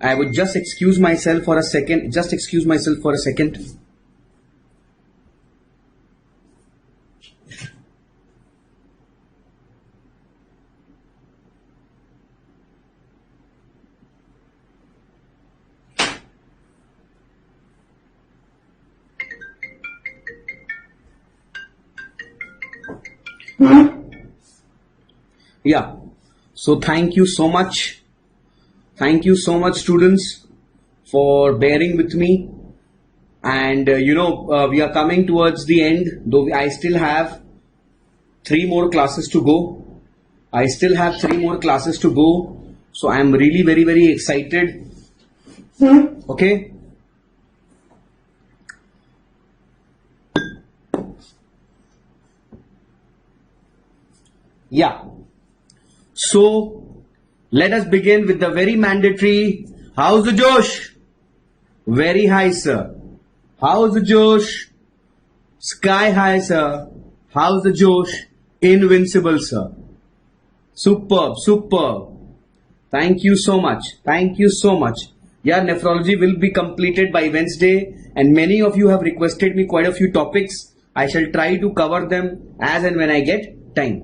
I would just excuse myself for a second. Just excuse myself for a second. Yeah. So thank you so much. Thank you so much, students, for bearing with me. And we are coming towards the end, though I still have 3 more classes to go. I still have 3 more classes to go. So I am really very, very excited. Okay. Yeah. So let us begin with the very mandatory. How's the Josh? Very high, sir. How's the Josh? Sky high, sir. How's the Josh? Invincible, sir. Superb, superb. Thank you so much. Thank you so much. Yeah, nephrology will be completed by Wednesday, and many of you have requested me quite a few topics. I shall try to cover them as and when I get time.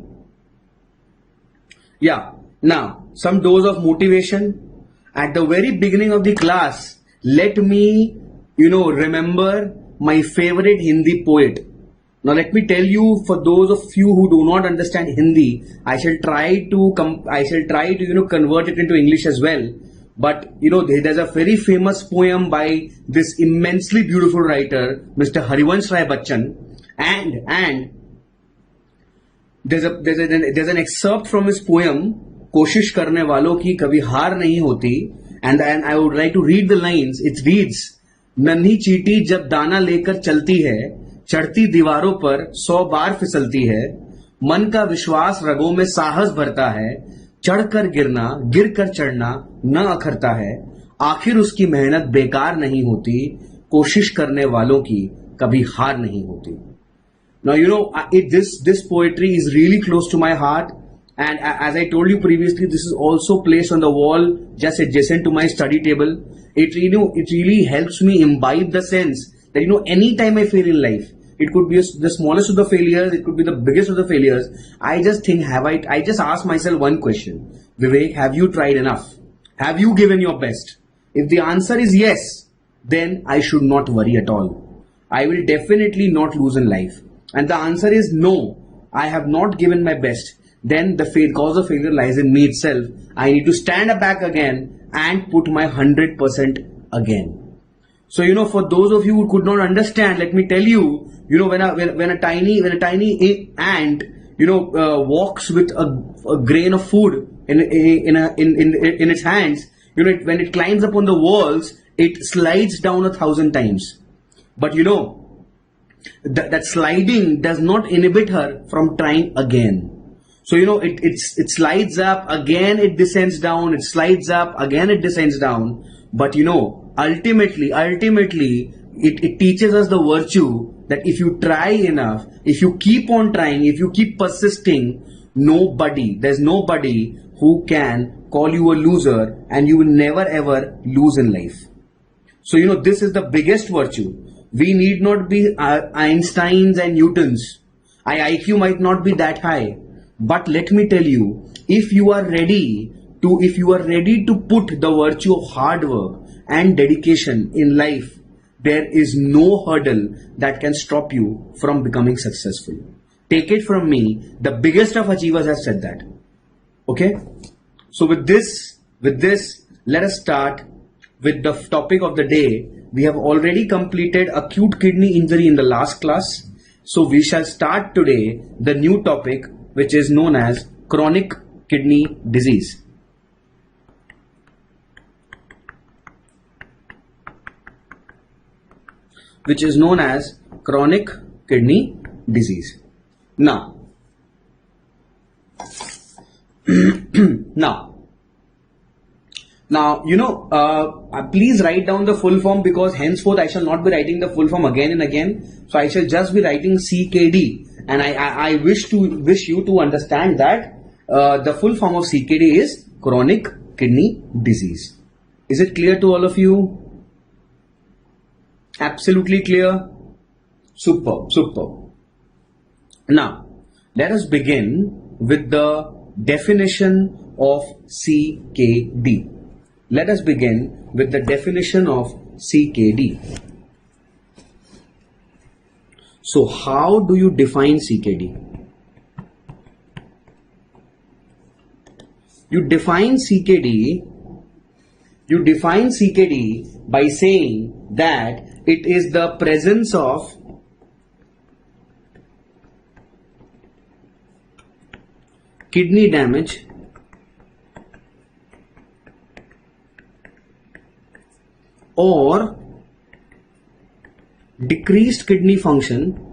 Yeah, now some dose of motivation. At the very beginning of the class, let me, remember my favorite Hindi poet. Now let me tell you, for those of you who do not understand Hindi, I shall try to convert it into English as well. But there's a very famous poem by this immensely beautiful writer, Mr. Harivansh Rai Bachchan, and there's an excerpt from his poem, कोशिश करने वालों की कभी हार नहीं होती, and I would like to read the lines. It reads, नन्ही चींटी जब दाना लेकर चलती है, चढ़ती दीवारों पर 100 बार फिसलती है, मन का विश्वास रगों में साहस भरता है, चढ़कर गिरना गिरकर चढ़ना न अखरता है, आखिर उसकी मेहनत बेकार नहीं होती, कोशिश करने वालों की कभी हार नहीं होती. Now this poetry is really close to my heart, and as I told you previously, this is also placed on the wall just adjacent to my study table. It really helps me imbibe the sense that anytime I fail in life, it could be the smallest of the failures, it could be the biggest of the failures. I just think, I just ask myself one question: Vivek, have you tried enough? Have you given your best? If the answer is yes, then I should not worry at all. I will definitely not lose in life. And the answer is no, I have not given my best. Then the cause of failure lies in me itself. I need to stand back again and put my 100% again. So for those of you who could not understand, let me tell you, when a tiny ant walks with a grain of food in its hands, when it climbs up on the walls, it slides down 1,000 times. But that sliding does not inhibit her from trying again. So it slides up, again it descends down, it slides up, again it descends down. But ultimately it teaches us the virtue that if you try enough, if you keep on trying, if you keep persisting, there's nobody who can call you a loser, and you will never ever lose in life. So this is the biggest virtue. We need not be Einsteins and Newtons. IQ might not be that high, but let me tell you, if you are ready to put the virtue of hard work and dedication in life, there is no hurdle that can stop you from becoming successful. Take it from me, the biggest of achievers have said that. Okay? So with this, let us start with the topic of the day. We have already completed acute kidney injury in the last class. So we shall start today the new topic, which is known as chronic kidney disease. Which is known as chronic kidney disease. Now, please write down the full form, because henceforth I shall not be writing the full form again and again. So I shall just be writing CKD, and I wish you to understand that the full form of CKD is chronic kidney disease. Is it clear to all of you? Absolutely clear? Superb, superb. Now let us begin with the definition of CKD. Let us begin with the definition of CKD. So how do you define CKD? You define CKD by saying that it is the presence of kidney damage or decreased kidney function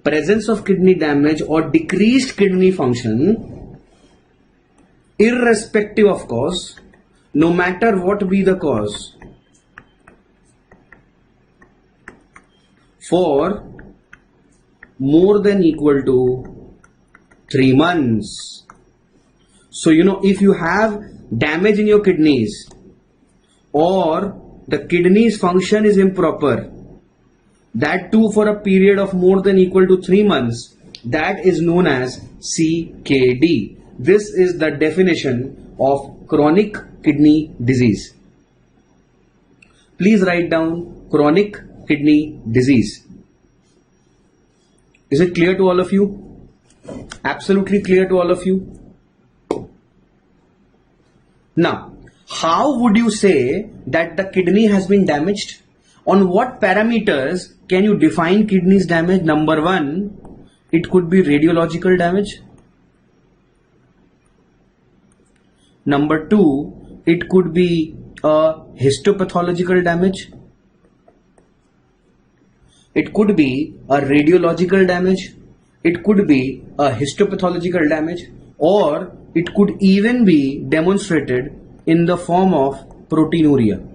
presence of kidney damage or decreased kidney function, irrespective of cause, no matter what be the cause, for more than equal to 3 months. So if you have damage in your kidneys or the kidneys function is improper, that too for a period of more than equal to 3 months, that is known as CKD. This is the definition of chronic kidney disease. Please write down chronic kidney disease. Is it clear to all of you? Absolutely clear to all of you? Now, how would you say that the kidney has been damaged? On what parameters can you define kidneys damage? Number one, it could be radiological damage. Number two, it could be a histopathological damage. It could be a radiological damage. It could be a histopathological damage, or it could even be demonstrated in the form of proteinuria.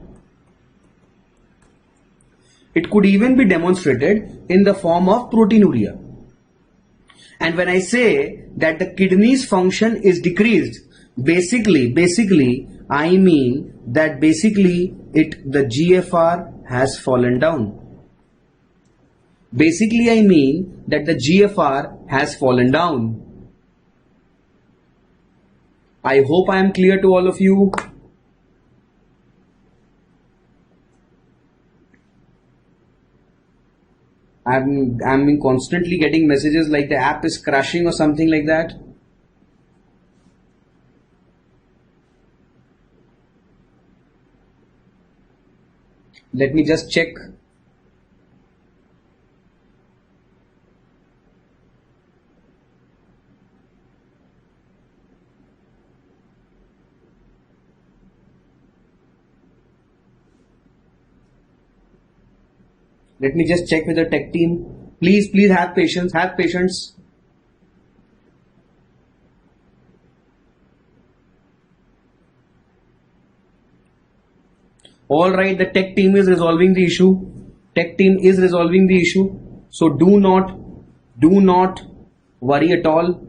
It could even be demonstrated in the form of proteinuria. And when I say that the kidney's function is decreased, basically I mean that the GFR has fallen down. Basically I mean that the GFR has fallen down. I hope I am clear to all of you. I'm constantly getting messages like the app is crashing or something like that. Let me just check. Let me just check with the tech team. Please have patience. Have patience. Alright, the tech team is resolving the issue. So do not worry at all.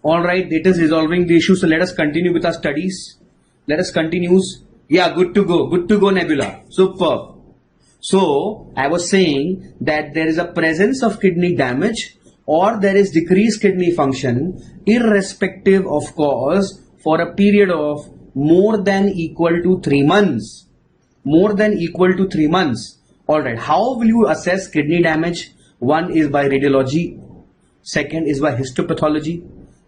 Alright, it is resolving the issue. So let us continue with our studies. Yeah, good to go, Nebula. Superb. So I was saying that there is a presence of kidney damage or there is decreased kidney function irrespective of cause for a period of more than equal to 3 months. Alright, how will you assess kidney damage? One is by radiology, second is by histopathology,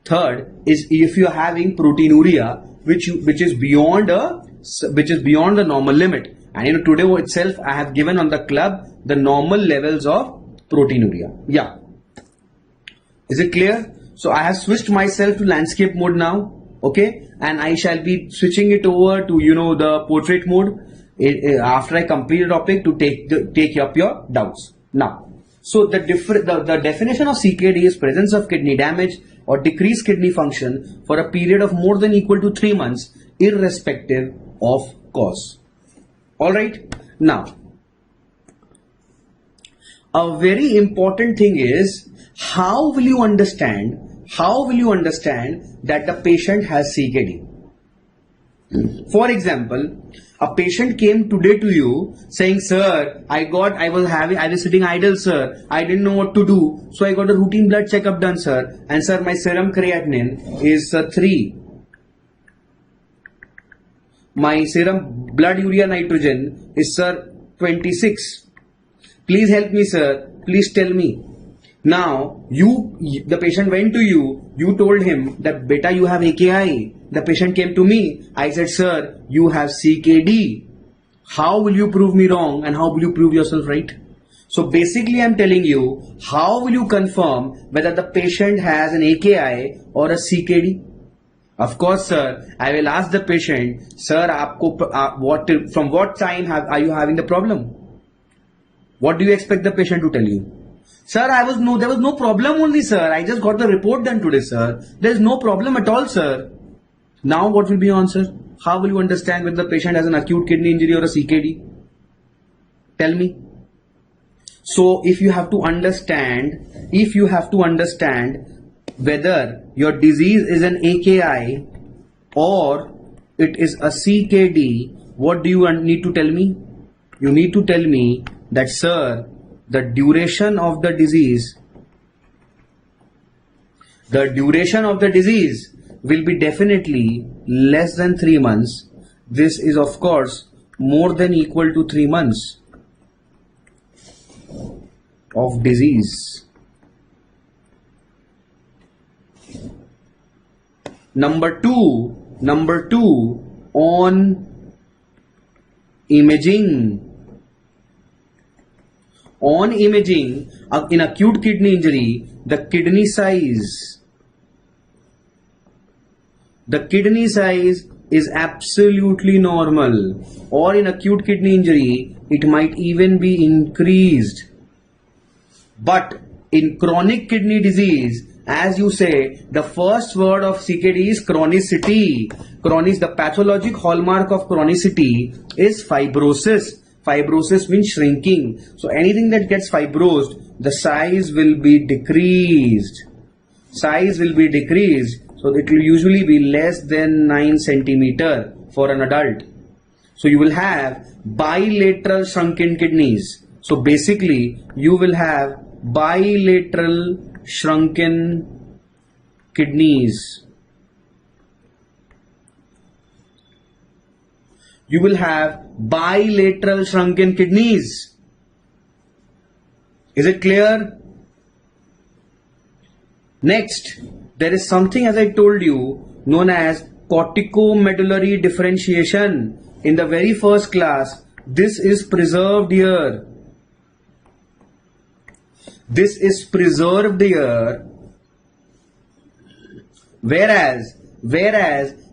third is if you are having proteinuria which is beyond the normal limit. And today itself I have given on the club the normal levels of proteinuria. Yeah. Is it clear? So I have switched myself to landscape mode now. Okay. And I shall be switching it over to the portrait mode after I complete the topic to take up your doubts. Now, so the definition of CKD is presence of kidney damage or decreased kidney function for a period of more than equal to 3 months irrespective of cause. Alright, now a very important thing is how will you understand that the patient has CKD? For example, a patient came today to you saying, sir, I was sitting idle, sir. I didn't know what to do. So I got a routine blood checkup done, sir. And sir, my serum creatinine is 3. My serum blood urea nitrogen is, sir, 26. Please help me, sir. Please tell me. Now, the patient went to you. You told him that, beta, you have AKI. The patient came to me. I said, sir, you have CKD. How will you prove me wrong and how will you prove yourself right? So basically, I'm telling you, how will you confirm whether the patient has an AKI or a CKD? Of course, sir, I will ask the patient, sir, from what time are you having the problem? What do you expect the patient to tell you? Sir, there was no problem only, sir. I just got the report done today, sir. There is no problem at all, sir. Now what will be your answer? How will you understand whether the patient has an acute kidney injury or a CKD? Tell me. So if you have to understand whether your disease is an AKI or it is a CKD, what do you need to tell me? You need to tell me that, sir, the duration of the disease will be definitely less than 3 months. This is of course more than equal to 3 months of disease. Number two, on imaging. On imaging, in acute kidney injury, the kidney size is absolutely normal, or in acute kidney injury, it might even be increased. But in chronic kidney disease, as you say, the first word of CKD is chronicity. The pathologic hallmark of chronicity is fibrosis. Fibrosis means shrinking. So anything that gets fibrosed, the size will be decreased. So it will usually be less than 9 centimeter for an adult. So you will have bilateral shrunken kidneys. So basically you will have bilateral shrunken kidneys. You will have bilateral shrunken kidneys. Is it clear? Next, there is something, as I told you, known as corticomedullary differentiation. In the very first class, this is preserved here. Whereas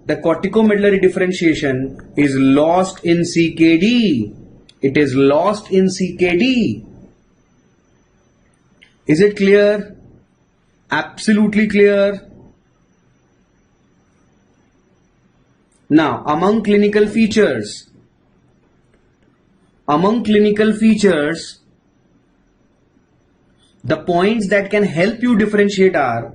the corticomedullary differentiation is lost in CKD. It is lost in CKD. Is it clear? Absolutely clear. Now, among clinical features, the points that can help you differentiate are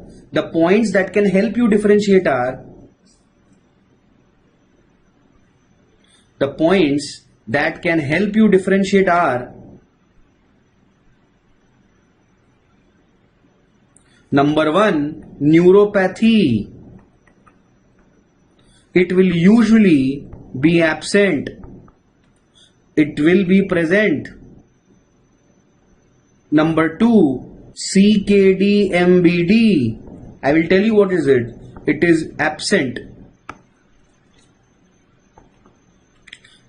number 1, neuropathy. It will usually be absent. It will be present. Number 2, CKD MBD. I will tell you what is it. It is absent.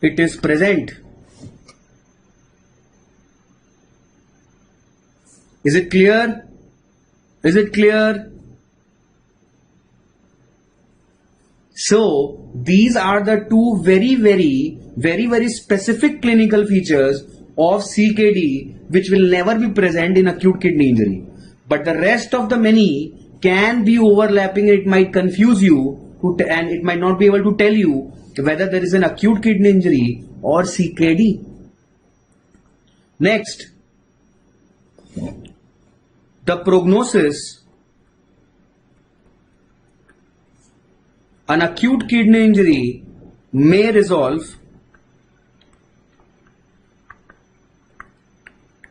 It is present. Is it clear? So these are the two very specific clinical features of CKD which will never be present in acute kidney injury. But the rest of the many can be overlapping. It might confuse you and it might not be able to tell you whether there is an acute kidney injury or CKD. Next, the prognosis. An acute kidney injury may resolve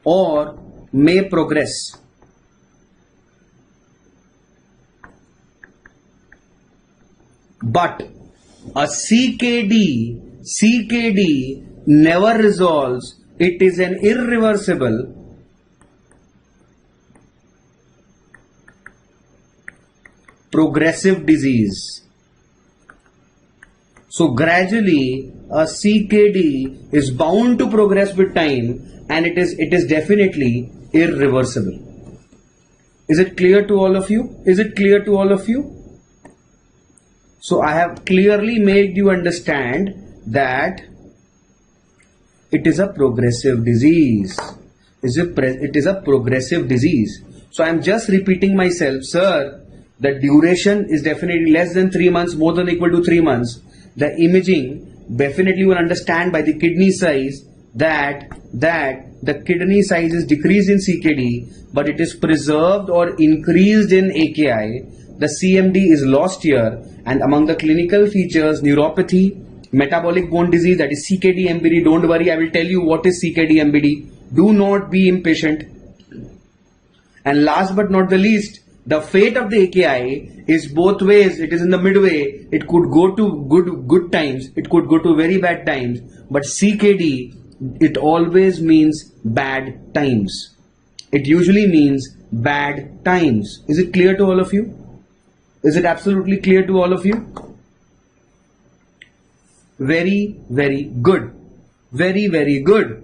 or may progress. But a CKD never resolves. It is an irreversible progressive disease. So gradually a CKD is bound to progress with time, and it is definitely irreversible. Is it clear to all of you? Is it clear to all of you? So I have clearly made you understand that it is a progressive disease. It is a progressive disease. So I am just repeating myself, sir. The duration is definitely less than 3 months, more than or equal to 3 months. The imaging definitely will understand by the kidney size that the kidney size is decreased in CKD, but it is preserved or increased in AKI. The CMD is lost here, and among the clinical features, neuropathy, metabolic bone disease, that is CKD MBD. Don't worry, I will tell you what is CKD MBD. Do not be impatient. And last but not the least, the fate of the AKI is both ways. It is in the midway. It could go to good times. It could go to very bad times. But CKD, it always means bad times. It usually means bad times. Is it clear to all of you? Is it absolutely clear to all of you? Very, very good. Very, very good.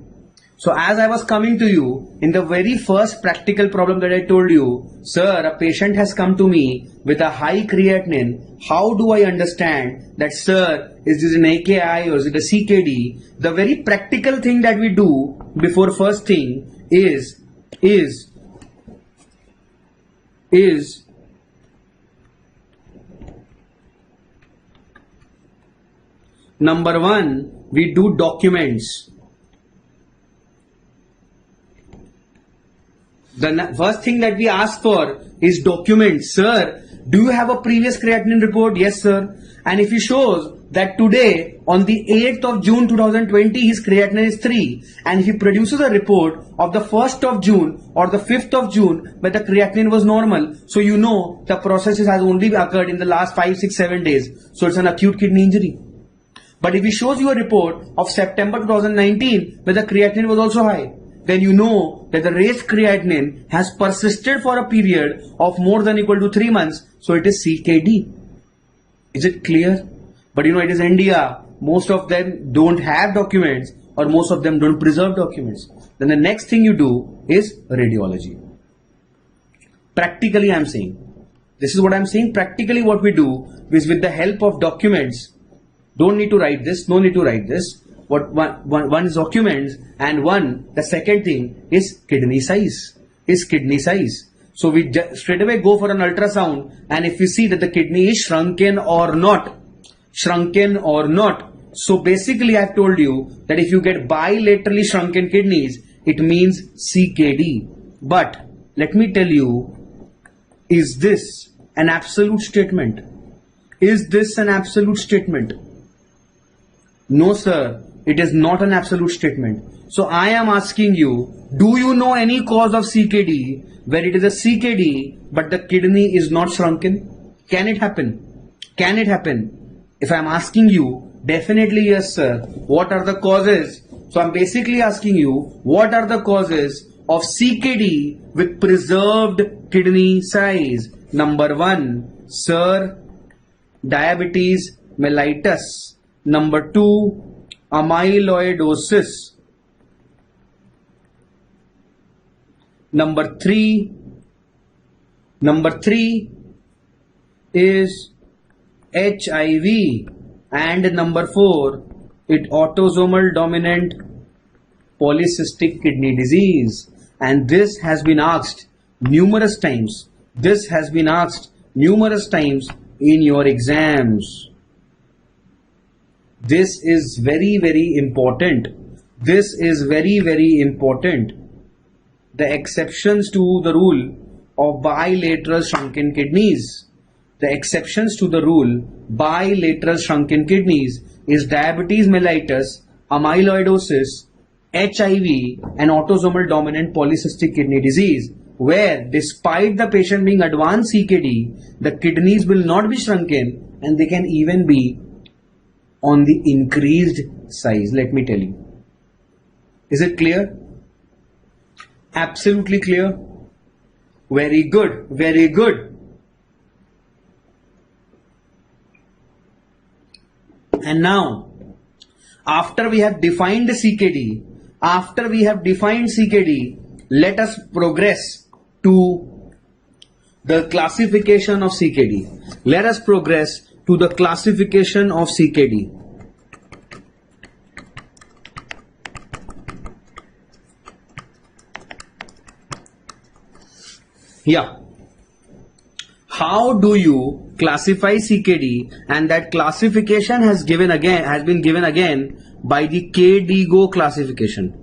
So as I was coming to you, in the very first practical problem that I told you, sir, a patient has come to me with a high creatinine. How do I understand that, sir, is this an AKI or is it a CKD? The very practical thing that we do before first thing is number one, we do documents. The first thing that we ask for is documents. Sir, do you have a previous creatinine report? Yes, sir. And if he shows that today on the 8th of June 2020 his creatinine is 3, and if he produces a report of the 1st of June or the 5th of June where the creatinine was normal, so you know the process has only occurred in the last 5, 6, 7 days. So it's an acute kidney injury. But if he shows you a report of September 2019 where the creatinine was also high, then you know that the raised creatinine has persisted for a period of more than or equal to 3 months. So it is CKD. Is it clear? But you know, it is India. Most of them don't have documents, or most of them don't preserve documents. Then the next thing you do is radiology. Practically, I'm saying. This is what I'm saying. Practically what we do is with the help of documents. Don't need to write this. No need to write this. One is documents, and the second thing is kidney size. So we straight away go for an ultrasound, and if we see that the kidney is shrunken or not. So basically I've told you that if you get bilaterally shrunken kidneys, it means CKD. But let me tell you, is this an absolute statement? Is this an absolute statement? No, sir. It is not an absolute statement. So I am asking you, do you know any cause of CKD where it is a CKD but the kidney is not shrunken? Can it happen? Can it happen? If I am asking you, definitely yes, sir. What are the causes? So I'm basically asking you, what are the causes of CKD with preserved kidney size? Number one, sir, diabetes mellitus. Number two, amyloidosis. Number three is HIV, and number four, it autosomal dominant polycystic kidney disease. And this has been asked numerous times. This has been asked numerous times in your exams. This is very, very important. This is very, very important. The exceptions to the rule of bilateral shrunken kidneys. The exceptions to the rule bilateral shrunken kidneys is diabetes mellitus, amyloidosis, HIV, and autosomal dominant polycystic kidney disease, where despite the patient being advanced CKD, the kidneys will not be shrunken and they can even be on the increased size. Let me tell you. Is it clear? Absolutely clear? Very good, very good. And now, after we have defined CKD, let us progress to the classification of CKD. Let us progress to the classification of CKD. Yeah. How do you classify CKD? And that classification has been given again by the KDIGO classification.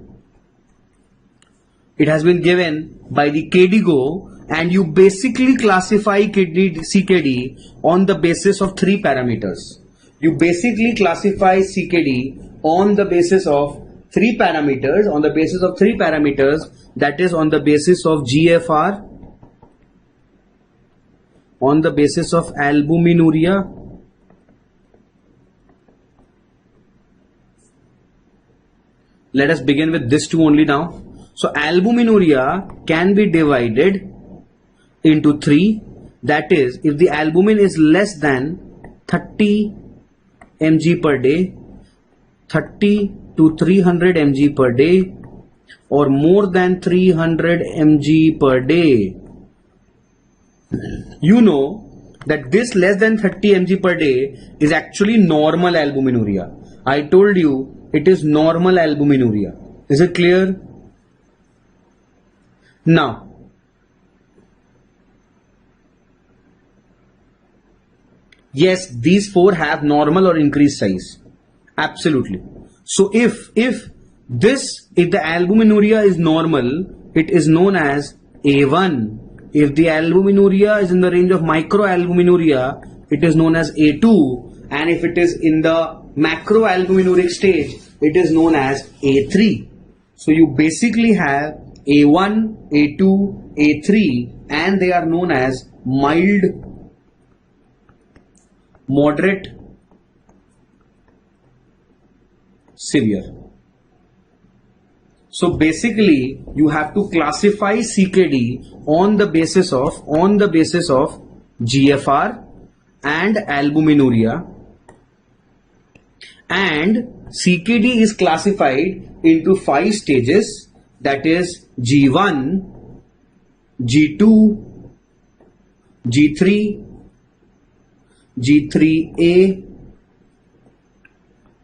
It has been given by the KDIGO, and you basically classify CKD on the basis of three parameters. You basically classify CKD on the basis of three parameters. That is on the basis of GFR, on the basis of albuminuria, let us begin with this two only now. So albuminuria can be divided into three. That is, if the albumin is less than 30 mg per day, 30 to 300 mg per day, or more than 300 mg per day. You know that this less than 30 mg per day is actually normal albuminuria. I told you it is normal albuminuria. Is it clear? Now, yes, these four have normal or increased size. Absolutely. So if the albuminuria is normal, it is known as A1. If the albuminuria is in the range of microalbuminuria, it is known as A2, and if it is in the macroalbuminuric stage, it is known as A3. So you basically have A1, A2, A3, and they are known as mild, moderate, severe. So basically, you have to classify CKD on the basis of GFR and albuminuria, and CKD is classified into 5 stages, that is G1, G2, G3, G3A,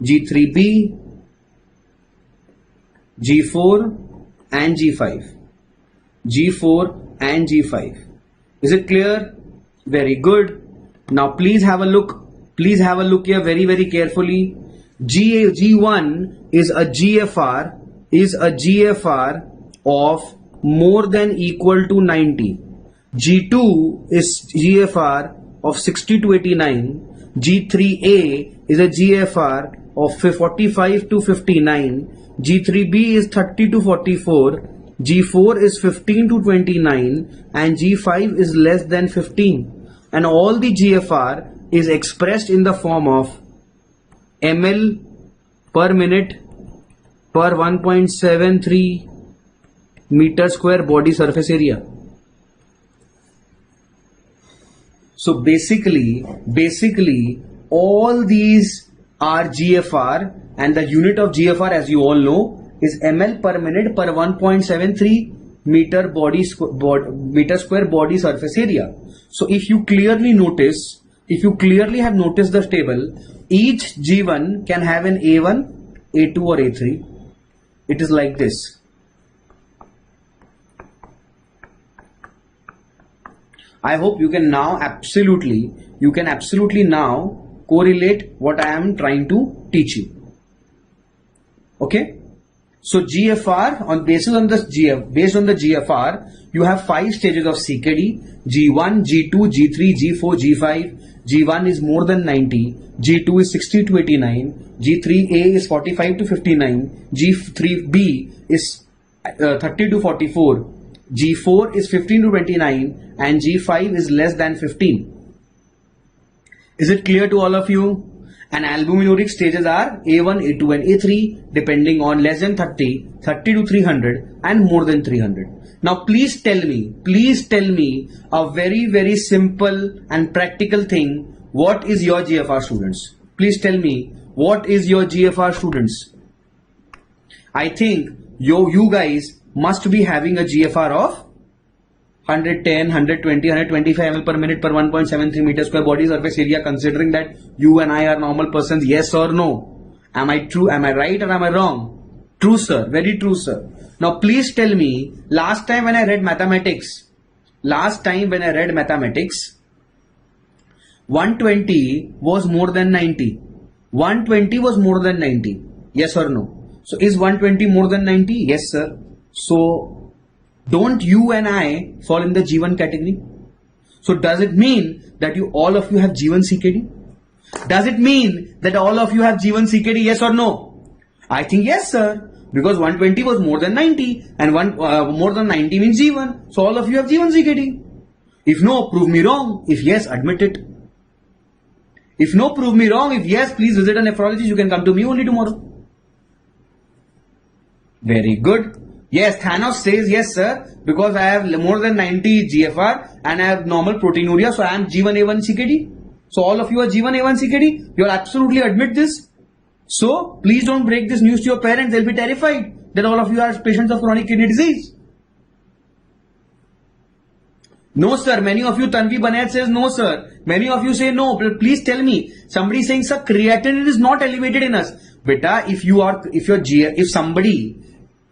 G3B, G4 and G5. G4 and G5. Is it clear? Very good. Now please have a look. Please have a look here very, very carefully. G1 is a GFR of more than equal to 90. G2 is GFR of 60 to 89. G3A is a GFR of 45 to 59. G3B is 30 to 44, G4 is 15 to 29, and G5 is less than 15. And all the GFR is expressed in the form of ml per minute per 1.73 meter square body surface area. So basically all these are GFR, and the unit of GFR, as you all know, is ml per minute per 1.73 meter square body surface area. So if you clearly have noticed the table, each G1 can have an A1, A2 or A3. It is like this. I hope you can absolutely now correlate what I am trying to teach you. Okay? So GFR, based on the GFR, you have 5 stages of CKD: G1, G2, G3, G4, G5. G1 is more than 90, G2 is 60 to 89, G3A is 45 to 59, G3B is 30 to 44, G4 is 15 to 29, and G5 is less than 15. Is it clear to all of you? And albuminuric stages are A1, A2 and A3, depending on less than 30, 30 to 300 and more than 300. Now please tell me a very, very simple and practical thing. What is your GFR, students? Please tell me, what is your GFR, students? I think you guys must be having a GFR of 110, 120, 125 ml per minute per 1.73 meter square body surface area, considering that you and I are normal persons. Yes or no? Am I true? Am I right or am I wrong? True, sir. Very true, sir. Now please tell me, last time when I read mathematics, 120 was more than 90. 120 was more than 90. Yes or no? So is 120 more than 90? Yes, sir. So don't you and I fall in the G1 category? So does it mean that all of you have G1 CKD? Does it mean that all of you have G1 CKD? Yes or no? I think yes, sir. Because 120 was more than 90 and more than 90 means G1. So all of you have G1 CKD. If no, prove me wrong. If yes, admit it. If no, prove me wrong. If yes, please visit a nephrologist. You can come to me only tomorrow. Very good. Yes, Thanos says yes, sir, because I have more than 90 GFR and I have normal proteinuria, so I am G1A1 CKD. So all of you are G1A1 CKD. You will absolutely admit this. So please don't break this news to your parents. They'll be terrified that all of you are patients of chronic kidney disease. No, sir. Many of you, Tanvi Banayat says no, sir. Many of you say no. But please tell me. Somebody is saying, sir, creatinine is not elevated in us. Beta, if somebody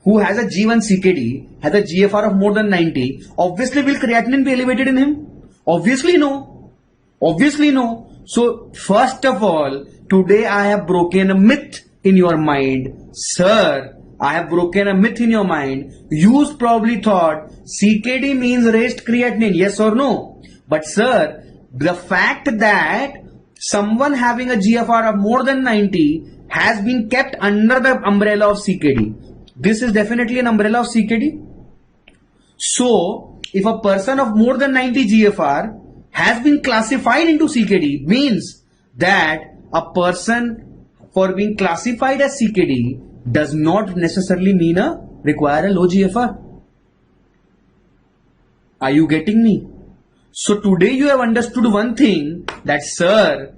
who has a G1 CKD has a GFR of more than 90, obviously will creatinine be elevated in him? Obviously no. Obviously no. So first of all, today I have broken a myth in your mind. Sir, I have broken a myth in your mind. You probably thought CKD means raised creatinine. Yes or no? But sir, the fact that someone having a GFR of more than 90 has been kept under the umbrella of CKD. This is definitely an umbrella of CKD. So, if a person of more than 90 GFR has been classified into CKD, means that a person for being classified as CKD does not necessarily mean require a low GFR. Are you getting me? So today you have understood one thing, that sir,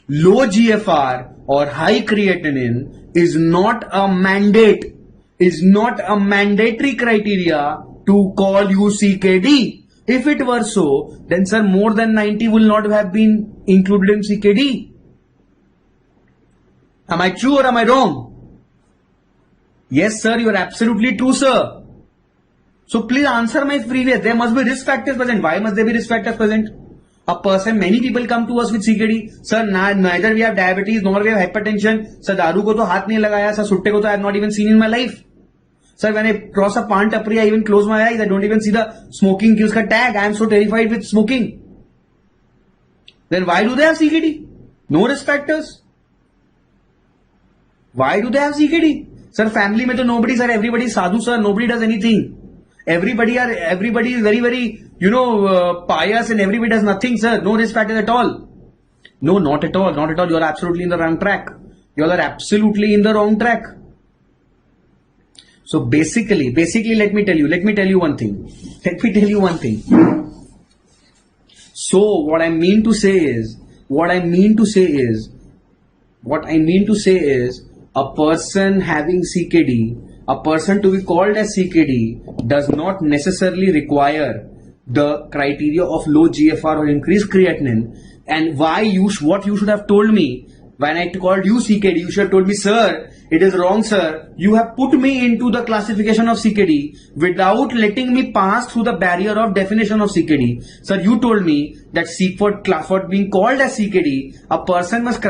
low GFR or high creatinine is not a mandate, is not a mandatory criteria to call you CKD. If it were so, then sir, more than 90 will not have been included in CKD. Am I true or am I wrong? Yes, sir, you are absolutely true, sir. So please answer my previous. There must be risk factors present. Why must there be risk factors present? A person, many people come to us with CKD. Sir, neither we have diabetes nor we have hypertension. Sir, daru ko to haath nahi lagaya. Sir, sutte ko to I have not even seen in my life. Sir, when I cross a pan tapri, I even close my eyes. I don't even see the smoking kills ka tag. I am so terrified with smoking. Then why do they have CKD? No risk factors. Why do they have CKD? Sir, family mein to nobody, sir, everybody is sadhu, sir. Nobody does anything. Everybody is very, very, pious, and everybody does nothing, sir. No risk factors at all. No, not at all. Not at all. You are absolutely in the wrong track. You are absolutely in the wrong track. So basically, let me tell you one thing. So what I mean to say is, a person having CKD, a person to be called as CKD does not necessarily require the criteria of low GFR or increased creatinine. And what you should have told me when I called you CKD, you should have told me, sir, It is wrong, sir. You have put me into the classification of CKD without letting me pass through the barrier of definition of CKD. Sir, you told me that for being called as CKD, a person must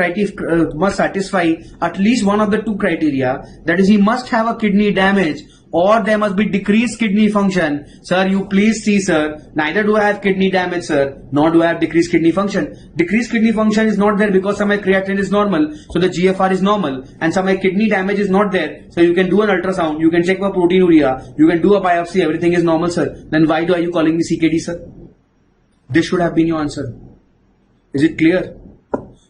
satisfy at least one of the two criteria. That is, he must have a kidney damage or there must be decreased kidney function. Sir, you please see, sir, neither do I have kidney damage, sir, nor do I have decreased kidney function. Decreased kidney function is not there because some my creatinine is normal, so the GFR is normal, and some my kidney damage is not there, so you can do an ultrasound, you can check for proteinuria, you can do a biopsy, everything is normal, sir. Then why are you calling me CKD, sir? This should have been your answer. Is it clear?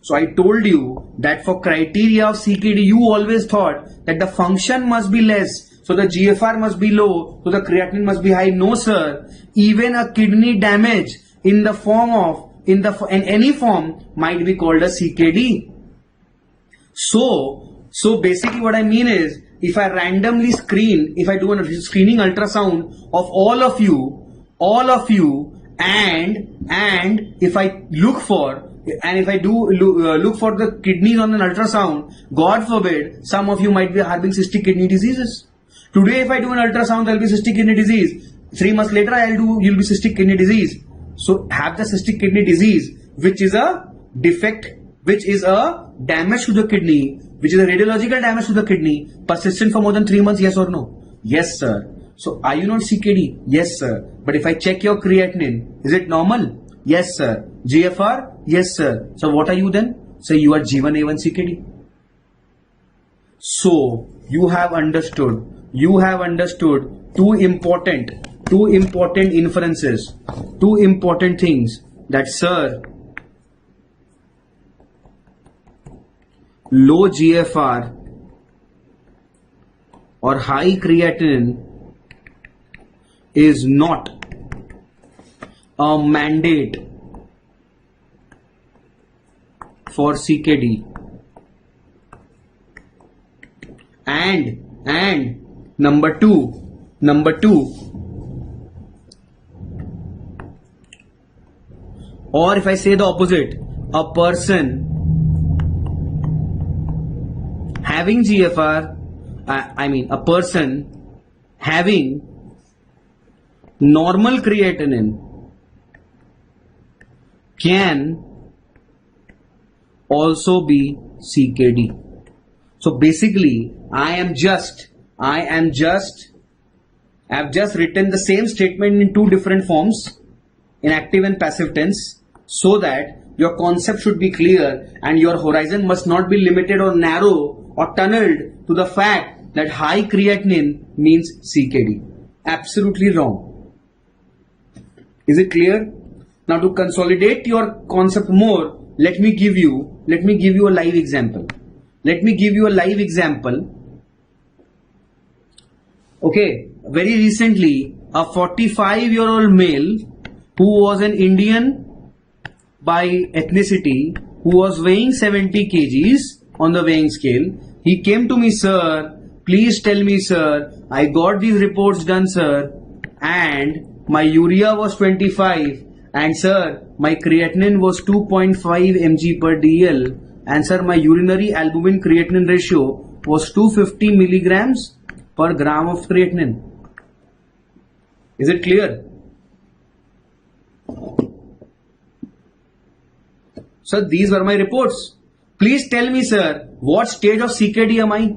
So I told you that for criteria of CKD, you always thought that the function must be less, so the GFR must be low, so the creatinine must be high. No, sir. Even a kidney damage in the form of, in any form might be called a CKD. So basically what I mean is, if I randomly screen, if I do a screening ultrasound of all of you, and if I look for, and if I do look for the kidneys on an ultrasound, God forbid, some of you might be having cystic kidney diseases. Today, if I do an ultrasound, there will be cystic kidney disease. 3 months later, you'll be cystic kidney disease. So, have the cystic kidney disease, which is a defect, which is a damage to the kidney, which is a radiological damage to the kidney, persistent for more than 3 months, yes or no? Yes, sir. So, are you not CKD? Yes, sir. But if I check your creatinine, is it normal? Yes, sir. GFR? Yes, sir. So, what are you then? So, you are G1A1 CKD. So, you have understood two important inferences, two important things, that sir, low GFR or high creatinine is not a mandate for CKD, and number two, or if I say the opposite, a person having GFR, a person having normal creatinine can also be CKD. So basically, I have just written the same statement in two different forms, in active and passive tense, so that your concept should be clear and your horizon must not be limited or narrow or tunneled to the fact that high creatinine means CKD. Absolutely wrong. Is it clear? Now, to consolidate your concept more, let me give you a live example. Okay, very recently, a 45-year-old male who was an Indian by ethnicity, who was weighing 70 kgs on the weighing scale, he came to me, sir, please tell me, sir, I got these reports done, sir, and my urea was 25, and sir, my creatinine was 2.5 mg per dl, and sir, my urinary albumin creatinine ratio was 250 milligrams per gram of creatinine. Is it clear? Sir, these were my reports. Please tell me, sir, what stage of CKD am I?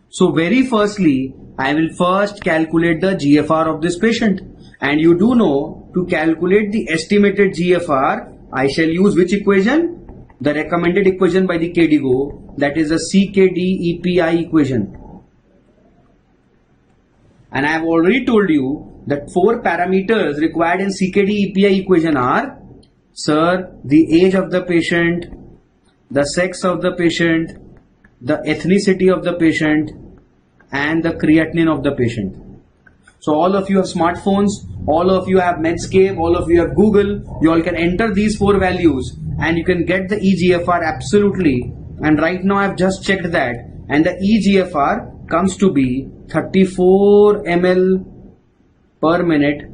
So very firstly, I will first calculate the GFR of this patient. And you do know, to calculate the estimated GFR, I shall use which equation? The recommended equation by the KDIGO, that is the CKD EPI equation. And I have already told you that 4 parameters required in CKD EPI equation are, sir, the age of the patient, the sex of the patient, the ethnicity of the patient, and the creatinine of the patient. So all of you have smartphones, all of you have Medscape, all of you have Google, you all can enter these 4 values and you can get the eGFR absolutely. And right now I have just checked that, and the eGFR comes to be 34 ml per minute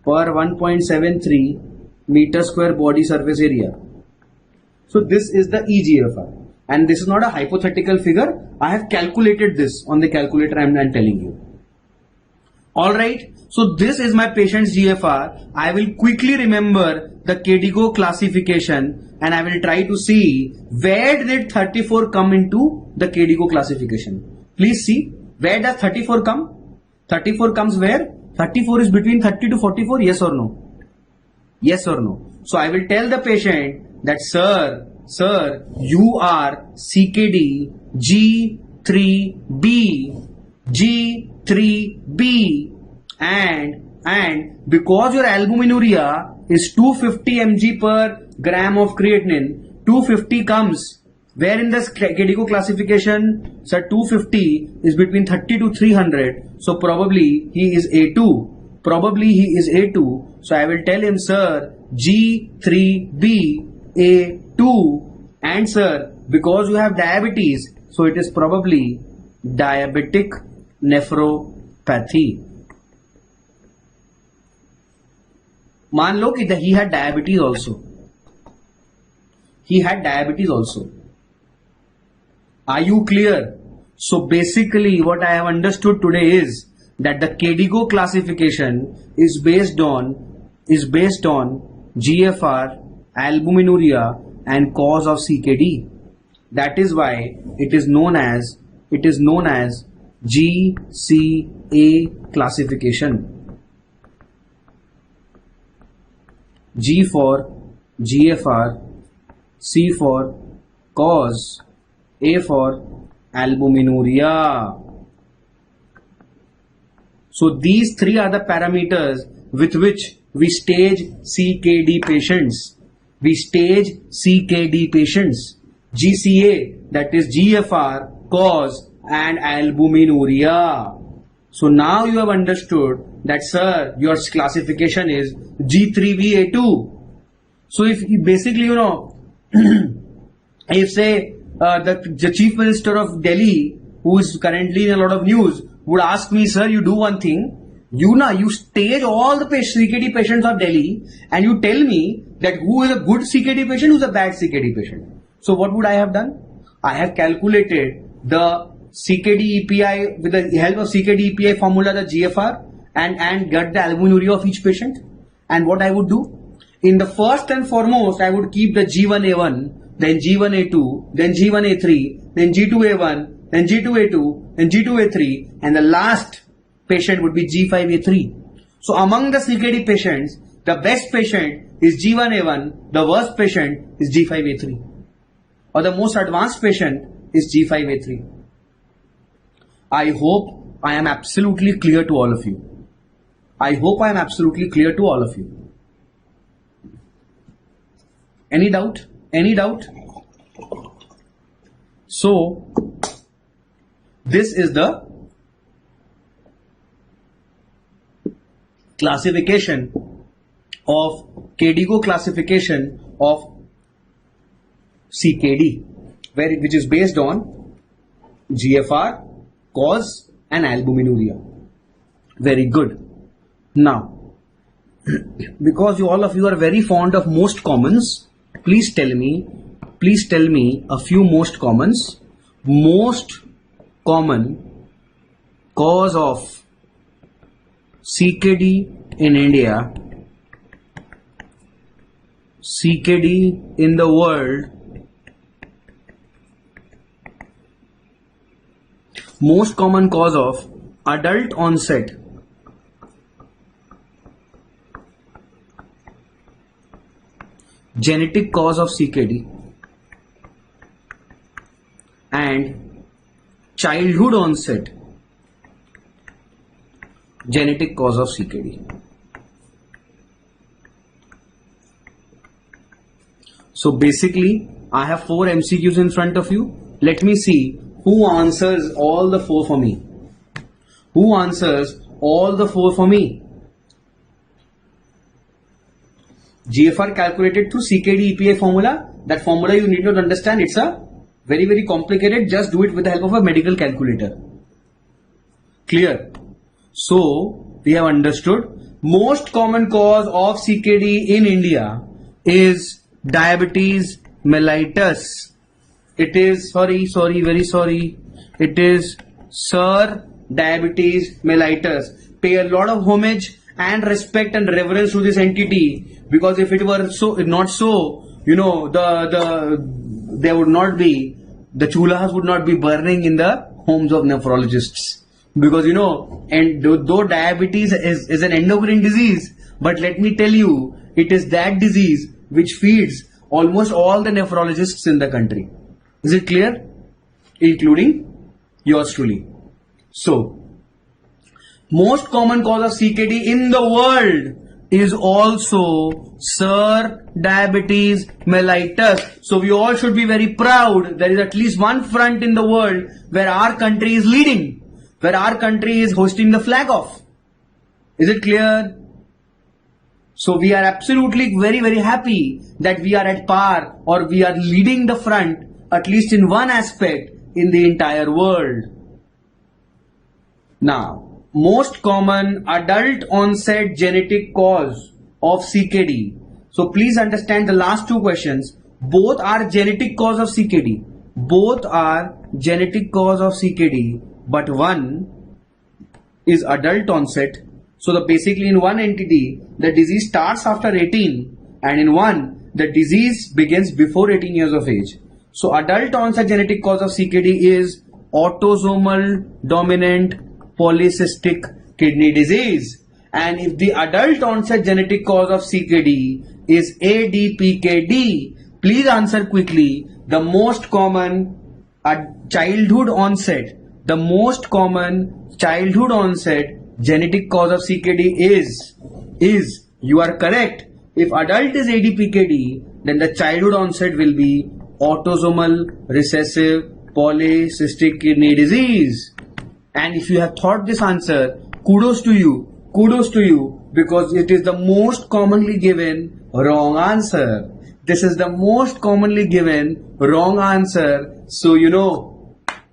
per 1.73 meter square body surface area. So this is the eGFR. And this is not a hypothetical figure. I have calculated this on the calculator I'm telling you. Alright, so this is my patient's GFR. I will quickly remember the KDIGO classification and I will try to see where did 34 come into the KDIGO classification. Please see, where does 34 come? 34 comes where? 34 is between 30 to 44, yes or no? Yes or no? So I will tell the patient that sir, you are CKD G3B and because your albuminuria is 250 mg per gram of creatinine, 250 comes where in the KDIGO classification, sir, 250 is between 30 to 300, so probably he is A2. Probably he is A2. So I will tell him, sir, G3B A2, and sir, because you have diabetes, so it is probably diabetic nephropathy. मान लो कि he had diabetes also. He had diabetes also. Are you clear? So basically what I have understood today is that the KDIGO classification is based on GFR, albuminuria and cause of CKD. That is why it is known as GCA classification. G for GFR, C for cause, A for albuminuria. So these three are the parameters with which we stage CKD patients. We stage CKD patients. GCA, that is GFR, cause and albuminuria. So now you have understood that sir, your classification is G3VA2. So if basically if say the Chief Minister of Delhi, who is currently in a lot of news, would ask me, sir, you do one thing, you stage all the CKD patients of Delhi and you tell me that who is a good CKD patient, who is a bad CKD patient. So what would I have done? I have calculated the CKD EPI with the help of CKD EPI formula, the GFR, and get the albuminuria of each patient. And what I would do? In the first and foremost, I would keep the G1A1, then G1A2, then G1A3, then G2A1, then G2A2, then G2A3, and the last patient would be G5A3. So among the CKD patients, the best patient is G1A1, the worst patient is G5A3, or the most advanced patient is G5A3. I hope I am absolutely clear to all of you. I hope I am absolutely clear to all of you. Any doubt? Any doubt? So, this is the classification of KDIGO classification of CKD, which is based on GFR, cause and albuminuria. Very good. Now, because all of you are very fond of most commons, please tell me a few most commons. Most common cause of CKD in India, CKD in the world, most common cause of adult onset genetic cause of CKD and childhood onset genetic cause of CKD. So basically I have 4 MCQs in front of you. Let me see who answers all the 4 for me. Who answers all the 4 for me? GFR calculated through CKD EPI formula. That formula you need not understand. It's a very, very complicated. Just do it with the help of a medical calculator. Clear? So, we have understood most common cause of CKD in India is diabetes mellitus. It is, very sorry. It is Sir Diabetes Mellitus. Pay a lot of homage and respect and reverence to this entity, because if it were so, not so, there would not be, the chulahas would not be burning in the homes of nephrologists. Because and though diabetes is an endocrine disease, but let me tell you, it is that disease which feeds almost all the nephrologists in the country. Is it clear? Including yours truly. So, most common cause of CKD in the world is also Sir Diabetes Mellitus. So we all should be very proud. There is at least one front in the world where our country is leading, where our country is hosting the flag off. Is it clear? So we are absolutely very, very happy that we are at par, or we are leading the front, at least in one aspect, in the entire world. Now, most common adult onset genetic cause of CKD. So please understand the last two questions. Both are genetic cause of CKD. Both are genetic cause of CKD, but one is adult onset. So basically in one entity, the disease starts after 18, and in one, the disease begins before 18 years of age. So adult onset genetic cause of CKD is autosomal dominant polycystic kidney disease. And if the adult onset genetic cause of CKD is ADPKD, please answer quickly. The most common childhood onset genetic cause of CKD is, you are correct. If adult is ADPKD, then the childhood onset will be autosomal recessive polycystic kidney disease. And if you have thought this answer, kudos to you, because it is the most commonly given wrong answer. This is the most commonly given wrong answer. So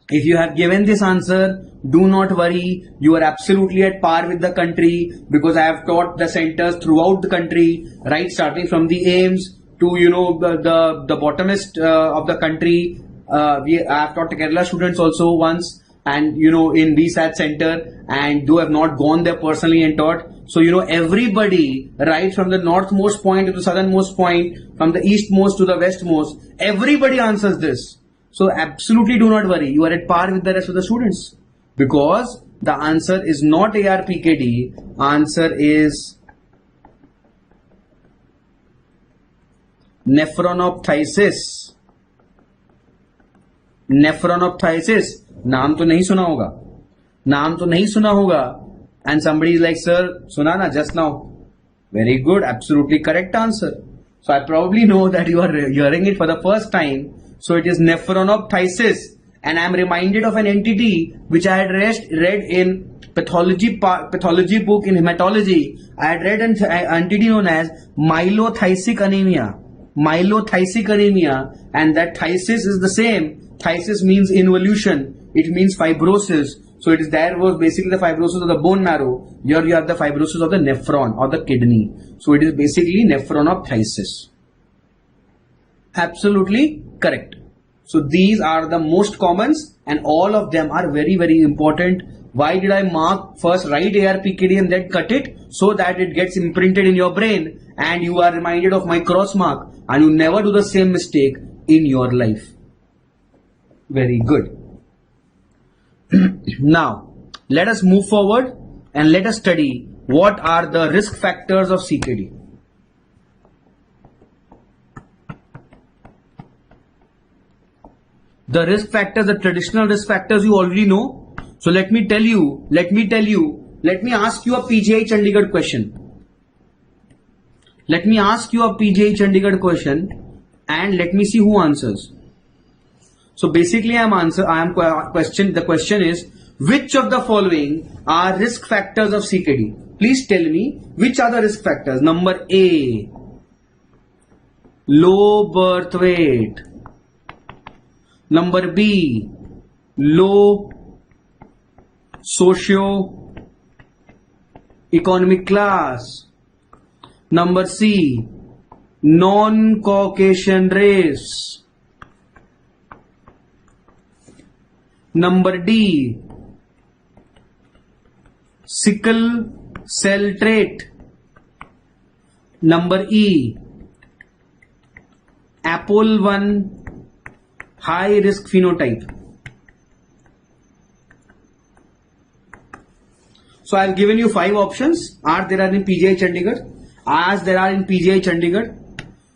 if you have given this answer, do not worry, you are absolutely at par with the country, because I have taught the centers throughout the country, right, starting from the AIMS to the bottomest of the country. I have taught Kerala students also once, and in VSAT center, and though I have not gone there personally and taught. So everybody, right from the northmost point to the southernmost point, from the eastmost to the westmost, everybody answers this. So absolutely do not worry, you are at par with the rest of the students, because the answer is not ARPKD, answer is nephronophthisis. नाम तो नहीं सुना होगा, and somebody is like, sir, suna na just now. Very good, absolutely correct answer. So I probably know that you are hearing it for the first time. So it is nephronophthisis, and I am reminded of an entity which I had read in pathology book in hematology. I had read an entity known as myelothysic anemia, and that thysis is the same. Thysis means involution, it means fibrosis. So it is there was basically the fibrosis of the bone marrow. Here you have the fibrosis of the nephron or the kidney. So it is basically nephronophthisis. Absolutely correct. So these are the most commons, and all of them are very, very important. Why did I mark first write ARPKD and then cut it? So that it gets imprinted in your brain and you are reminded of my cross mark, and you never do the same mistake in your life. Very good. Now, let us move forward and let us study what are the risk factors of CKD. The risk factors, the traditional risk factors you already know. So let me ask you a PGI Chandigarh question. And let me see who answers. So basically the question is, which of the following are risk factors of CKD? Please tell me which are the risk factors. Number A, low birth weight. Number B, low socio-economic class. Number C, non-Caucasian race. Number D, sickle cell trait. Number E, APOL1 high risk phenotype. So I have given you 5 options. There are in PGI Chandigarh. As there are in PGI Chandigarh.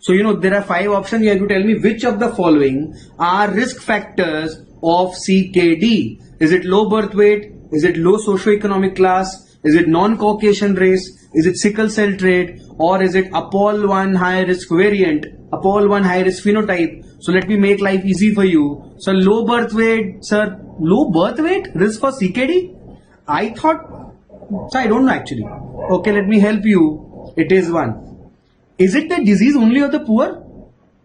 So there are 5 options. You have to tell me which of the following are risk factors of CKD. Is it low birth weight? Is it low socioeconomic class? Is it non-Caucasian race? Is it sickle cell trait? Or is it APOL1 high risk variant? APOL1 high risk phenotype. So let me make life easy for you. So low birth weight, sir. Low birth weight? Risk for CKD? I thought, so I don't know actually. Okay, let me help you. It is one. Is it the disease only of the poor?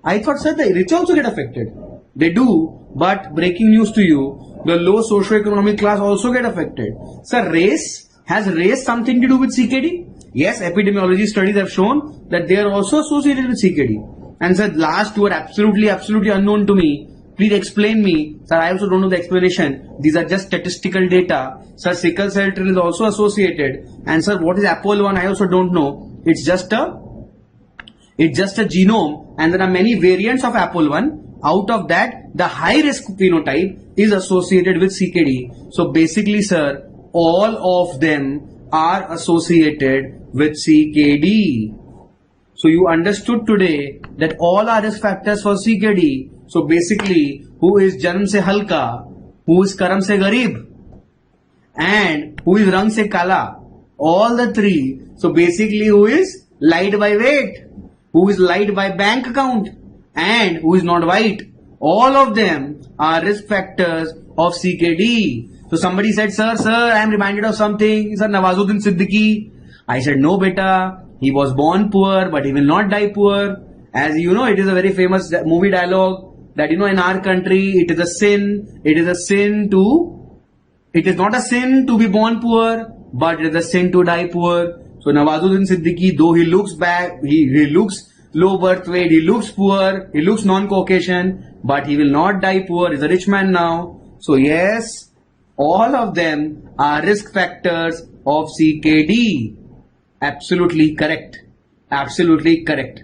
I thought, sir, the rich also get affected. They do, but breaking news to you, the low socioeconomic class also get affected. Sir, race? Has race something to do with CKD? Yes, epidemiology studies have shown that they are also associated with CKD. And sir, last two are absolutely unknown to me. Please explain me. Sir, I also don't know the explanation. These are just statistical data. Sir, sickle cell trait is also associated. And sir, what is APOL1? I also don't know. It's just a genome, and there are many variants of APOL1. Out of that, the high risk phenotype is associated with CKD. So basically, sir, all of them are associated with CKD. So you understood today that all are risk factors for CKD. So basically, who is Janam se halka, who is Karam se garib, and who is Rang se kala, all the three. So basically, who is light by weight, who is light by bank account, and who is not white. All of them are risk factors of CKD. So somebody said, sir, I am reminded of something. Sir, Nawazuddin Siddiqui. I said, no, beta. He was born poor, but he will not die poor. As you know, it is a very famous movie dialogue that, in our country, it is not a sin to be born poor, but it is a sin to die poor. So Nawazuddin Siddiqui, though he looks back, he looks low birth weight, he looks poor, he looks non-Caucasian, but he will not die poor. He's a rich man now. So yes, all of them are risk factors of CKD. Absolutely correct. Absolutely correct.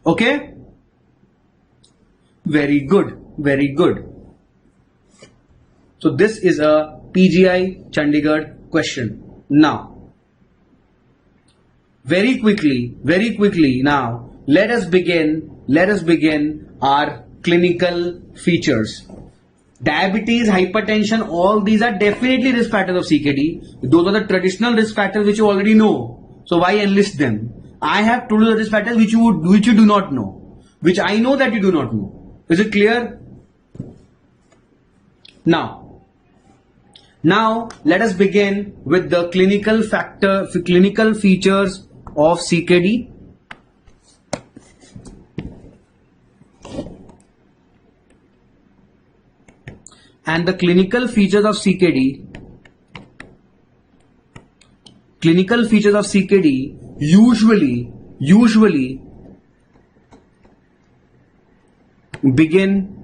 Okay? Very good. Very good. So this is a PGI Chandigarh question. Now, very quickly now, let us begin our clinical features. Diabetes, hypertension, all these are definitely risk factors of CKD. Those are the traditional risk factors which you already know. So why enlist them? I have told you the risk factors which you do not know, which I know that you do not know. Is it clear? Now let us begin with the clinical features of CKD. And the clinical features of CKD usually begin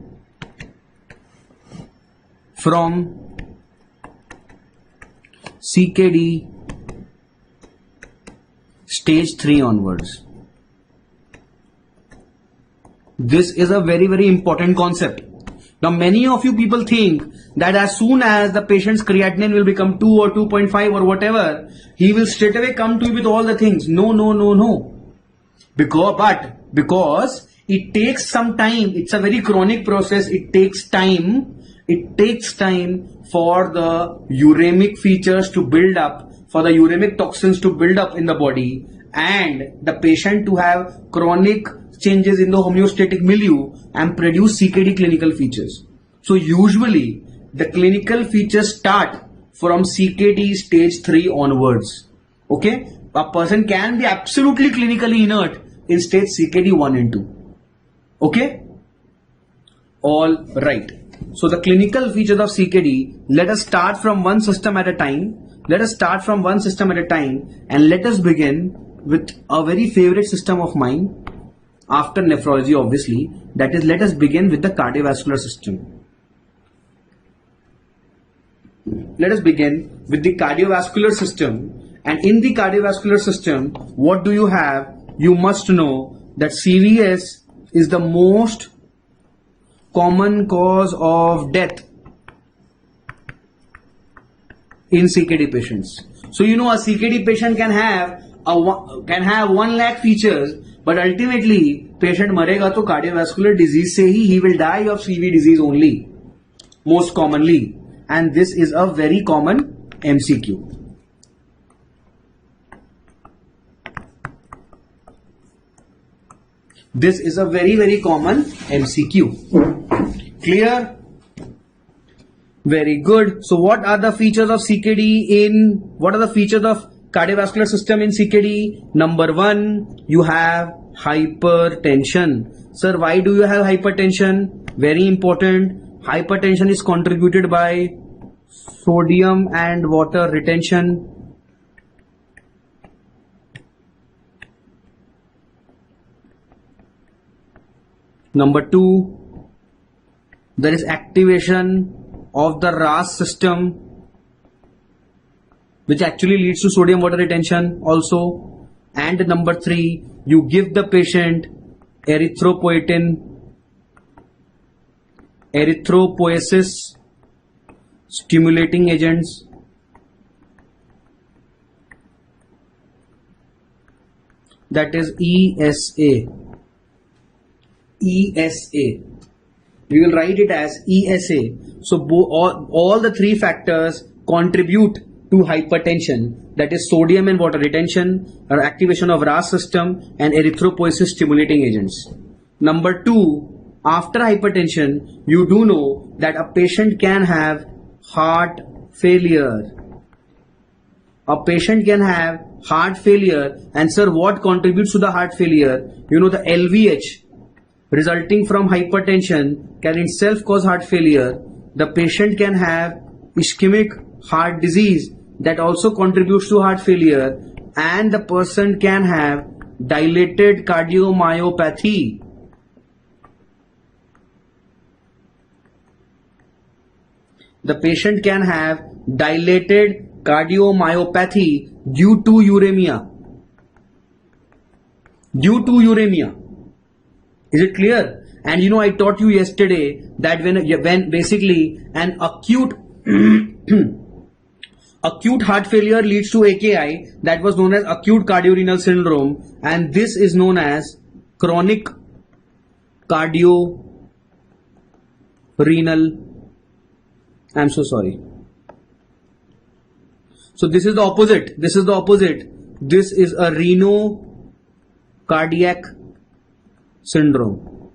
from CKD stage 3 onwards. This is a very, very important concept. Now many of you people think that as soon as the patient's creatinine will become 2 or 2.5 or whatever, he will straight away come to you with all the things. No. Because it takes some time. It's a very chronic process. It takes time for the uremic features to build up, for the uremic toxins to build up in the body, and the patient to have chronic changes in the homeostatic milieu and produce CKD clinical features. So usually the clinical features start from CKD stage 3 onwards. Okay? A person can be absolutely clinically inert in stage CKD 1 and 2. Okay? All right. So the clinical features of CKD, let us start from one system at a time. And let us begin with a very favorite system of mine, after nephrology obviously, that is, let us begin with the cardiovascular system. let us begin with the cardiovascular system. And in the cardiovascular system, what do you have? You must know that CVS is the most common cause of death in CKD patients. So you know a CKD patient can have 1 lakh features, but ultimately patient marega to cardiovascular disease se he will die of CV disease only, most commonly. And this is a very common MCQ. This is a very common MCQ. Clear? Very good. So what are the features of CKD what are the features of cardiovascular system in CKD? Number 1, you have hypertension. Sir, why do you have hypertension? Very important. Hypertension is contributed by sodium and water retention. Number 2, there is activation of the RAS system, which actually leads to sodium water retention also. And number 3, you give the patient erythropoietin, erythropoiesis stimulating agents. That is ESA. ESA. We will write it as ESA. So all the 3 factors contribute to hypertension, that is sodium and water retention, or activation of RAS system, and erythropoiesis stimulating agents. Number 2, after hypertension, you do know that a patient can have heart failure. A patient can have heart failure, and sir, what contributes to the heart failure? You know, the LVH resulting from hypertension can itself cause heart failure. The patient can have ischemic heart disease that also contributes to heart failure, and the person can have dilated cardiomyopathy. The patient can have dilated cardiomyopathy due to uremia. Due to uremia. Is it clear? And you know, I taught you yesterday that when basically an acute acute heart failure leads to AKI, that was known as acute cardiorenal syndrome, and this is known as chronic cardiorenal. I'm so sorry. So this is the opposite. This is the opposite. This is a renocardiac syndrome.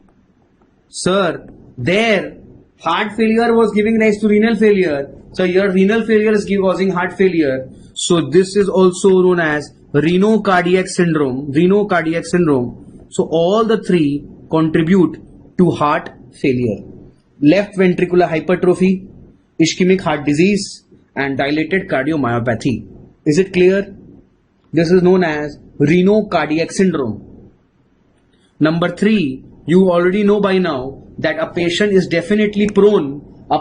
Sir, there heart failure was giving rise to renal failure. So your renal failure is causing heart failure. So this is also known as renocardiac syndrome. Renocardiac syndrome. So all the 3 contribute to heart failure. Left ventricular hypertrophy, ischemic heart disease, and dilated cardiomyopathy. Is it clear? This is known as renocardiac syndrome. Number 3, you already know by now that a patient is definitely prone to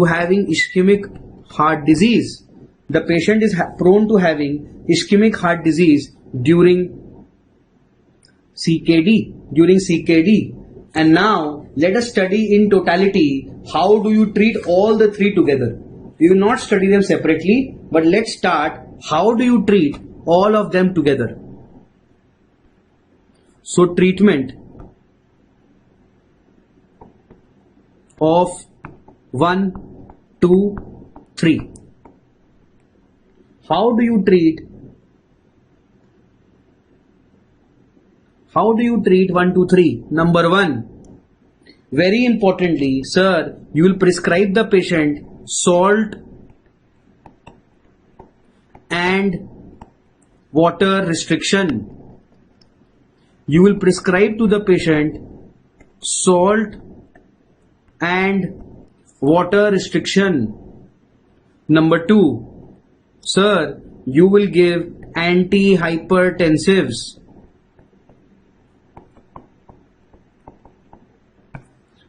having ischemic heart disease. The patient is prone to having ischemic heart disease during CKD. And now let us study in totality how do you treat all the 3 together. We will not study them separately, but let's start how do you treat all of them together. So treatment of 1, 2, 3. How do you treat 1, 2, 3? Number 1, very importantly, sir, you will prescribe the patient salt and water restriction. You will prescribe to the patient salt and water restriction. Number 2, sir, you will give antihypertensives.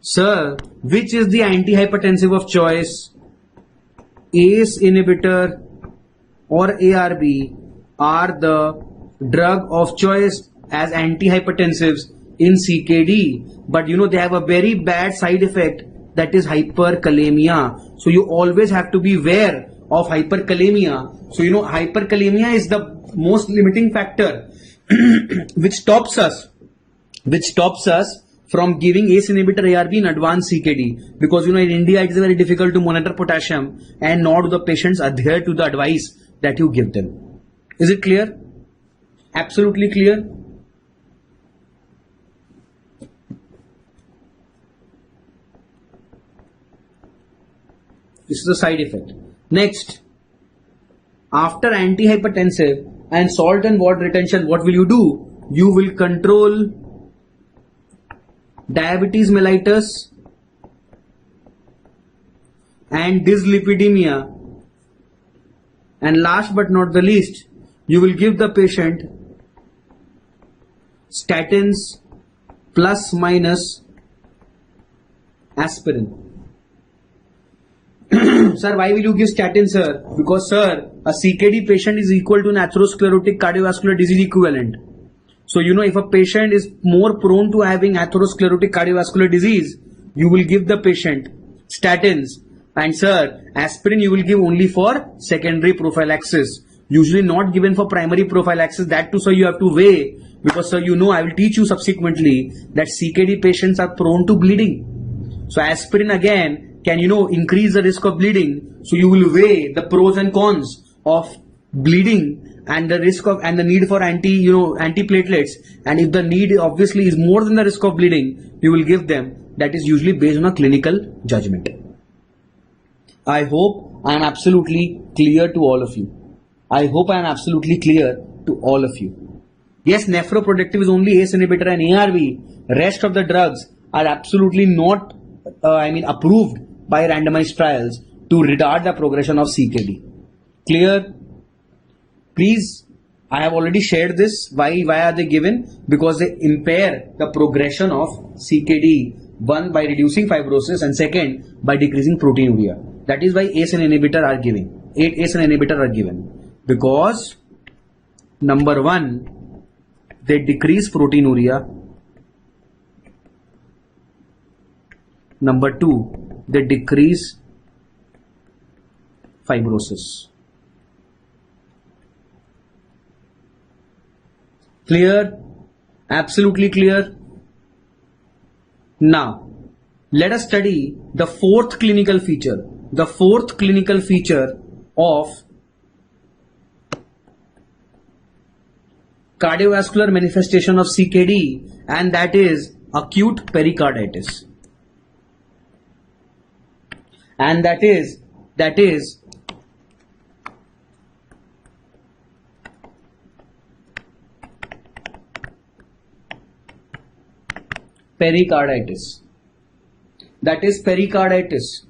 Sir, which is the antihypertensive of choice? ACE inhibitor or ARB are the drug of choice as antihypertensives in CKD, but they have a very bad side effect, that is hyperkalemia. So you always have to be aware of hyperkalemia. So hyperkalemia is the most limiting factor which stops us from giving ACE inhibitor ARB in advanced CKD, because in India it is very difficult to monitor potassium, and nor do the patients adhere to the advice that you give them. Is it clear? Absolutely clear? This is the side effect. Next, after antihypertensive and salt and water retention, what will you do? You will control diabetes mellitus and dyslipidemia, and last but not the least, you will give the patient statins plus minus aspirin. Sir, why will you give statin, sir? Because, sir, a CKD patient is equal to an atherosclerotic cardiovascular disease equivalent. So, if a patient is more prone to having atherosclerotic cardiovascular disease, you will give the patient statins. And, sir, aspirin you will give only for secondary prophylaxis. Usually not given for primary prophylaxis. That too, sir, you have to weigh. Because, sir, I will teach you subsequently that CKD patients are prone to bleeding. So, aspirin again can increase the risk of bleeding. So you will weigh the pros and cons of bleeding and the risk of and the need for antiplatelets, and if the need obviously is more than the risk of bleeding, you will give them. That is usually based on a clinical judgment. I hope I am absolutely clear to all of you. Yes, nephroprotective is only ACE inhibitor and ARB. Rest of the drugs are absolutely not approved by randomized trials to retard the progression of CKD. Clear? Please, I have already shared this. Why are they given? Because they impair the progression of CKD. One, by reducing fibrosis, and second, by decreasing proteinuria. That is why ACE inhibitor are given. Because number one, they decrease proteinuria. Number two, they decrease fibrosis. Clear? Absolutely clear? Now, let us study the fourth clinical feature. The fourth clinical feature of cardiovascular manifestation of CKD, and that is acute pericarditis. And that is pericarditis. That is pericarditis.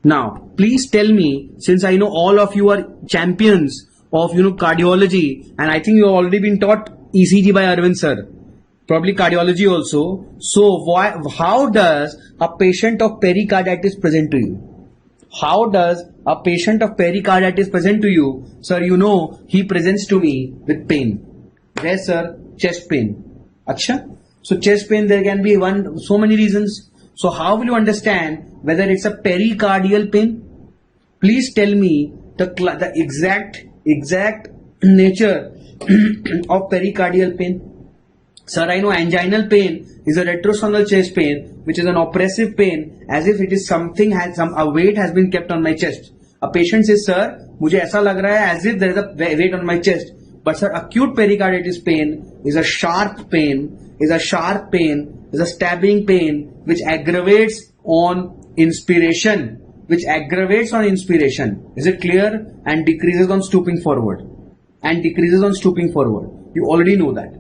Now, please tell me, since I know all of you are champions of cardiology, and I think you have already been taught ECG by Arvind sir, probably cardiology also. So how does a patient of pericarditis present to you? How does a patient of pericarditis present to you? Sir, he presents to me with pain. Where, sir? Chest pain. Acha? So chest pain, there can be so many reasons. So how will you understand whether it's a pericardial pain? Please tell me the exact nature of pericardial pain. Sir, I know anginal pain is a retrosternal chest pain, which is an oppressive pain, as if it is a weight has been kept on my chest. A patient says, sir, मुझे ऐसा लग रहा है as if there is a weight on my chest. But sir, acute pericarditis pain is a sharp pain, is a stabbing pain, which aggravates on inspiration. Is it clear? And decreases on stooping forward. You already know that.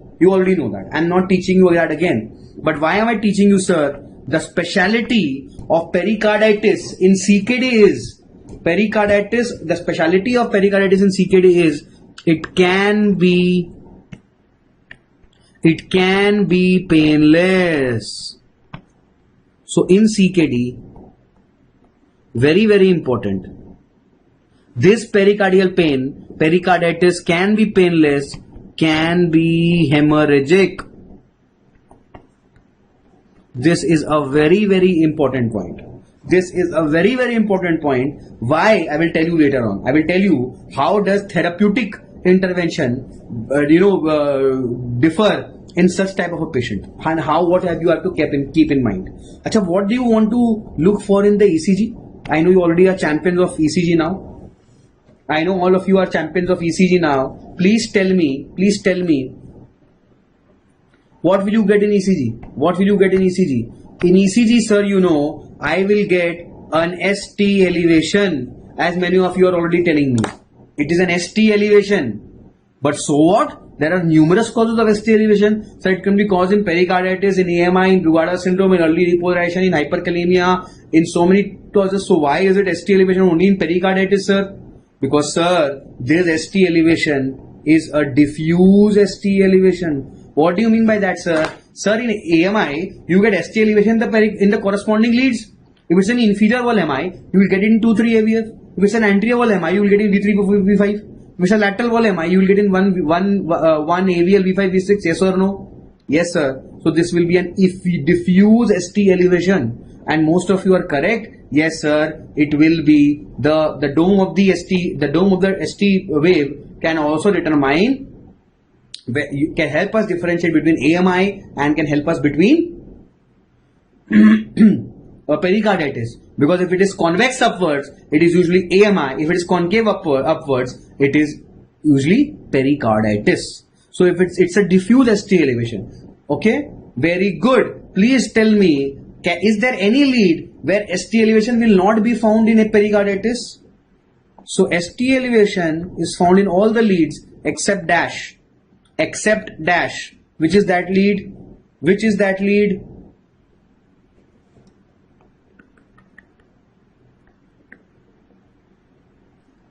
I'm not teaching you that again. But why am I teaching you, sir? The speciality of pericarditis in CKD is, the speciality of pericarditis in CKD is, it can be painless. So in CKD, Very, very important. This pericardial pain, pericarditis, can be painless, can be hemorrhagic. This is a very, very important point. This is a very, very important point. Why? I will tell you later on. I will tell you how does therapeutic intervention, differ in such type of a patient, and what have you have to keep in mind. Achha, what do you want to look for in the ECG? I know you already are champions of ECG now. I know all of you are champions of ECG now. Please tell me, what will you get in ECG? What will you get in ECG? In ECG, sir, I will get an ST elevation, as many of you are already telling me. It is an ST elevation. But so what? There are numerous causes of ST elevation. So it can be caused in pericarditis, in AMI, in Brugada syndrome, in early repolarization, in hyperkalemia, in so many causes. So why is it ST elevation only in pericarditis, sir? Because, sir, this ST elevation is a diffuse ST elevation. What do you mean by that, sir? Sir, in AMI, you get ST elevation in the corresponding leads. If it's an inferior wall MI, you will get it in 2-3 AVF. If it's an anterior wall MI, you will get it in V3, V5. If it's a lateral wall MI, you will get in 1 AVL, V5, V6. Yes or no? Yes, sir. So this will be an diffuse ST elevation. And most of you are correct. Yes, sir. It will be the dome of the ST wave can also determine, can help us differentiate between AMI and can help us between pericarditis. Because if it is convex upwards, it is usually AMI. If it is concave upwards, it is usually pericarditis. So if it's a diffuse ST elevation. Okay, very good. Please tell me, is there any lead where ST elevation will not be found in a pericarditis? So ST elevation is found in all the leads except dash. Which is that lead? Which is that lead?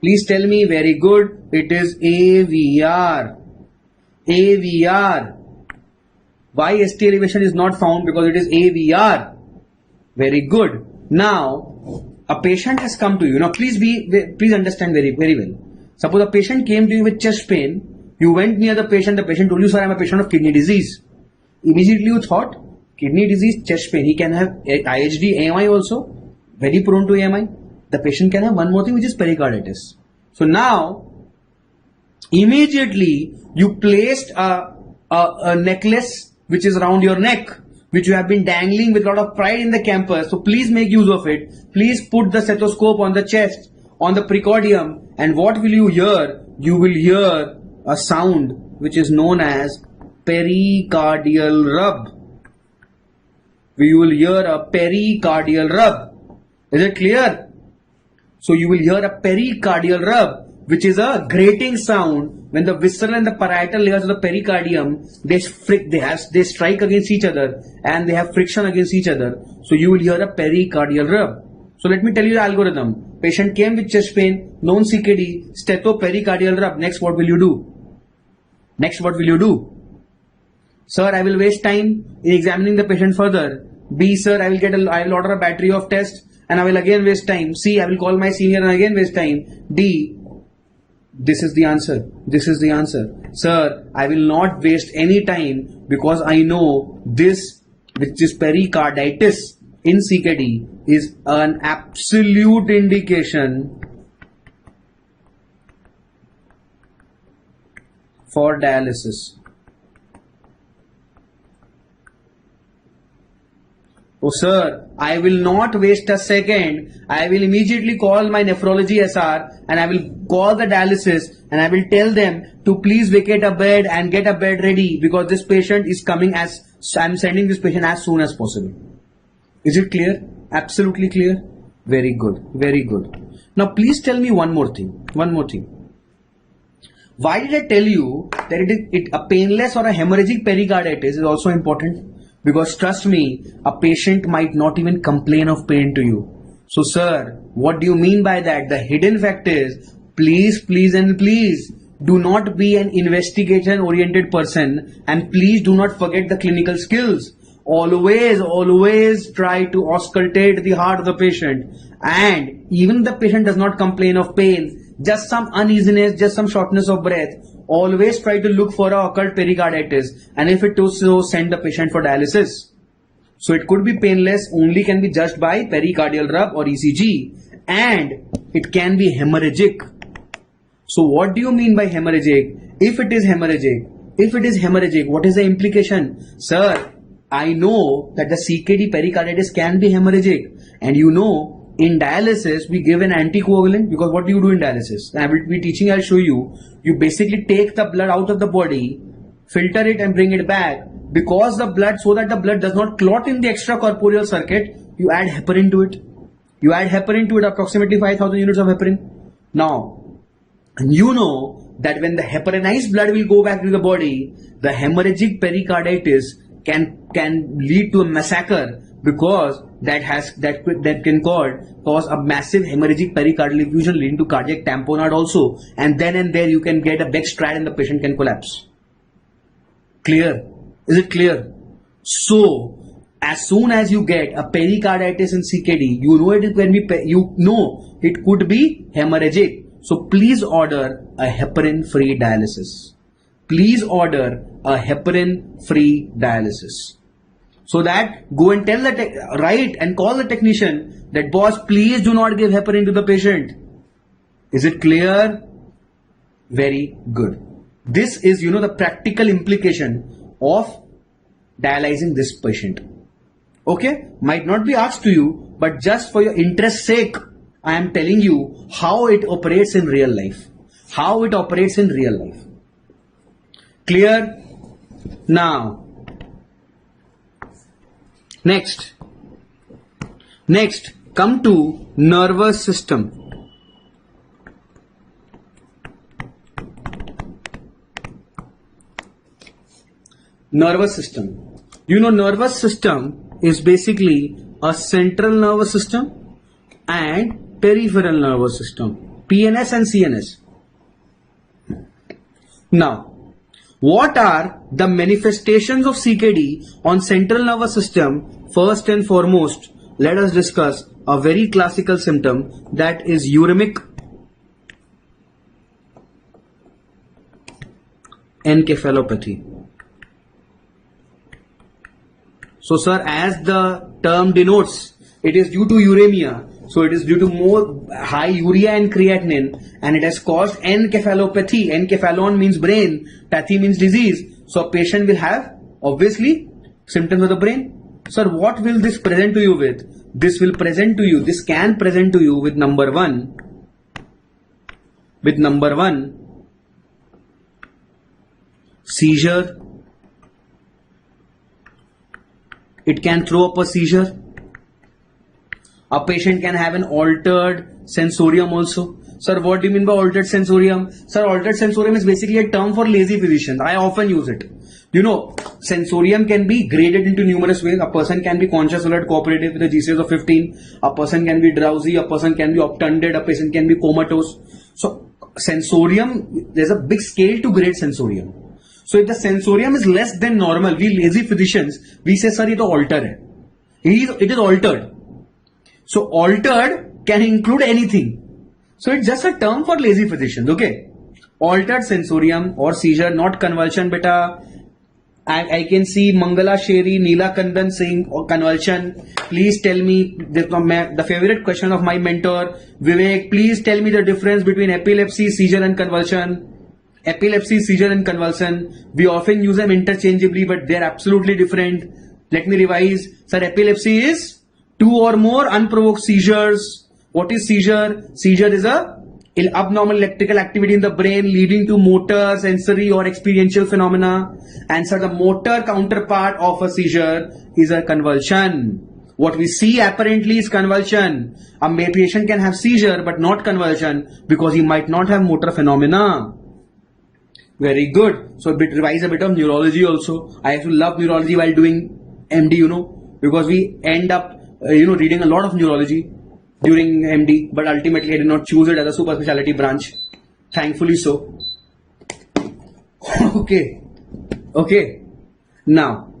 Please tell me. Very good. It is AVR. Why ST elevation is not found? Because it is AVR. Very good. Now, a patient has come to you. Now, please understand very, very well. Suppose a patient came to you with chest pain. You went near the patient told you, sir, I am a patient of kidney disease. Immediately you thought, kidney disease, chest pain. He can have IHD, AMI also. Very prone to AMI. The patient can have one more thing, which is pericarditis. So now, immediately you placed a necklace which is around your neck, which you have been dangling with a lot of pride in the campus. So please make use of it. Please put the stethoscope on the chest, on the precordium, and what will you hear? You will hear a sound which is known as pericardial rub. You will hear a pericardial rub. Is it clear? So you will hear a pericardial rub, which is a grating sound when the visceral and the parietal layers of the pericardium, they strike against each other and they have friction against each other. So you will hear a pericardial rub. So let me tell you the algorithm. Patient came with chest pain, known CKD, stetho pericardial rub. Next, what will you do? Sir, I will waste time in examining the patient further. B, sir, I will order a battery of tests and I will again waste time. C, I will call my senior and again waste time. D, this is the answer. Sir, I will not waste any time because I know this, which is pericarditis in CKD, is an absolute indication for dialysis. Oh sir, I will not waste a second. I will immediately call my nephrology SR and I will call the dialysis and I will tell them to please vacate a bed and get a bed ready because this patient is coming I am sending this patient as soon as possible. Is it clear? Absolutely clear? Very good. Now please tell me one more thing. Why did I tell you that a painless or a hemorrhagic pericarditis is also important? Because trust me, a patient might not even complain of pain to you. So sir, what do you mean by that? The hidden fact is, please do not be an investigation oriented person and please do not forget the clinical skills. always try to auscultate the heart of the patient. And even the patient does not complain of pain, just some uneasiness, just some shortness of breath, always try to look for a occult pericarditis. And if it is so, send the patient for dialysis. So it could be painless, only can be judged by pericardial rub or ECG. And it can be hemorrhagic. So what do you mean by hemorrhagic? If it is hemorrhagic, what is the implication? Sir, I know that the CKD pericarditis can be hemorrhagic. And you know, in dialysis, we give an anticoagulant, because what do you do in dialysis? I will be teaching, I'll show you. You basically take the blood out of the body, filter it and bring it back. Because the blood, so that the blood does not clot in the extracorporeal circuit, you add heparin to it. You add heparin to it, approximately 5,000 units of heparin. Now, you know that when the heparinized blood will go back to the body, the hemorrhagic pericarditis can lead to a massacre, because that can cause a massive hemorrhagic pericardial effusion leading to cardiac tamponade also. And then and there you can get a Beck-Strad and the patient can collapse. Clear? Is it clear? So, as soon as you get a pericarditis in CKD, you know it could be hemorrhagic. So please order a heparin-free dialysis. Please order a heparin-free dialysis. So that go and tell write and call the technician that, boss, please do not give heparin to the patient. Is it clear? Very good. This is, the practical implication of dialyzing this patient. Okay, might not be asked to you, but just for your interest's sake, I am telling you how it operates in real life. How it operates in real life. Clear? Now, next, come to nervous system. Nervous system. Nervous system is basically a central nervous system and peripheral nervous system. PNS and CNS. Now, what are the manifestations of CKD on central nervous system? First and foremost, let us discuss a very classical symptom, that is uremic encephalopathy. So sir, as the term denotes, it is due to uremia. So it is due to more high urea and creatinine, and it has caused encephalopathy. Encephalon means brain, pathy means disease. So a patient will have, obviously, symptoms of the brain. Sir, what will this present to you with? This can present to you with number one, seizure. It can throw up a seizure. A patient can have an altered sensorium also. Sir, what do you mean by altered sensorium? Sir, altered sensorium is basically a term for lazy physicians. I often use it. Sensorium can be graded into numerous ways. A person can be conscious, alert, cooperative with a GCS of 15. A person can be drowsy. A person can be obtunded. A person can be comatose. So, sensorium, there's a big scale to grade sensorium. So, if the sensorium is less than normal, we lazy physicians, we say, sir, it is altered. It is altered. So, altered can include anything. So, it's just a term for lazy physicians, okay? Altered sensorium or seizure, not convulsion, beta. I can see Mangala Sheri, Neela Kandan saying convulsion. Please tell me, the favorite question of my mentor, Vivek, please tell me the difference between epilepsy, seizure and convulsion. Epilepsy, seizure and convulsion, we often use them interchangeably, but they are absolutely different. Let me revise. Sir, epilepsy is 2 or more unprovoked seizures. What is seizure? Seizure is a abnormal electrical activity in the brain leading to motor, sensory or experiential phenomena. And so the motor counterpart of a seizure is a convulsion. What we see apparently is convulsion. A patient can have seizure but not convulsion because he might not have motor phenomena. Very good. So revise a bit of neurology also. I used to love neurology while doing MD, because we end up, reading a lot of neurology during MD, but ultimately I did not choose it as a super specialty branch. Thankfully so. Okay. Now,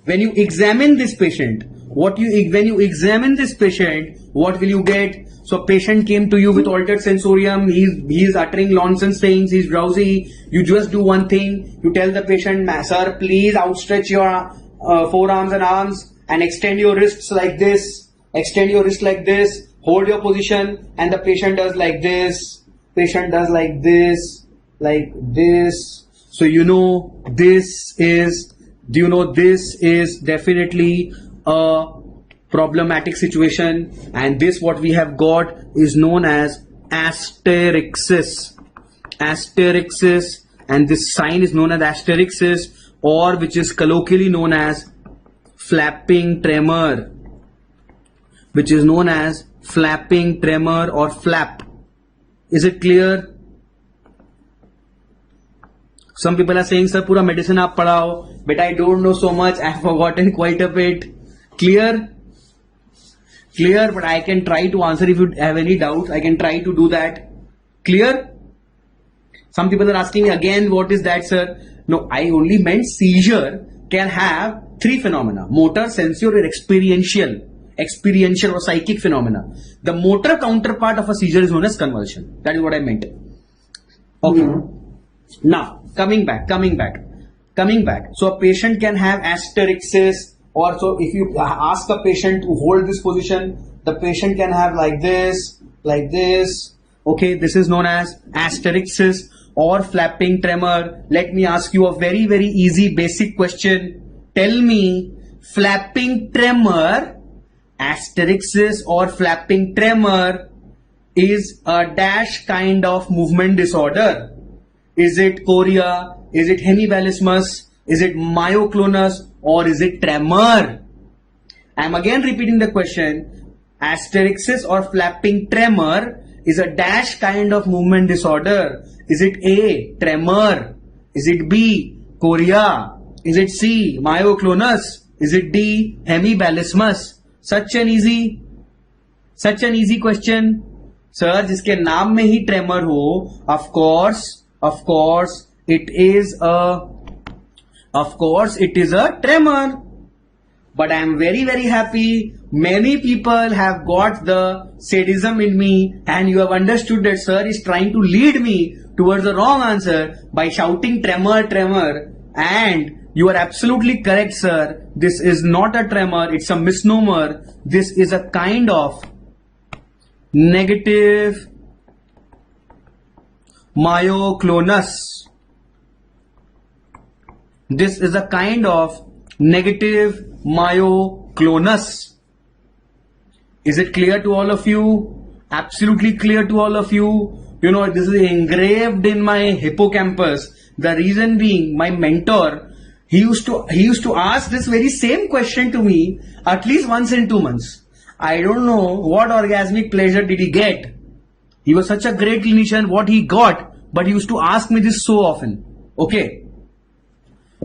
When you examine this patient, when you examine this patient, what will you get? So patient came to you with altered sensorium, he's uttering nonsense things, he's drowsy. You just do one thing, you tell the patient, sir, please outstretch your forearms and arms and extend your wrists like this, extend your wrist like this, hold your position, and the patient does like this, patient does like this, like this. So this is definitely a problematic situation, and this what we have got is known as asterixis, and this sign is known as asterixis, or which is colloquially known as flapping tremor, or flap. Is it clear? Some people are saying, sir, pura medicine aap padhao, but I don't know so much, I have forgotten quite a bit. Clear, but I can try to answer if you have any doubts. I can try to do that. Clear? Some people are asking me again, what is that, sir? No, I only meant seizure can have three phenomena: motor, sensorial, and experiential or psychic phenomena. The motor counterpart of a seizure is known as convulsion. That is what I meant. Okay. Now, coming back. So a patient can have asterixis. Or so if you ask a patient to hold this position, the patient can have like this. Okay, this is known as asterixis or flapping tremor. Let me ask you a very, very easy basic question. Tell me, flapping tremor, asterixis or flapping tremor is a dash kind of movement disorder. Is it chorea? Is it hemibalismus? Is it myoclonus? Or is it tremor? I am again repeating the question. Asterixis or flapping tremor is a dash kind of movement disorder. Is it A, tremor? Is it B, chorea? Is it C, myoclonus? Is it D, hemibalismus? Such an easy question. Sir, जिसके नाम में ही tremor हो, of course, it is a tremor. But I am very, very happy. Many people have got the sadism in me, and you have understood that sir is trying to lead me towards the wrong answer by shouting tremor. And you are absolutely correct, sir. This is not a tremor. It's a misnomer. This is a kind of negative myoclonus. This is a kind of negative myoclonus. Is it clear to all of you? Absolutely clear to all of you. This is engraved in my hippocampus. The reason being, my mentor, he used to ask this very same question to me at least once in 2 months. I don't know what orgasmic pleasure did he get. He was such a great clinician, what he got, but he used to ask me this so often. Okay.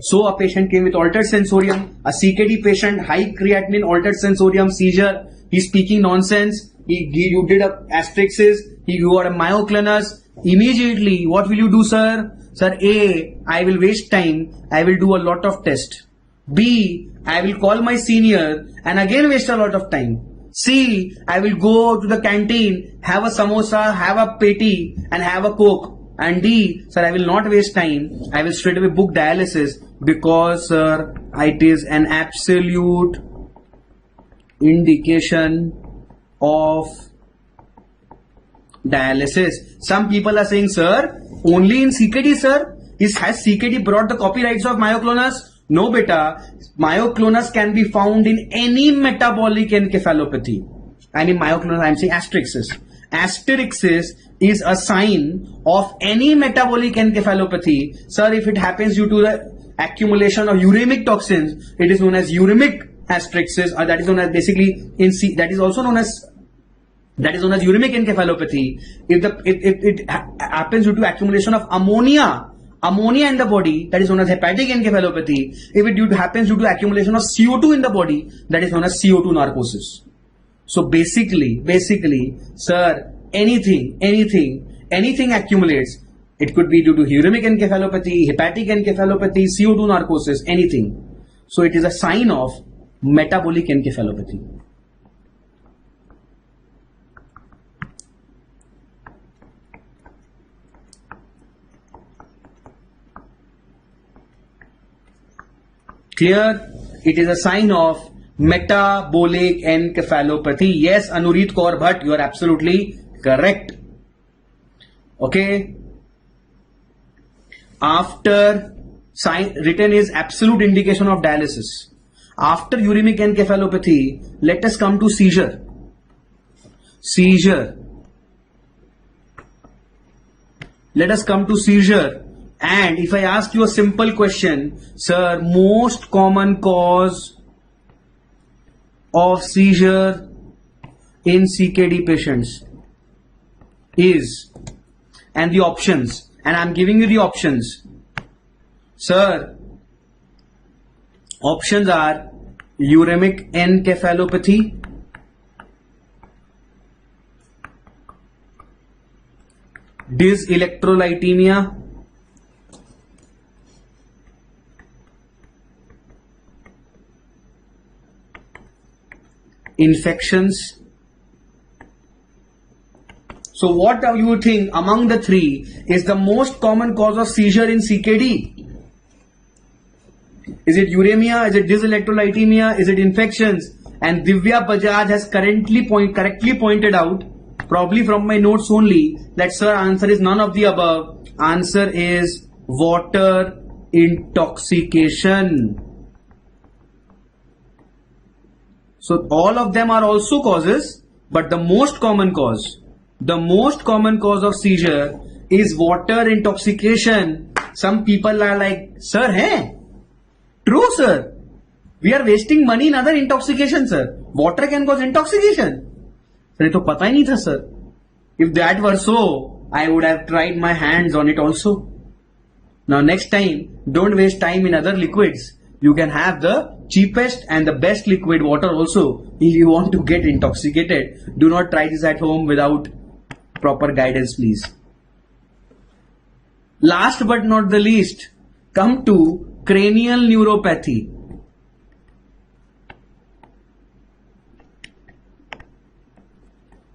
So a patient came with altered sensorium, a CKD patient, high creatinine, altered sensorium, seizure, he's speaking nonsense, you did a asterixis, you got a myoclonus. Immediately, what will you do, sir? Sir, A, I will waste time, I will do a lot of tests. B, I will call my senior and again waste a lot of time. C, I will go to the canteen, have a samosa, have a patty and have a coke. And D, sir, I will not waste time. I will straight away book dialysis because, sir, it is an absolute indication of dialysis. Some people are saying, sir, only in CKD, sir. Has CKD brought the copyrights of myoclonus? No, beta. Myoclonus can be found in any metabolic encephalopathy. And in myoclonus, I am saying asterixis. Asterixis is a sign of any metabolic encephalopathy. Sir, if it happens due to the accumulation of uremic toxins, it is known as uremic asterixis, or that is known as basically that is also known as uremic encephalopathy. If it happens due to accumulation of ammonia in the body, that is known as hepatic encephalopathy. If it happens due to accumulation of CO2 in the body, that is known as CO2 narcosis. So basically, sir, anything accumulates. It could be due to uremic encephalopathy, hepatic encephalopathy, CO2 narcosis, anything. So it is a sign of metabolic encephalopathy. Clear? It is a sign of metabolic encephalopathy. Yes, Anurit Kaur Bhatt, you are absolutely correct. Okay. After sign written is absolute indication of dialysis. After uremic encephalopathy, let us come to seizure. Seizure. Let us come to seizure. And if I ask you a simple question, sir, most common cause of seizure in CKD patients is, and the options, and I'm giving you the options. Sir, options are uremic encephalopathy, dyselectrolytemia, infections. So what do you think among the three is the most common cause of seizure in CKD? Is it uremia? Is it dyselectrolytemia? Is it infections? And Divya Bajaj has correctly pointed out, probably from my notes only, that sir, answer is none of the above. Answer is water intoxication. So all of them are also causes, but the most common cause of seizure is water intoxication. Some people are like, sir, hey, true sir, we are wasting money in other intoxication sir. Water can cause intoxication. Sir, to pata hi nahi tha sir. If that were so, I would have tried my hands on it also. Now next time, don't waste time in other liquids. You can have the cheapest and the best liquid, water also. If you want to get intoxicated, do not try this at home without proper guidance, please. Last but not the least, come to cranial neuropathy.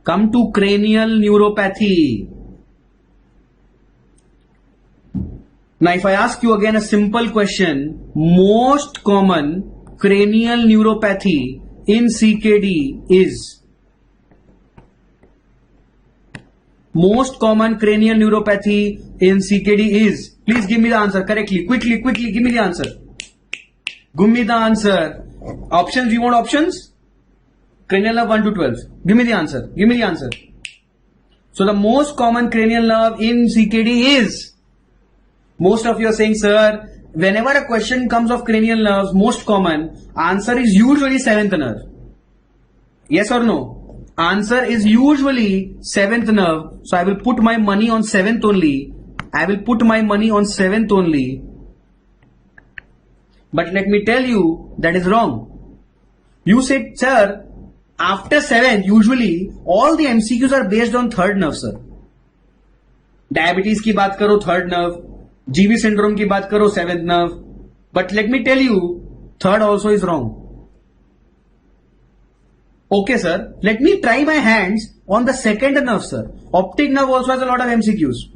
Come to cranial neuropathy. Now if I ask you again a simple question, most common cranial neuropathy in CKD is? Most common cranial neuropathy in CKD is? Please give me the answer correctly. Quickly, give me the answer. Give me the answer. Options, you want options? Cranial nerve 1 to 12. Give me the answer. Give me the answer. So the most common cranial nerve in CKD is? Most of you are saying, sir, whenever a question comes of cranial nerves, most common, answer is usually 7th nerve. Yes or no? Answer is usually 7th nerve. So I will put my money on 7th only. I will put my money on 7th only. But let me tell you, that is wrong. You said, sir, after 7th, usually all the MCQs are based on 3rd nerve, sir. Diabetes की बात करो 3rd nerve. GB syndrome की बात करो 7th nerve. But let me tell you, 3rd also is wrong. Okay, sir. Let me try my hands on the 2nd nerve, sir. Optic nerve also has a lot of MCQs.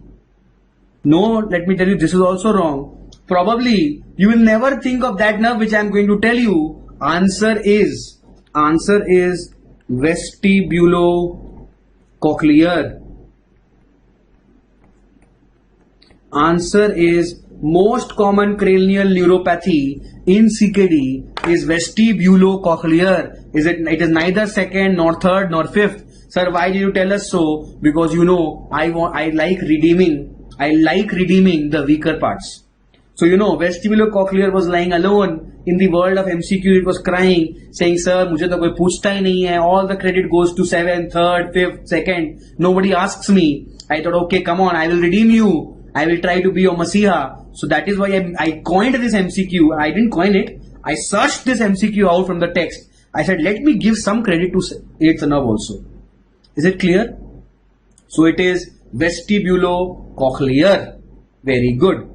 No, let me tell you, this is also wrong. Probably, you will never think of that nerve which I am going to tell you. Answer is vestibulocochlear. Answer is most common cranial neuropathy in CKD is vestibulocochlear. It is neither 2nd nor 3rd nor 5th. Sir, why did you tell us so? Because you know I like redeeming the weaker parts. So you know vestibulocochlear was lying alone in the world of MCQ. It was crying, saying, sir, मुझे तो कोई पूछता ही नहीं है. All the credit goes to 7th, 3rd, 5th, 2nd. Nobody asks me. I thought, okay, come on, I will redeem you. I will try to be your Masiha. So that is why I coined this MCQ. I didn't coin it. I searched this MCQ out from the text. I said, let me give some credit to 8th nerve also. Is it clear? So it is vestibulocochlear. Very good.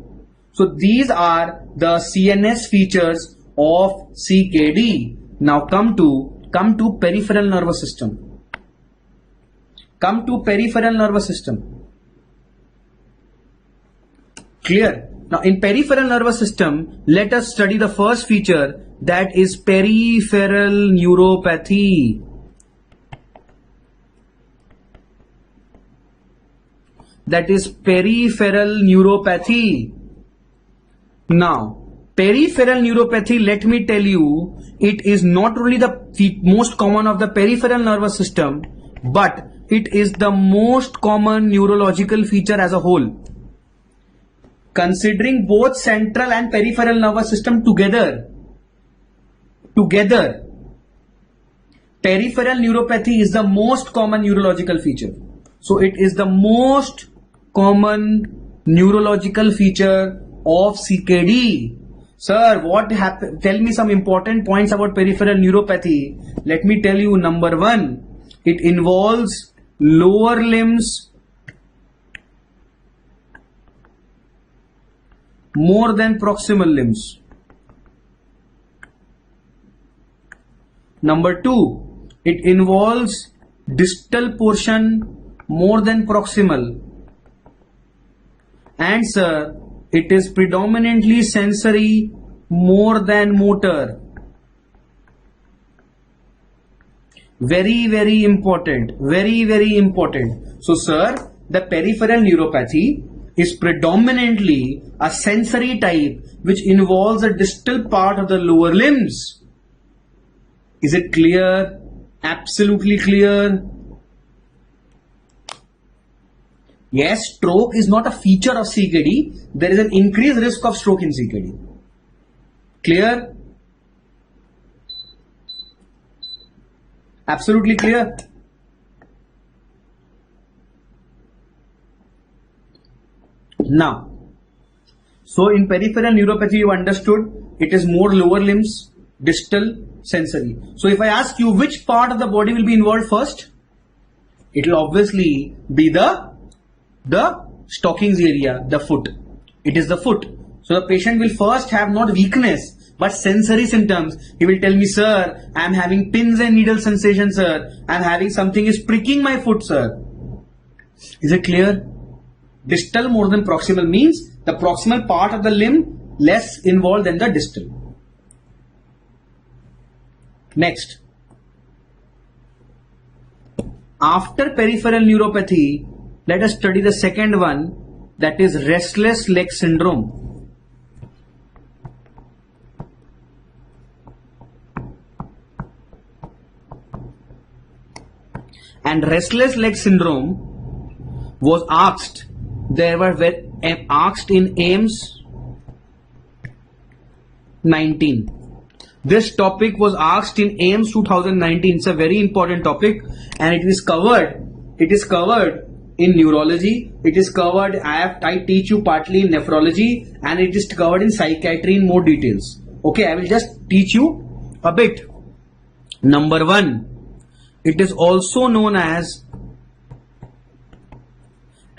So these are the CNS features of CKD. Now come to peripheral nervous system. Come to peripheral nervous system. Clear? Now in peripheral nervous system, let us study the first feature, that is peripheral neuropathy. That is peripheral neuropathy. Now, peripheral neuropathy, let me tell you, it is not only the most common of the peripheral nervous system, but it is the most common neurological feature as a whole. Considering both central and peripheral nervous system together, peripheral neuropathy is the most common neurological feature. So it is the most common neurological feature of CKD. Sir, what happened? Tell me some important points about peripheral neuropathy. Let me tell you. Number one, it involves lower limbs more than proximal limbs. Number two, it involves distal portion more than proximal. And sir, it is predominantly sensory more than motor. Very, very important. Very, very important. So sir, the peripheral neuropathy is predominantly a sensory type which involves a distal part of the lower limbs. Is it clear? Absolutely clear. Yes, stroke is not a feature of CKD. There is an increased risk of stroke in CKD. Clear? Absolutely clear. Now, so in peripheral neuropathy you understood it is more lower limbs, distal, sensory. So if I ask you which part of the body will be involved first, it will obviously be the stockings area, the foot. It is the foot. So the patient will first have not weakness but sensory symptoms. He will tell me, sir, I am having pins and needle sensation, sir. I am having something is pricking my foot, sir. Is it clear? Distal more than proximal means the proximal part of the limb less involved than the distal. Next. After peripheral neuropathy, let us study the second one, that is restless leg syndrome. And restless leg syndrome was asked. They were asked in AIMS 19. This topic was asked in AIMS 2019. It's a very important topic and it is covered. It is covered in neurology. It is covered. I teach you partly in nephrology and it is covered in psychiatry in more details. Okay, I will just teach you a bit. Number one, it is also known as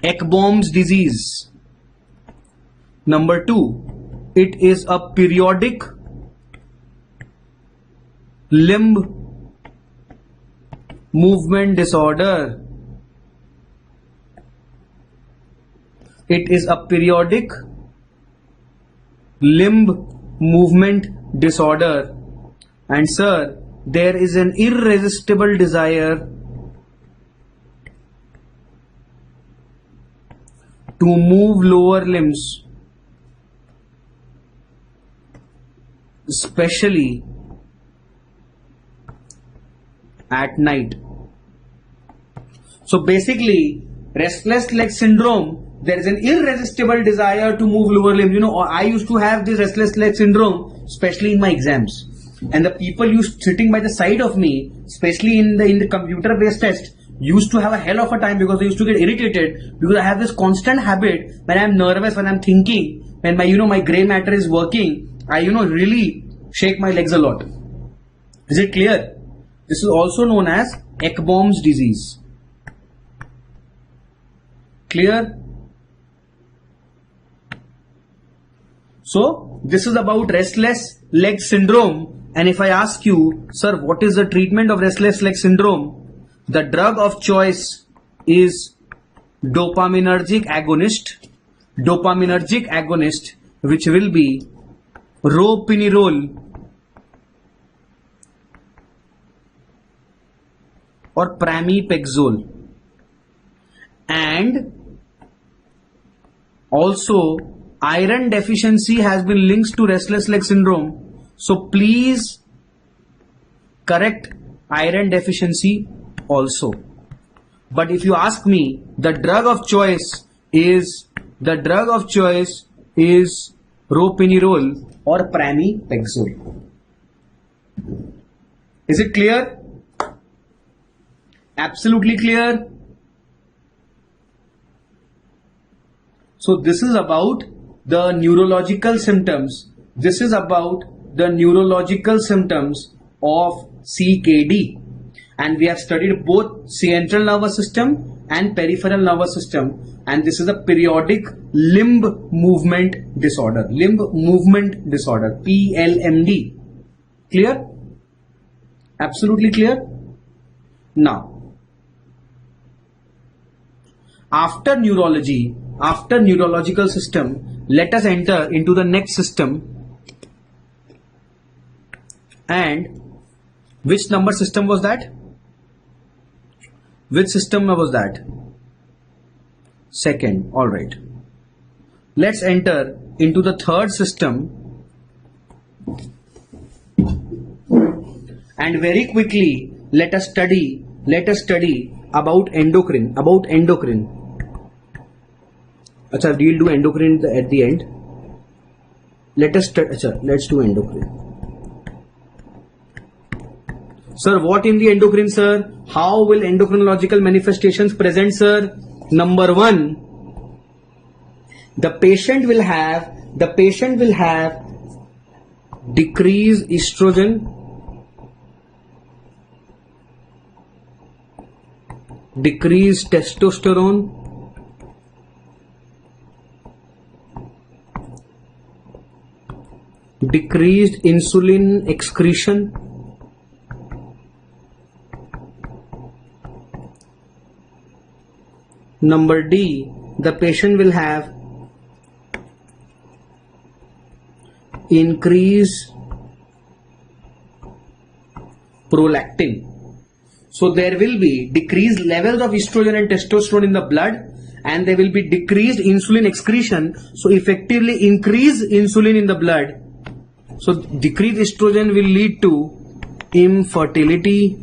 Ekbom's disease. Number two, it is a periodic limb movement disorder. It is a periodic limb movement disorder. And sir, there is an irresistible desire to move lower limbs, especially at night. So basically, restless leg syndrome, there is an irresistible desire to move lower limbs. You know, I used to have this restless leg syndrome, especially in my exams. And the people used sitting by the side of me, especially in the computer-based test, used to have a hell of a time because they used to get irritated because I have this constant habit when I'm nervous, when I'm thinking, when my gray matter is working, I really shake my legs a lot. Is it clear? This is also known as Ekbom's disease. Clear? So this is about restless leg syndrome. And if I ask you, sir, what is the treatment of restless leg syndrome? The drug of choice is dopaminergic agonist, which will be ropinirole or pramipexole. And also iron deficiency has been linked to restless leg syndrome. So please correct iron deficiency also. But if you ask me, the drug of choice is ropinirole or pramipexole. Is it clear? Absolutely clear. So this is about the neurological symptoms. This is about the neurological symptoms of CKD. And we have studied both central nervous system and peripheral nervous system. And this is a periodic limb movement disorder. PLMD. Clear? Absolutely clear? Now, after neurological system, let us enter into the next system. And which number system was that? Which system was that? Second. Alright. Let's enter into the third system. And very quickly, let us study about endocrine. Achha, we'll do endocrine at the end. Let's do endocrine. Sir, what in the endocrine, sir? How will endocrinological manifestations present, sir? Number one, the patient will have decreased estrogen, decreased testosterone, decreased insulin excretion, number D, the patient will have increased prolactin. So there will be decreased levels of estrogen and testosterone in the blood, and there will be decreased insulin excretion. So effectively increased insulin in the blood. So decreased estrogen will lead to infertility.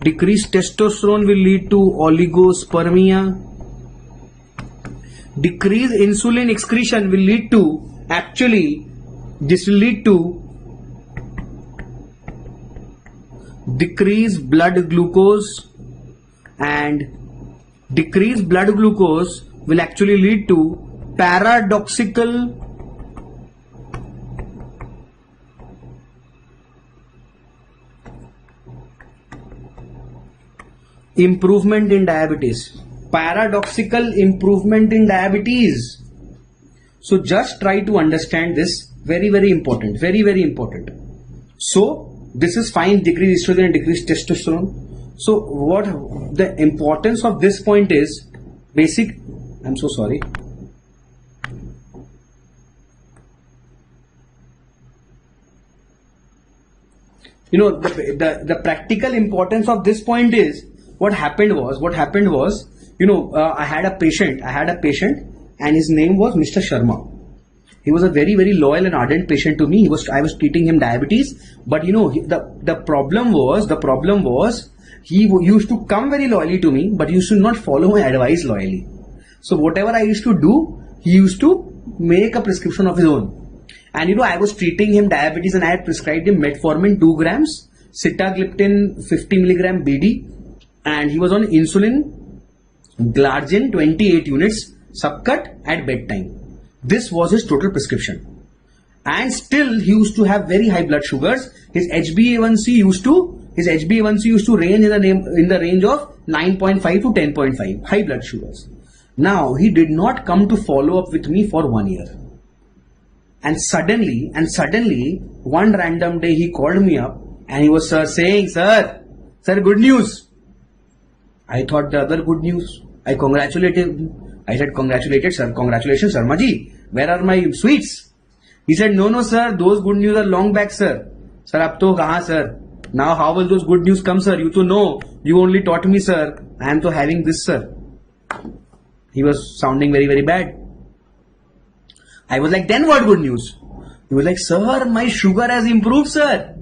Decreased testosterone will lead to oligospermia. Decreased insulin excretion will lead to, decreased blood glucose, and decreased blood glucose will actually lead to paradoxical improvement in diabetes. So just try to understand this. Very important. So this is fine, decreased estrogen and decreased testosterone. So what the importance of this point is basic. I'm so sorry. You know, the practical importance of this point is what happened was, you know, I had a patient and his name was Mr. Sharma. He was a very loyal and ardent patient to me. I was treating him diabetes, but you know, the problem was he used to come very loyally to me, but he used to not follow my advice loyally. So whatever I used to do, he used to make a prescription of his own. And you know, I was treating him diabetes and I had prescribed him metformin 2 grams, sitagliptin 50 milligram BD, and he was on insulin glargine 28 units subcut at bedtime. This was his total prescription. And still he used to have very high blood sugars. His HbA1c used to range in the range of 9.5 to 10.5, high blood sugars. Now he did not come to follow up with me for 1 year. And suddenly, one random day he called me up and he was saying, sir, good news. I thought the other good news. I congratulated him. I said, congratulations, Sharma ji. Where are my sweets? He said, no, sir. Those good news are long back, sir. Sir, ab to kahan, sir? Now, how will those good news come, sir? You to know. You only taught me, sir. I am to having this, sir. He was sounding very, very bad. I was like, then what good news? He was like, sir, my sugar has improved, sir.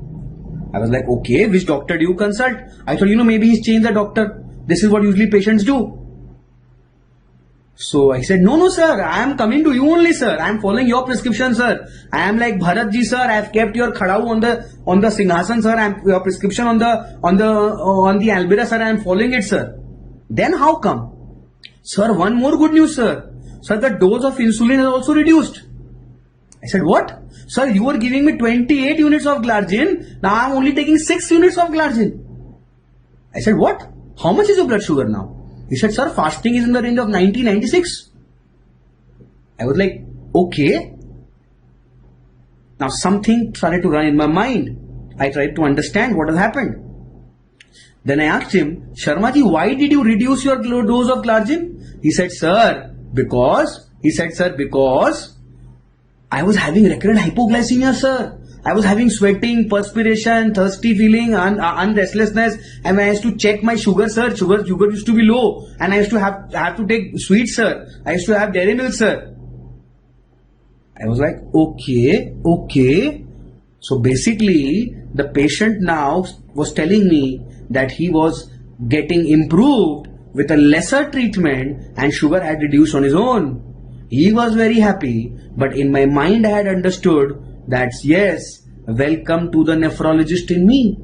I was like, okay, which doctor do you consult? I thought, maybe he's changed the doctor. This is what usually patients do. So I said, no, sir, I am coming to you only, sir. I am following your prescription, sir. I am like Bharat ji, sir. I have kept your khadau on the Singhasan, sir. I am your prescription on the Albira, sir. I am following it, sir. Then how come? Sir, one more good news, sir. Sir, the dose of insulin has also reduced. I said, what? Sir, you were giving me 28 units of Glargine. Now I am only taking 6 units of Glargine. I said, what? How much is your blood sugar now? He said, sir, fasting is in the range of 90-96. I was like, okay. Now something started to run in my mind. I tried to understand what has happened. Then I asked him, Sharma ji, why did you reduce your dose of Glargine? He said, sir, because I was having recurrent hypoglycemia, sir. I was having sweating, perspiration, thirsty feeling, and restlessness. And when I used to check my sugar, sir, sugar used to be low. And I used to have to take sweets, sir. I used to have dairy milk, sir. I was like, okay. So basically, the patient now was telling me that he was getting improved with a lesser treatment and sugar had reduced on his own. He was very happy, but in my mind I had understood that yes, welcome to the nephrologist in me.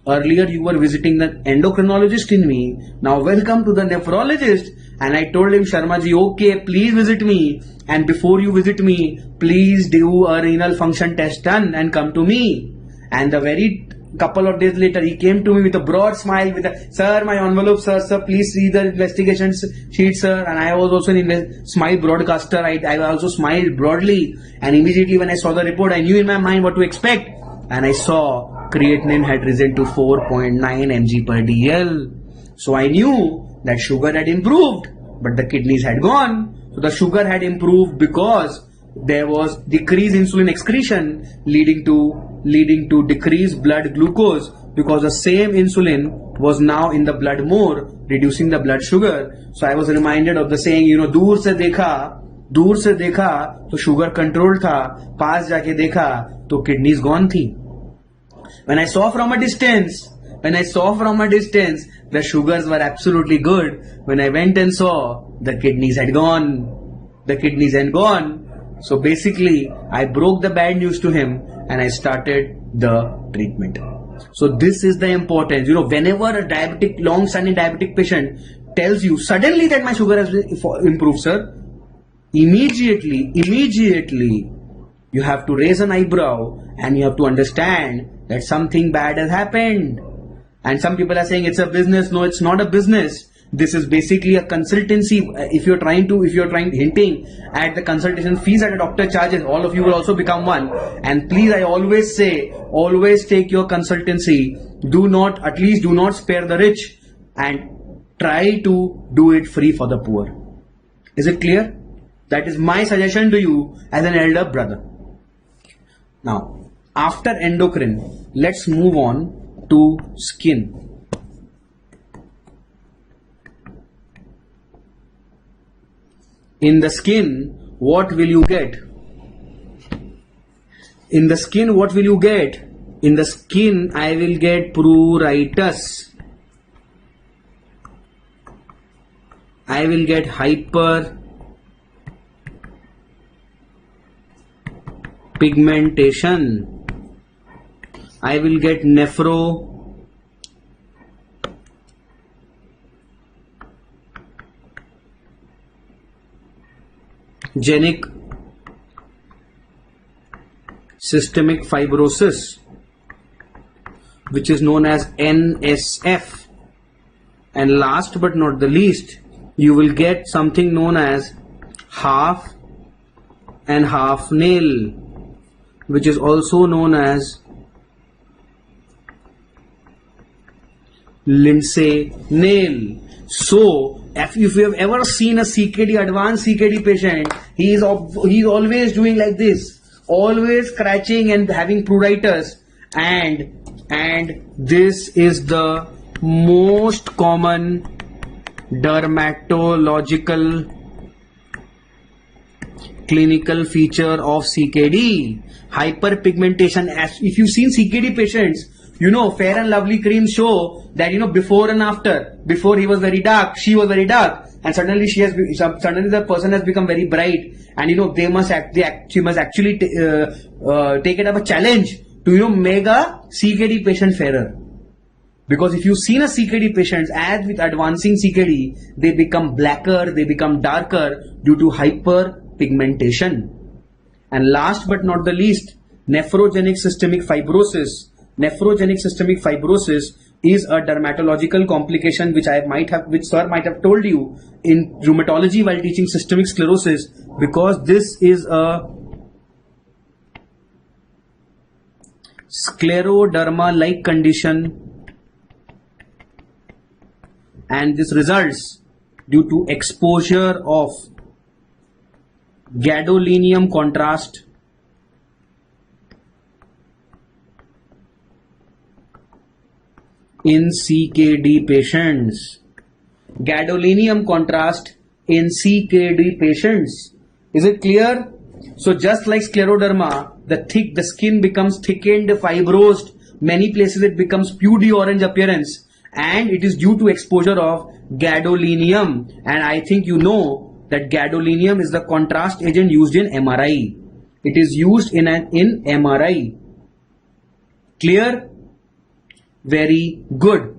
Earlier you were visiting the endocrinologist in me. Now welcome to the nephrologist. And I told him, Sharma ji, okay, please visit me. And before you visit me, please do a renal function test done and come to me. And the very couple of days later, he came to me with a broad smile, sir, my envelope, sir, please see the investigation sheet, sir. And I was also an smile broadcaster. I also smiled broadly. And immediately when I saw the report, I knew in my mind what to expect. And I saw creatinine had risen to 4.9 mg per dl. So I knew that sugar had improved, but the kidneys had gone. So the sugar had improved because there was decreased insulin excretion leading to decreased blood glucose, because the same insulin was now in the blood more, reducing the blood sugar. So I was reminded of the saying, दूर से देखा तो sugar controlled था, पास जाके देखा तो kidneys gone थी. When I saw from a distance, the sugars were absolutely good. When I went and saw, the kidneys had gone. So basically, I broke the bad news to him and I started the treatment. So this is the importance. Whenever a long-standing diabetic patient tells you suddenly that my sugar has improved, sir, immediately, you have to raise an eyebrow and you have to understand that something bad has happened. And some people are saying it's a business. No, it's not a business. This is basically a consultancy. If you're hinting at the consultation fees that a doctor charges, all of you will also become one. And please, I always say, always take your consultancy. Do not spare the rich and try to do it free for the poor. Is it clear? That is my suggestion to you as an elder brother. Now, after endocrine, let's move on to skin. In the skin, what will you get? In the skin, I will get pruritus. I will get hyperpigmentation. I will get nephrogenic systemic fibrosis, which is known as NSF. And last but not the least, you will get something known as half and half nail. which is also known as Lindsay nail. So if you have ever seen a CKD, advanced CKD patient, he's always doing like this, always scratching and having pruritus, and this is the most common dermatological clinical feature of CKD. Hyperpigmentation. As if you've seen CKD patients, you know, Fair and Lovely creams show that, you know, before and after. Before he was very dark, she was very dark, and suddenly suddenly the person has become very bright, and you know she must actually take it up a challenge to, you know, make a CKD patient fairer. Because if you've seen a CKD patients, as with advancing CKD, they become blacker, they become darker due to hyperpigmentation. And last but not the least, nephrogenic systemic fibrosis. Nephrogenic systemic fibrosis is a dermatological complication which sir might have told you in rheumatology while teaching systemic sclerosis, because this is a scleroderma-like condition, and this results due to exposure of gadolinium contrast in CKD patients. Gadolinium contrast in CKD patients. Is it clear? So just like scleroderma, the skin becomes thickened, fibrosed. Many places it becomes pudy orange appearance, and it is due to exposure of gadolinium. And I think you know that gadolinium is the contrast agent used in MRI. It is used in MRI. Clear? Very good.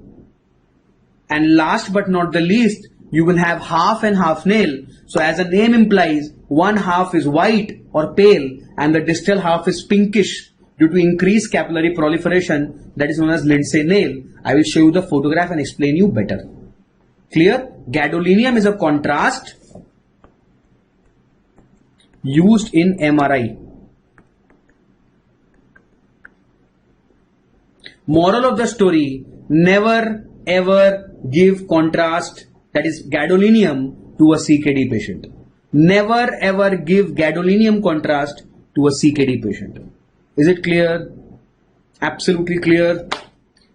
And last but not the least, you will have half and half nail. So as the name implies, one half is white or pale and the distal half is pinkish due to increased capillary proliferation, that is known as Lindsay nail. I will show you the photograph and explain you better. Clear? Gadolinium is a contrast used in MRI. Moral of the story, never ever give contrast, that is gadolinium, to a CKD patient. Never ever give gadolinium contrast to a CKD patient. Is it clear? Absolutely clear.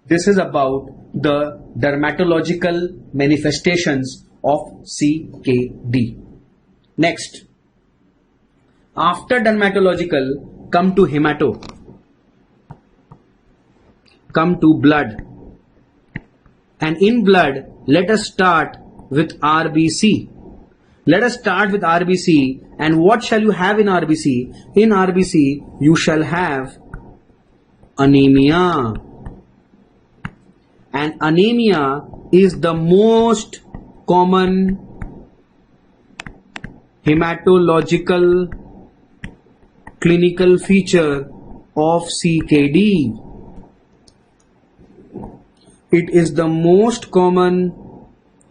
This is about the dermatological manifestations of CKD. Next, after dermatological, come to hemato. Come to blood. And in blood, let us start with RBC. Let us start with RBC. And what shall you have in RBC? In RBC, you shall have anemia. And anemia is the most common hematological clinical feature of CKD. It is the most common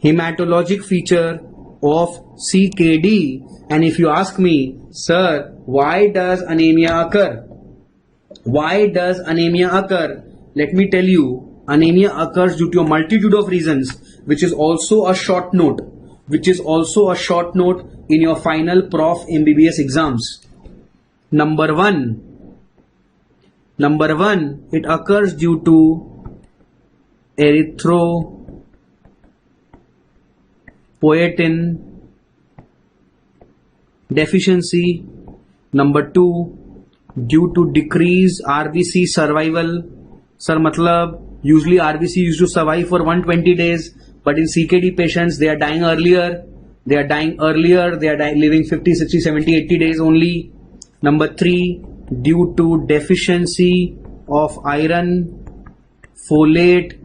hematologic feature of CKD. And if you ask me, sir, why does anemia occur? Why does anemia occur? Let me tell you, anemia occurs due to a multitude of reasons, which is also a short note. Which is also a short note in your final Prof MBBS exams. Number one, it occurs due to erythropoietin deficiency. Number two, due to decreased RBC survival. Sir, matlab, usually RBC used to survive for 120 days, but in CKD patients, they are dying earlier. They are living 50, 60, 70, 80 days only. Number three, due to deficiency of iron, folate,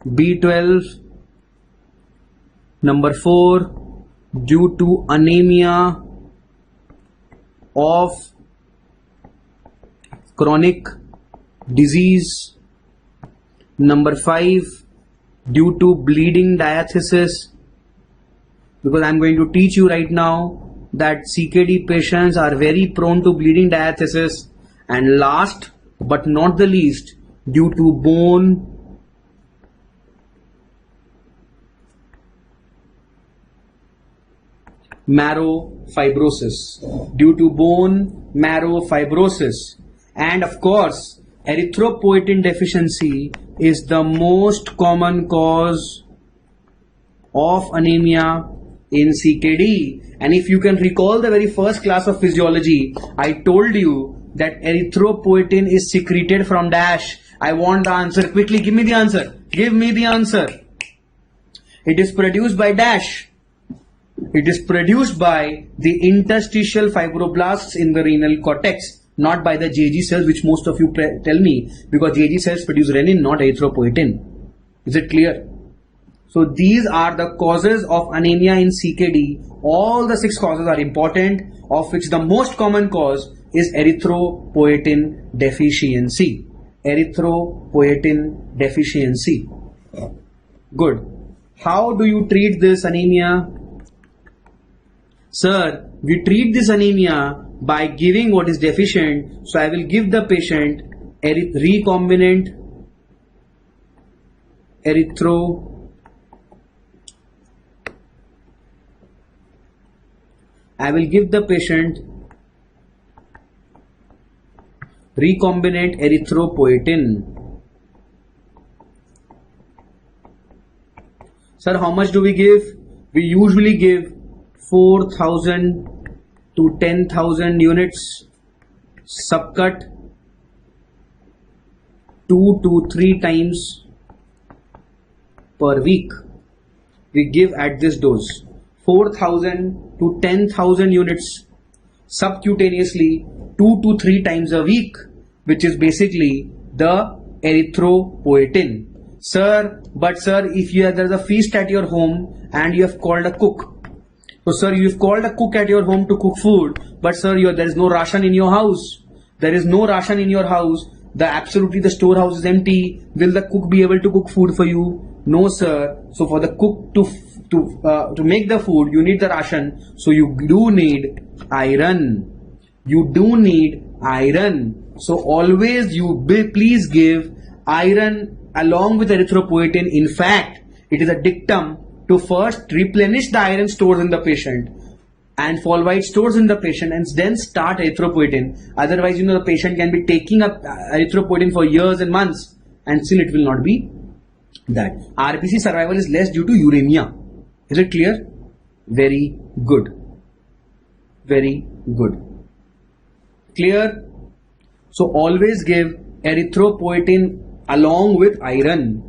B12. Number four, due to anemia of chronic disease. Number five, due to bleeding diathesis, because I am going to teach you right now that CKD patients are very prone to bleeding diathesis, And last but not the least, due to bone marrow fibrosis, and of course erythropoietin deficiency is the most common cause of anemia in CKD. And if you can recall the very first class of physiology, I told you that erythropoietin is secreted from dash. I want the answer quickly. Give me the answer. It is produced by dash. It is produced by the interstitial fibroblasts in the renal cortex, not by the JG cells, which most of you tell me, because JG cells produce renin, not erythropoietin. Is it clear? So these are the causes of anemia in CKD. All the 6 causes are important, of which the most common cause is erythropoietin deficiency. Good. How do you treat this anemia? Sir, we treat this anemia by giving what is deficient. So I will give the patient recombinant erythropoietin. Sir, how much do we give? We usually give 4,000 to 10,000 units subcut 2 to 3 times per week. We give at this dose 4,000 to 10,000 units subcutaneously 2 to 3 times a week, which is basically the erythropoietin. Sir, if there's a feast at your home and you have called a cook. So sir, you've called a cook at your home to cook food, but sir, there is no ration in your house. The storehouse is empty. Will the cook be able to cook food for you? No sir. So for the cook to make the food, you need the ration. So you do need iron. So always please give iron along with erythropoietin. In fact, it is a dictum to first replenish the iron stores in the patient and pholvite stores in the patient, and then start erythropoietin. Otherwise, the patient can be taking up erythropoietin for years and months and still it will not be that. RBC survival is less due to uremia. Is it clear? Very good. Clear? So always give erythropoietin along with iron.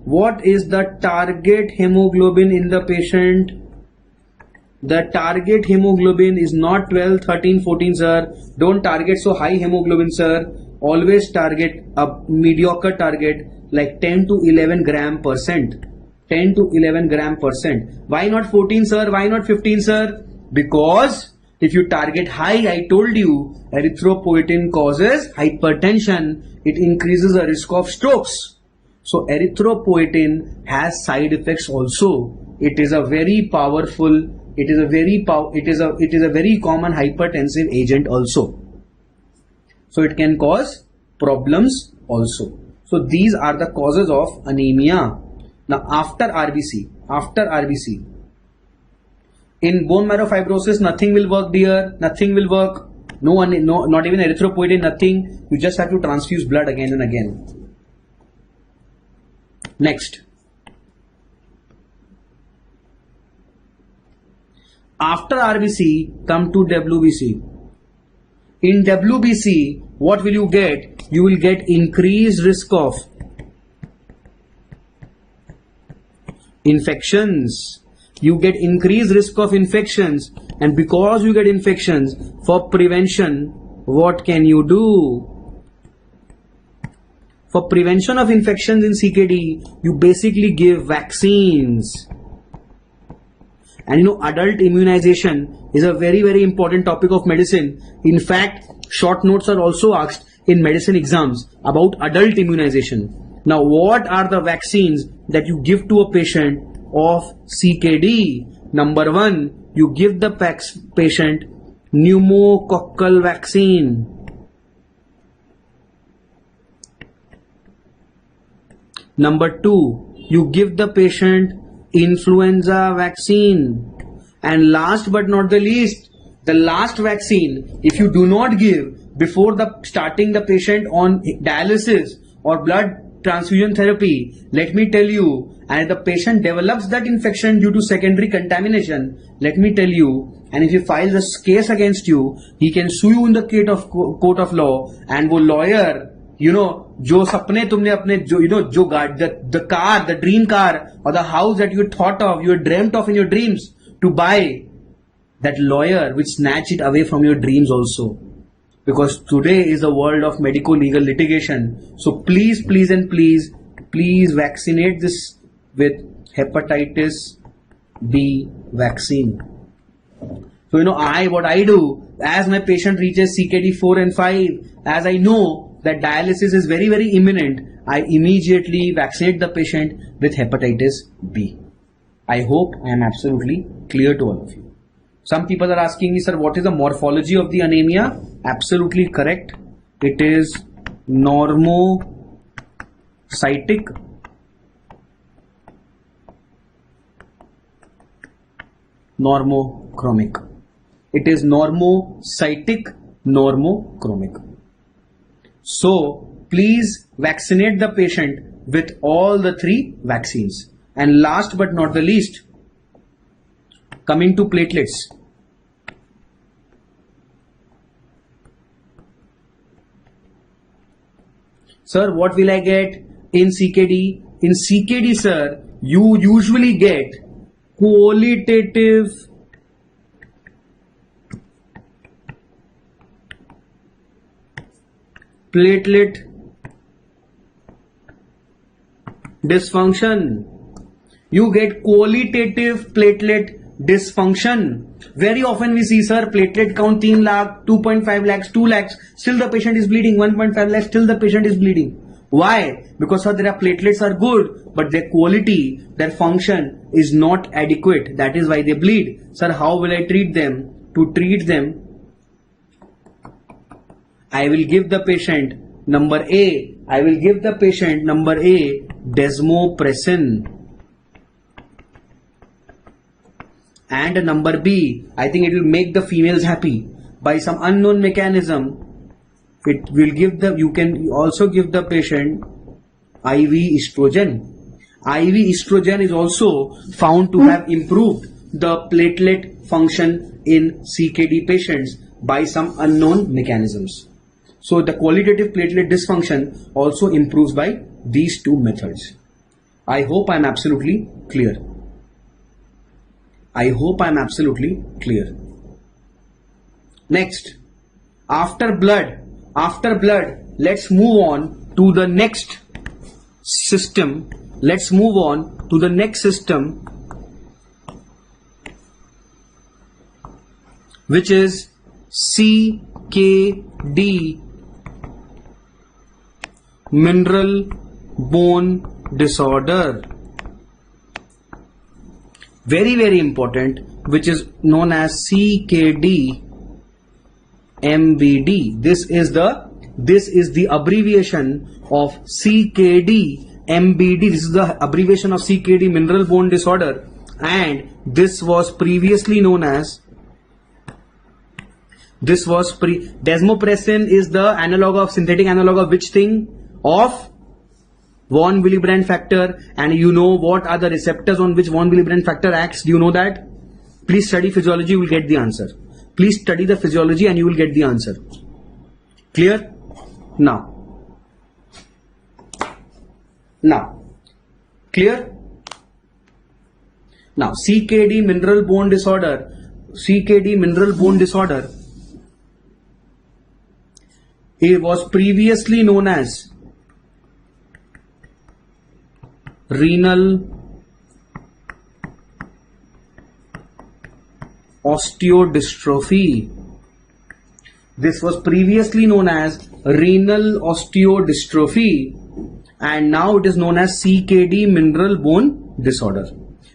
What is the target hemoglobin in the patient? The target hemoglobin is not 12, 13, 14, sir. Don't target so high hemoglobin, sir. Always target a mediocre target like 10 to 11 gram percent. Why not 14, sir? Why not 15, sir? Because if you target high, I told you, erythropoietin causes hypertension. It increases the risk of strokes. So erythropoietin has side effects also. It is a very powerful, it is a very common hypertensive agent also. So it can cause problems also. So these are the causes of anemia. Now after RBC, in bone marrow fibrosis, nothing will work, dear. Nothing will work. No, not even erythropoietin, nothing. You just have to transfuse blood again and again. Next. After RBC, come to WBC. In WBC, what will you get? You will get increased risk of infections. You get increased risk of infections, and because you get infections, for prevention, what can you do? For prevention of infections in CKD, you basically give vaccines. And adult immunization is a very, very important topic of medicine. In fact, short notes are also asked in medicine exams about adult immunization. Now, what are the vaccines that you give to a patient of CKD? Number one, you give the patient pneumococcal vaccine. Number 2, you give the patient influenza vaccine. And last but not the least, the last vaccine, if you do not give before starting the patient on dialysis or blood transfusion therapy, let me tell you, and the patient develops that infection due to secondary contamination, let me tell you, and if he files a case against you, he can sue you in the court of law, and वो lawyer, जो सपने तुमने अपने जो the car, the dream car or the house that you thought of, you dreamt of in your dreams to buy, that lawyer will snatch it away from your dreams also. Because today is the world of medical legal litigation. So please vaccinate this with hepatitis B vaccine. So what I do, as my patient reaches CKD 4 and 5, as I know that dialysis is very, very imminent, I immediately vaccinate the patient with hepatitis B. I hope I am absolutely clear to all of you. Some people are asking me, sir, what is the morphology of the anemia? Absolutely correct. It is normocytic. Normochromic. It is normocytic, normochromic. So please vaccinate the patient with all the 3 vaccines. And last but not the least, coming to platelets. Sir, what will I get in CKD? In CKD, sir, you usually get qualitative platelet dysfunction. You get qualitative platelet dysfunction. Very often we see, sir, platelet count 3 lakh, 2.5 lakhs, 2 lakhs, still the patient is bleeding, 1.5 lakhs, still the patient is bleeding. Why? Because, sir, their platelets are good, but their quality, their function is not adequate. That is why they bleed. Sir, how will I treat them? To treat them, I will give the patient number A, desmopressin. And number B, I think it will make the females happy. By some unknown mechanism, it will give you can also give the patient IV estrogen. IV estrogen is also found to have improved the platelet function in CKD patients by some unknown mechanisms. So the qualitative platelet dysfunction also improves by these 2 methods. I hope I am absolutely clear. Next, after blood, let's move on to the next system. Which is CKD, mineral bone disorder. Very, very important, which is known as CKD MBD. This is the abbreviation of CKD MBD. This is the abbreviation of CKD, mineral bone disorder, and this was previously known as desmopressin is the synthetic analog of which thing? Of von Willebrand factor. And you know what are the receptors on which von Willebrand factor acts? Do you know that? Please study physiology, you will get the answer. Please study the physiology and you will get the answer. Clear? Now. Clear? Now, CKD mineral bone disorder. It was previously known as renal osteodystrophy. This was previously known as renal osteodystrophy, and now it is known as CKD mineral bone disorder.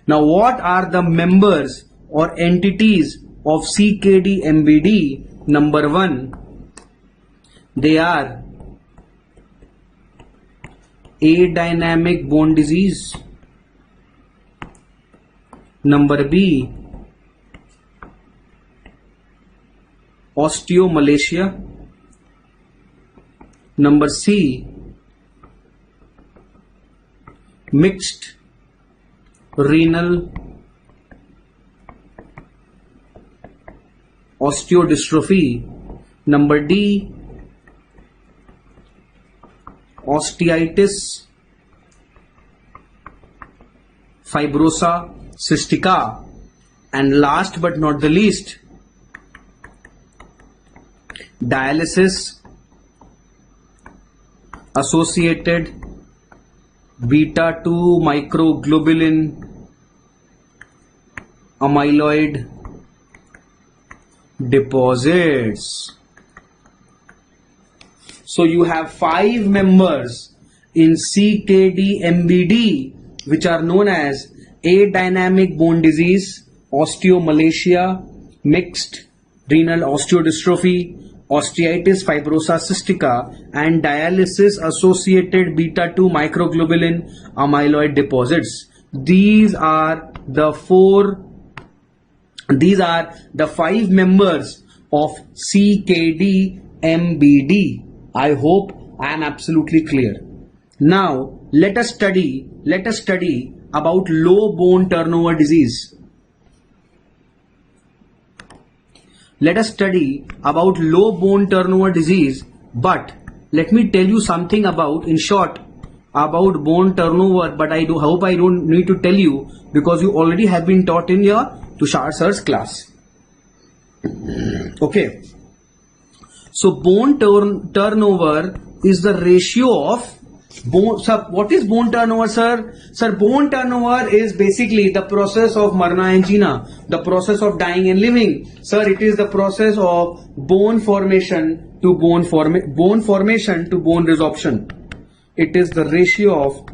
Now, what are the members or entities of CKD MBD, number 1, they are adynamic bone disease, number B, osteomalacia, number C, mixed renal osteodystrophy, number D, osteitis fibrosa cystica, and last but not the least, dialysis associated beta 2 microglobulin amyloid deposits. So you have 5 members in CKD MBD, which are known as adynamic bone disease, osteomalacia, mixed renal osteodystrophy, osteitis fibrosa cystica, and dialysis associated beta 2 microglobulin amyloid deposits. These are the 5 members of CKD MBD. I hope I am absolutely clear. Now let us study about low bone turnover disease. Let us study about low bone turnover disease, but let me tell you something in short about bone turnover, but I hope I don't need to tell you because you already have been taught in your Tushar sir's class. Okay. So bone turnover is the ratio of bone. Sir, what is bone turnover, sir? Sir, bone turnover is basically the process of marna and jina, the process of dying and living. Sir, it is the process of bone formation to bone resorption. It is the ratio of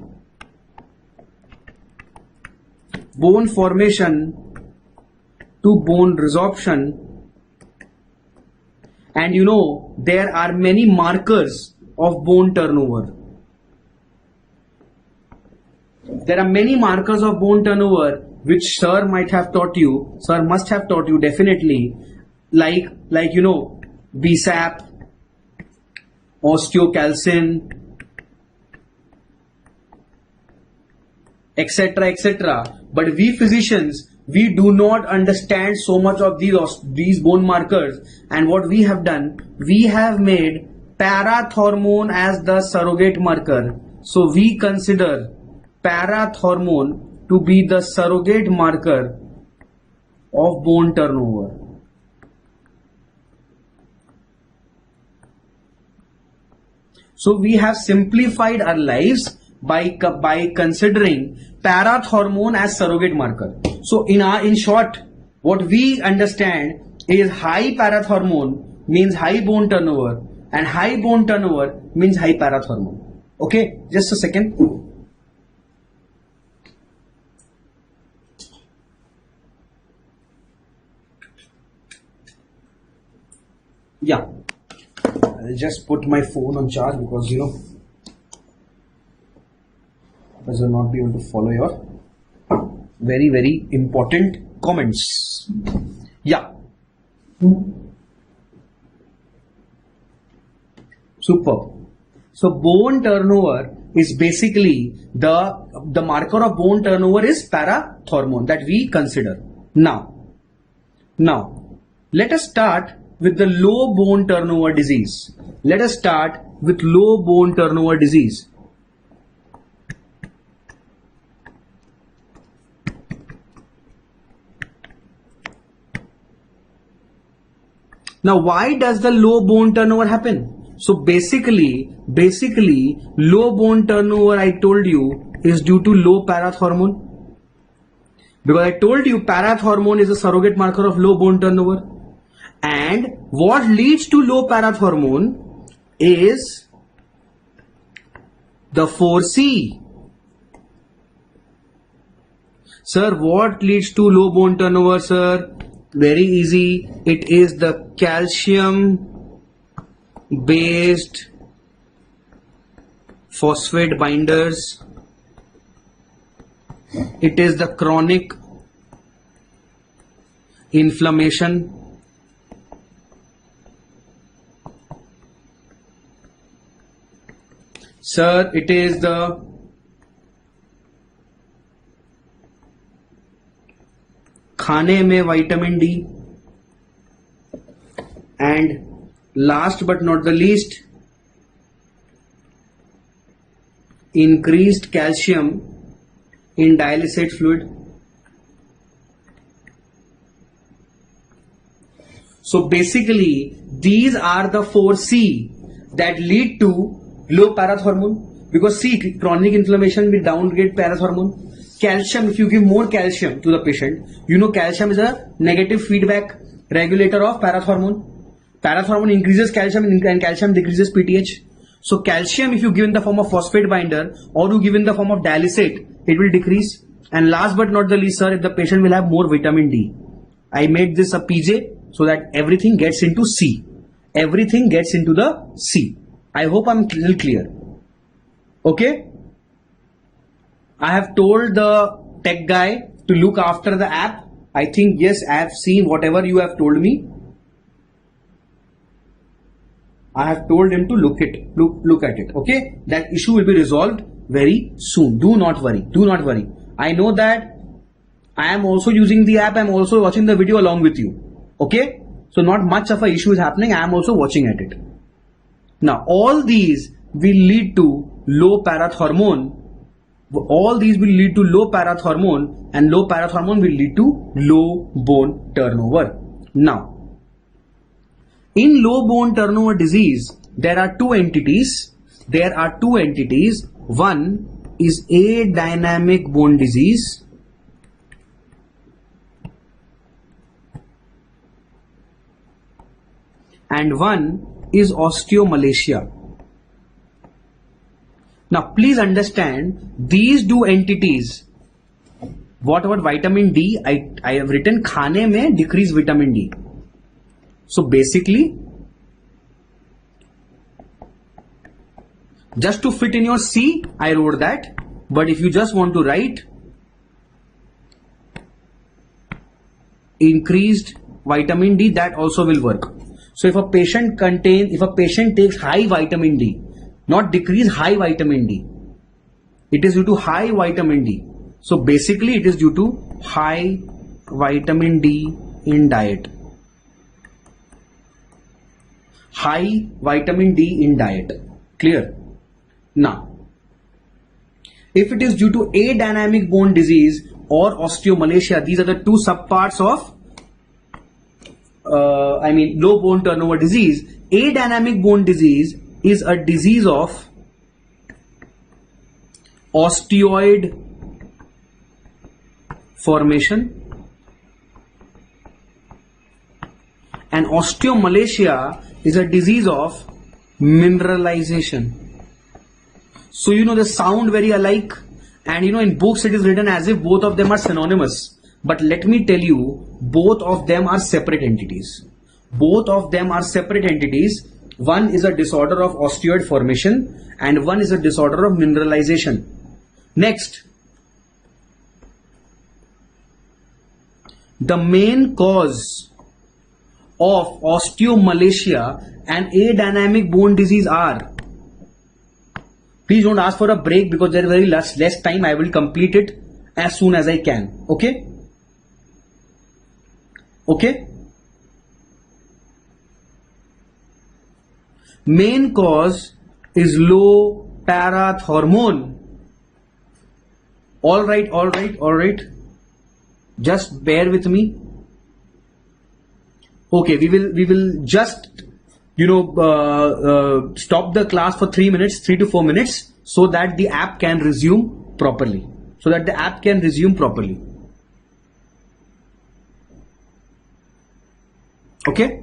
bone formation to bone resorption. And you know, there are many markers of bone turnover. There are many markers of bone turnover which sir must have taught you definitely, like you know, BSAP, osteocalcin, etc. But we physicians, we do not understand so much of these bone markers, and what we have done, we have made parathormone as the surrogate marker. So we consider parathormone to be the surrogate marker of bone turnover. So we have simplified our lives by considering parathormone as surrogate marker. So in short, what we understand is high parathormone means high bone turnover, and high bone turnover means high parathormone. Okay, just a second. Yeah, I'll just put my phone on charge because you know I will not be able to follow your very important comments. Yeah, superb. So bone turnover is basically the marker of bone turnover is parathormone that we consider. Now let us start with the low bone turnover disease. Let us start with low bone turnover disease. Now, why does the low bone turnover happen? So basically low bone turnover, I told you, is due to low parathormone. Because I told you parathormone is a surrogate marker of low bone turnover. And what leads to low parathormone is the 4C. Sir, what leads to low bone turnover, sir? Very easy. It is the calcium based phosphate binders. It is the chronic inflammation. Sir, it is the खाने में vitamin D. And last but not the least, increased calcium in dialysate fluid. So basically these are the 4C that lead to low parathormone, because see, chronic inflammation will downgrade parathormone. Calcium, if you give more calcium to the patient, you know calcium is a negative feedback regulator of parathormone. Parathormone increases calcium and calcium decreases PTH. So calcium, if you give in the form of phosphate binder or you give in the form of dialysate, it will decrease. And last but not the least, sir, if the patient will have more vitamin D. I made this a PJ so that everything gets into C. Everything gets into the C. I hope I'm little clear. Okay? I have told the tech guy to look after the app. I think yes, I have seen whatever you have told me. I have told him to look at it. Okay? That issue will be resolved very soon. Do not worry. Do not worry. I know that I am also using the app. I am also watching the video along with you. Okay? So not much of a issue is happening. I am also watching at it. Now all these will lead to low parathormone. All these will lead to low parathormone, and low parathormone will lead to low bone turnover. Now, in low bone turnover disease, there are two entities. One is adynamic bone disease, and one is osteomalacia. Now please understand these two entities. What about vitamin D? I have written खाने में decrease vitamin D. So basically, just to fit in your C, I wrote that. But if you just want to write increased vitamin D, that also will work. So if a patient takes high vitamin D, not decrease high vitamin D, it is due to high vitamin D. So basically it is due to high vitamin D in diet. High vitamin D in diet. Clear? Now, if it is due to adynamic bone disease or osteomalacia, these are the two subparts of low bone turnover disease. Adynamic bone disease is a disease of osteoid formation, and osteomalacia is a disease of mineralization. So you know they sound very alike, and you know in books it is written as if both of them are synonymous. But let me tell you, both of them are separate entities. Both of them are separate entities. One is a disorder of osteoid formation and one is a disorder of mineralization. Next, the main cause of osteomalacia and adynamic bone disease are, please don't ask for a break because there is very less time. I will complete it as soon as I can. Okay? Okay? Main cause is low parathormone. All right. Just bear with me. Okay, we will just stop the class for 3 to 4 minutes so that the app can resume properly. Okay?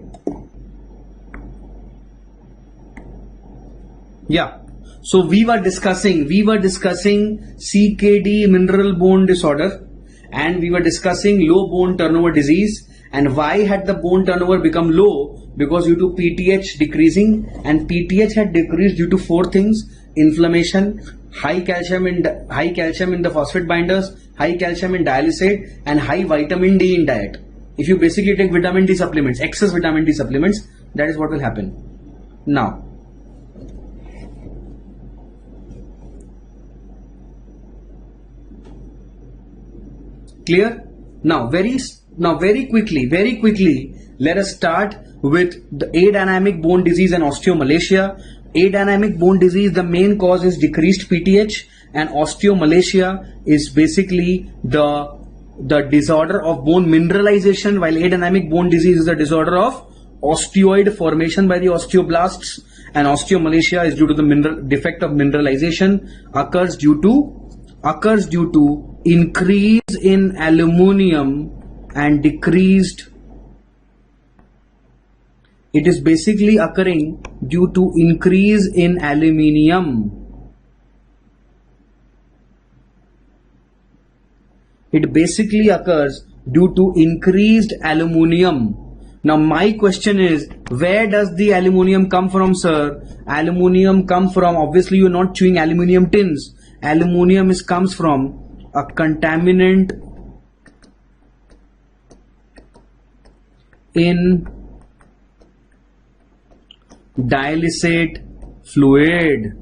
Yeah. So we were discussing CKD, mineral bone disorder, and we were discussing low bone turnover disease, And why had the bone turnover become low? Because due to PTH decreasing, and PTH had decreased due to four things: inflammation, high calcium in the phosphate binders, high calcium in dialysate, and high vitamin D in diet. If you basically take vitamin D supplements, excess vitamin D supplements, that is what will happen. Now, clear? Now very quickly, let us start with the adynamic bone disease and osteomalacia. Adynamic bone disease, the main cause is decreased PTH, and osteomalacia is basically the disorder of bone mineralization, while adynamic bone disease is the disorder of osteoid formation by the osteoblasts, and osteomalacia is due to the defect of mineralization, occurs due to increase in aluminium and decreased. It is basically occurring due to increase in aluminium. It basically occurs due to increased aluminium. Now my question is, where does the aluminium come from, sir? Aluminium come from, obviously you're not chewing aluminium tins. Aluminium comes from a contaminant in dialysate fluid.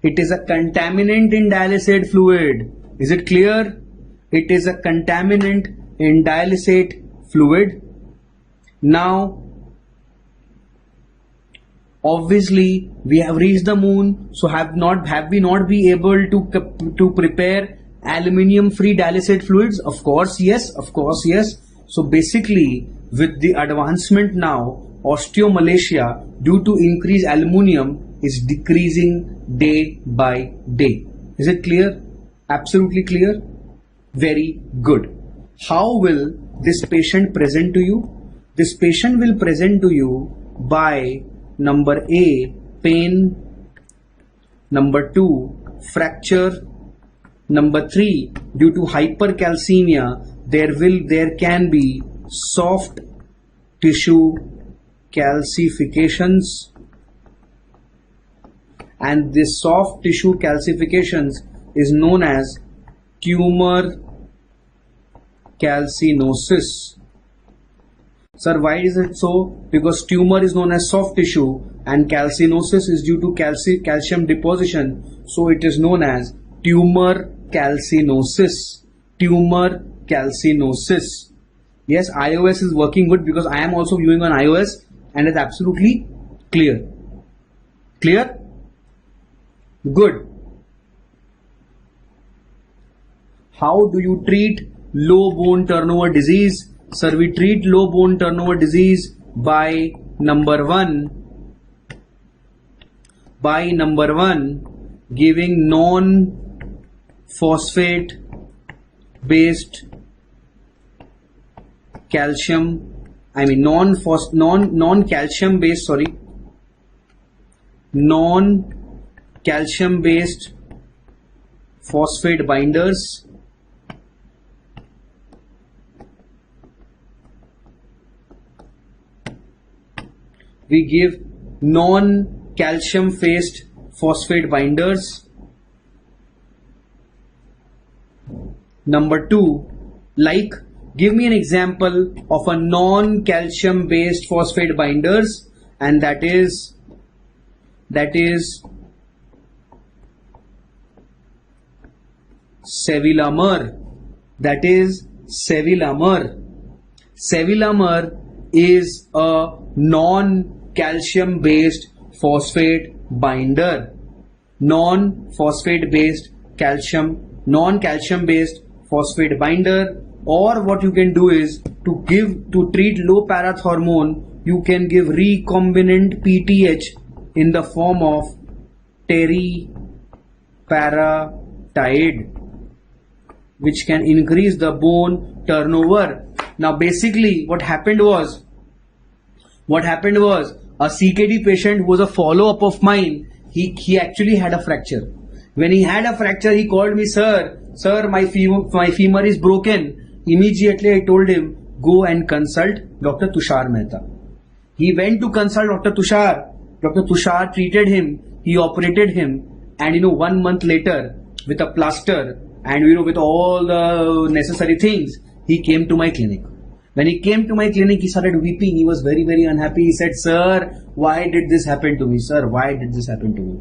It is a contaminant in dialysate fluid. Is it clear? It is a contaminant in dialysate fluid. Now, obviously, we have reached the moon. So have we not been able to prepare aluminium-free dialysate fluids? Of course, yes. So basically, with the advancement now, osteomalacia due to increased aluminium is decreasing day by day. Is it clear? Absolutely clear? Very good. How will this patient present to you? This patient will present to you by number A, pain, number 2, fracture, number 3, due to hypercalcemia there can be soft tissue calcifications, and this soft tissue calcifications is known as tumor calcinosis. Sir, why is it so? Because tumor is known as soft tissue and calcinosis is due to calcium deposition, so it is known as tumor calcinosis. Tumor calcinosis. Yes, iOS is working good because I am also viewing on iOS and it's absolutely clear. Clear? Good. How do you treat low bone turnover disease? Sir, we treat low bone turnover disease by number one, giving non-phosphate based calcium, non-calcium based phosphate binders. We give non-calcium based phosphate binders. Number 2, like, give me an example of a non-calcium based phosphate binders, and that is Cevilamer. That is Cevilamer. Cevilamer is a non-calcium based phosphate binder. Non-calcium based phosphate binder. Or what you can do is to treat low parath hormone, you can give recombinant PTH in the form of teriparatide, which can increase the bone turnover. Now basically what happened was a CKD patient who was a follow-up of mine, he actually had a fracture. When he had a fracture, he called me, sir, my femur is broken. Immediately I told him, go and consult Dr. Tushar Mehta. He went to consult Dr. Tushar. Dr. Tushar treated him. He operated him. And 1 month later, with a plaster and with all the necessary things, he came to my clinic. When he came to my clinic, he started weeping. He was very, very unhappy. He said, "Sir, why did this happen to me? Sir, why did this happen to me?"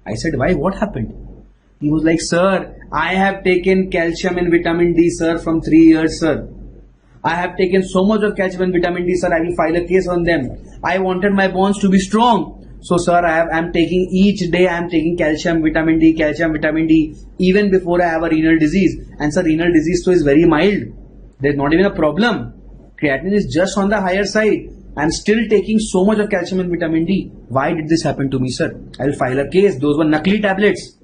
I said, "Why? What happened?" He was like, "Sir, I have taken calcium and vitamin D, sir, from 3 years, sir. I have taken so much of calcium and vitamin D, sir. I will file a case on them. I wanted my bones to be strong. So, sir, I'm taking each day, I'm taking calcium, vitamin D, even before I have a renal disease. And sir, renal disease so is very mild. There's not even a problem. Creatinine is just on the higher side. I'm still taking so much of calcium and vitamin D. Why did this happen to me, sir? I'll file a case. Those were Nakli tablets."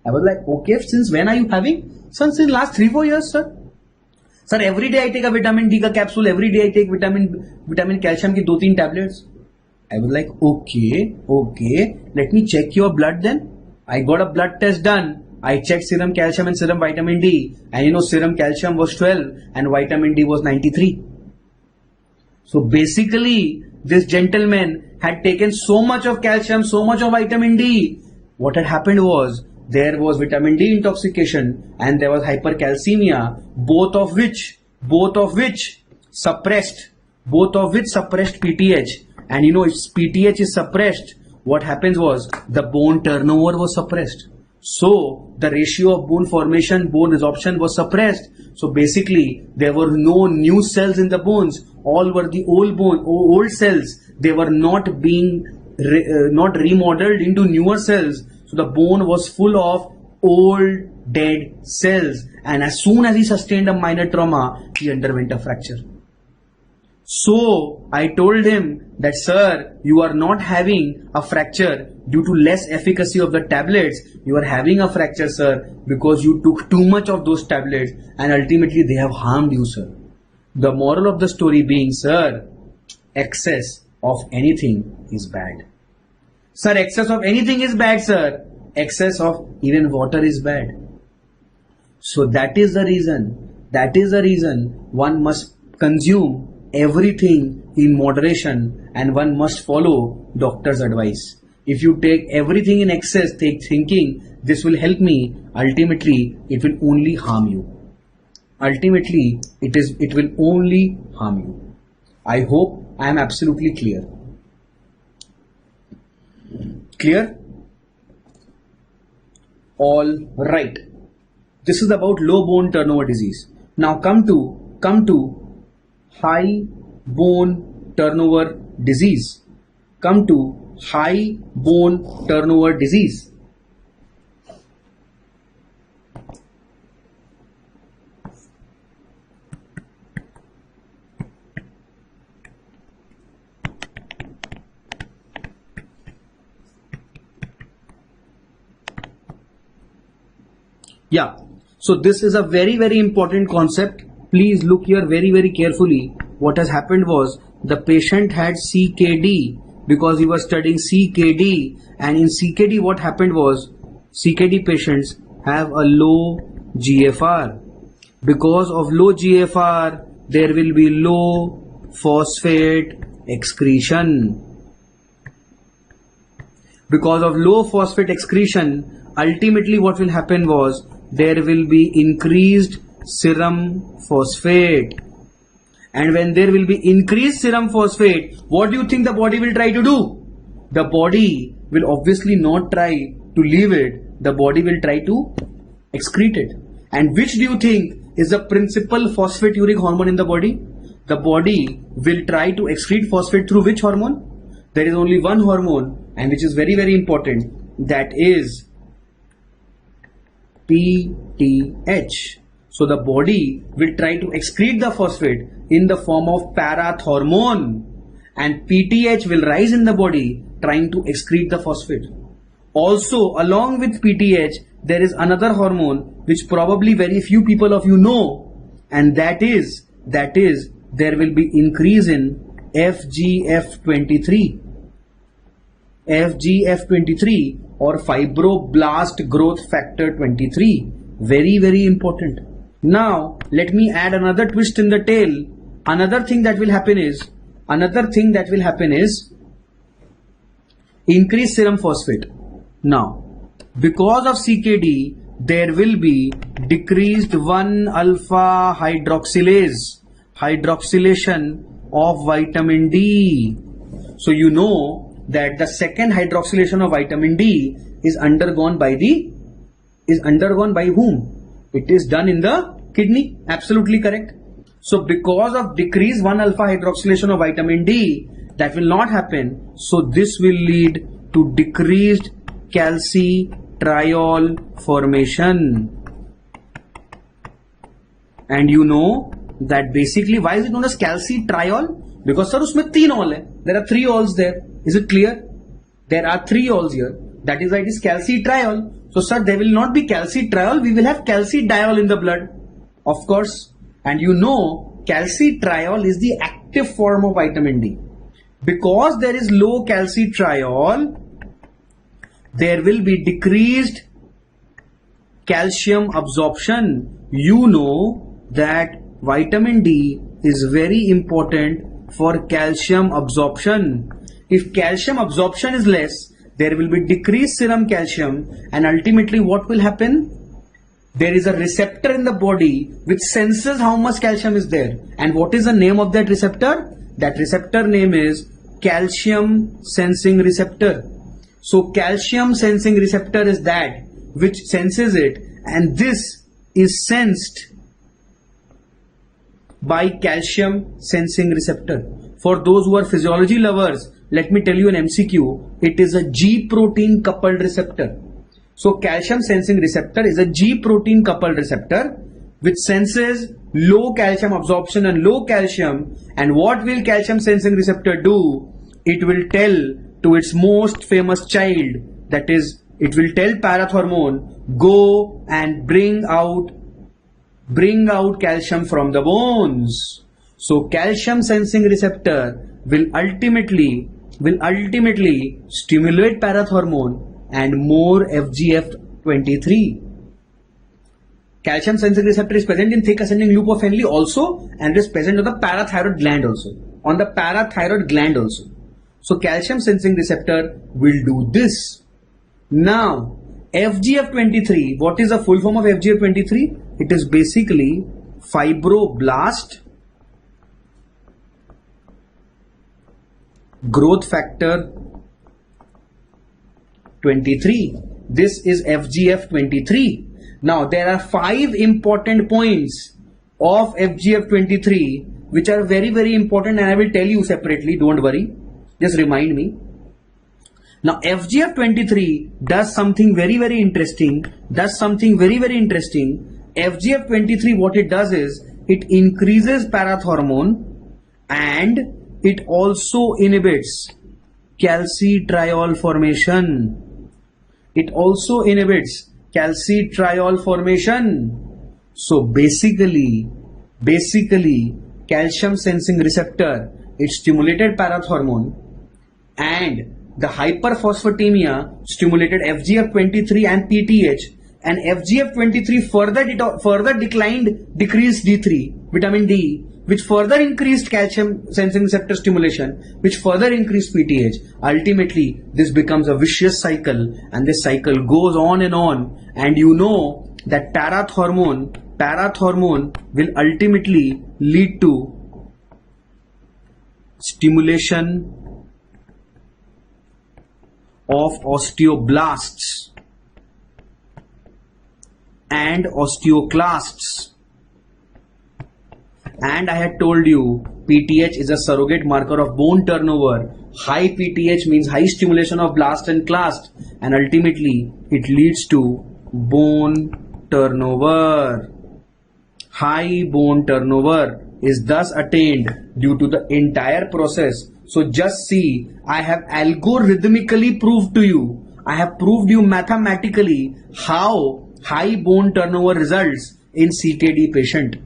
I was like, "Okay, since when are you having?" "Sir, since last 3-4 years, sir." "Sir, every day I take a vitamin D ka capsule. Every day I take vitamin calcium ki 2-3 tablets." I was like, okay, let me check your blood then. I got a blood test done. I checked serum calcium and serum vitamin D. And serum calcium was 12 and vitamin D was 93. So basically, this gentleman had taken so much of calcium, so much of vitamin D. What had happened was, there was vitamin D intoxication and there was hypercalcemia, both of which suppressed PTH. And if PTH is suppressed, what happens was the bone turnover was suppressed. So the ratio of bone formation, bone resorption was suppressed. So basically there were no new cells in the bones. All were the old cells. They were not remodeled into newer cells. So the bone was full of old dead cells. And as soon as he sustained a minor trauma, he underwent a fracture. So I told him that, "Sir, you are not having a fracture due to less efficacy of the tablets. You are having a fracture, sir, because you took too much of those tablets and ultimately they have harmed you, sir." The moral of the story being, sir, excess of anything is bad. Sir, excess of anything is bad, sir. Excess of even water is bad. So that is the reason one must consume everything in moderation and one must follow doctor's advice. If you take everything in excess, thinking this will help me, ultimately it will only harm you. Ultimately it will only harm you. I hope I am absolutely clear. Clear? All right. This is about low bone turnover disease. Now come to high bone turnover disease. Come to high bone turnover disease. Yeah, so this is a very, very important concept. Please look here very, very carefully. What has happened was the patient had CKD because he was studying CKD, and in CKD what happened was CKD patients have a low GFR. Because of low GFR, there will be low phosphate excretion. Because of low phosphate excretion, ultimately what will happen was there will be increased serum phosphate. And when there will be increased serum phosphate, what do you think the body will try to do? The body will obviously not try to leave it. The body will try to excrete it. And which do you think is the principal phosphaturic hormone in the body? The body will try to excrete phosphate through which hormone? There is only one hormone, and which is very, very important. That is PTH. So the body will try to excrete the phosphate in the form of parathormone, and PTH will rise in the body trying to excrete the phosphate. Also, along with PTH, there is another hormone which probably very few people of you know, and that is there will be increase in FGF23. FGF23 or fibroblast growth factor 23. Very, very important. Now, let me add another twist in the tail another thing that will happen is increase serum phosphate. Now, because of CKD, there will be decreased 1-alpha hydroxylation of vitamin D. So you know that the second hydroxylation of vitamin D is undergone by whom? It is done in the kidney. Absolutely correct. So because of decreased 1-alpha hydroxylation of vitamin D, that will not happen. So this will lead to decreased calcitriol formation. And you know that basically, why is it known as calcitriol? Because sir, usme 3 ol hai. There are 3 ols there. Is it clear? There are 3 ols here. That is why it is calcitriol. So sir, there will not be calcitriol. We will have calcidiol in the blood. Of course. And you know, calcitriol is the active form of vitamin D. Because there is low calcitriol, there will be decreased calcium absorption. You know that vitamin D is very important for calcium absorption. If calcium absorption is less, there will be decreased serum calcium, and ultimately what will happen? There is a receptor in the body which senses how much calcium is there. And what is the name of that receptor? That receptor name is calcium sensing receptor. So calcium sensing receptor is that which senses it, and this is sensed by calcium sensing receptor. For those who are physiology lovers, let me tell you an MCQ. It is a G protein coupled receptor. So calcium sensing receptor is a G protein coupled receptor which senses low calcium absorption and low calcium. And what will calcium sensing receptor do? It will tell to its most famous child, that is, it will tell parathormone, go and bring out calcium from the bones. So calcium sensing receptor will ultimately stimulate parathormone and more FGF23. Calcium sensing receptor is present in thick ascending loop of Henle also, and it is present on the parathyroid gland also. So calcium sensing receptor will do this. Now FGF23, what is the full form of FGF23? It is basically fibroblast growth factor 23. This is FGF23. Now there are 5 important points of FGF23 which are very, very important, and I will tell you separately. Don't worry, just remind me. Now FGF23 does something very, very interesting. FGF23, what it does is it increases parathormone and it also inhibits calcitriol formation. So basically calcium sensing receptor, it stimulated parathormone, and the hyperphosphatemia stimulated FGF23 and PTH, and FGF23 further decreased D3, vitamin D, which further increased calcium sensing receptor stimulation, which further increased PTH. Ultimately, this becomes a vicious cycle, and this cycle goes on, and you know that parathormone will ultimately lead to stimulation of osteoblasts and osteoclasts. And I had told you PTH is a surrogate marker of bone turnover. High PTH means high stimulation of blast and clast, and ultimately it leads to bone turnover. High bone turnover is thus attained due to the entire process. So just see, I have algorithmically proved to you, I have proved you mathematically how high bone turnover results in CKD patient.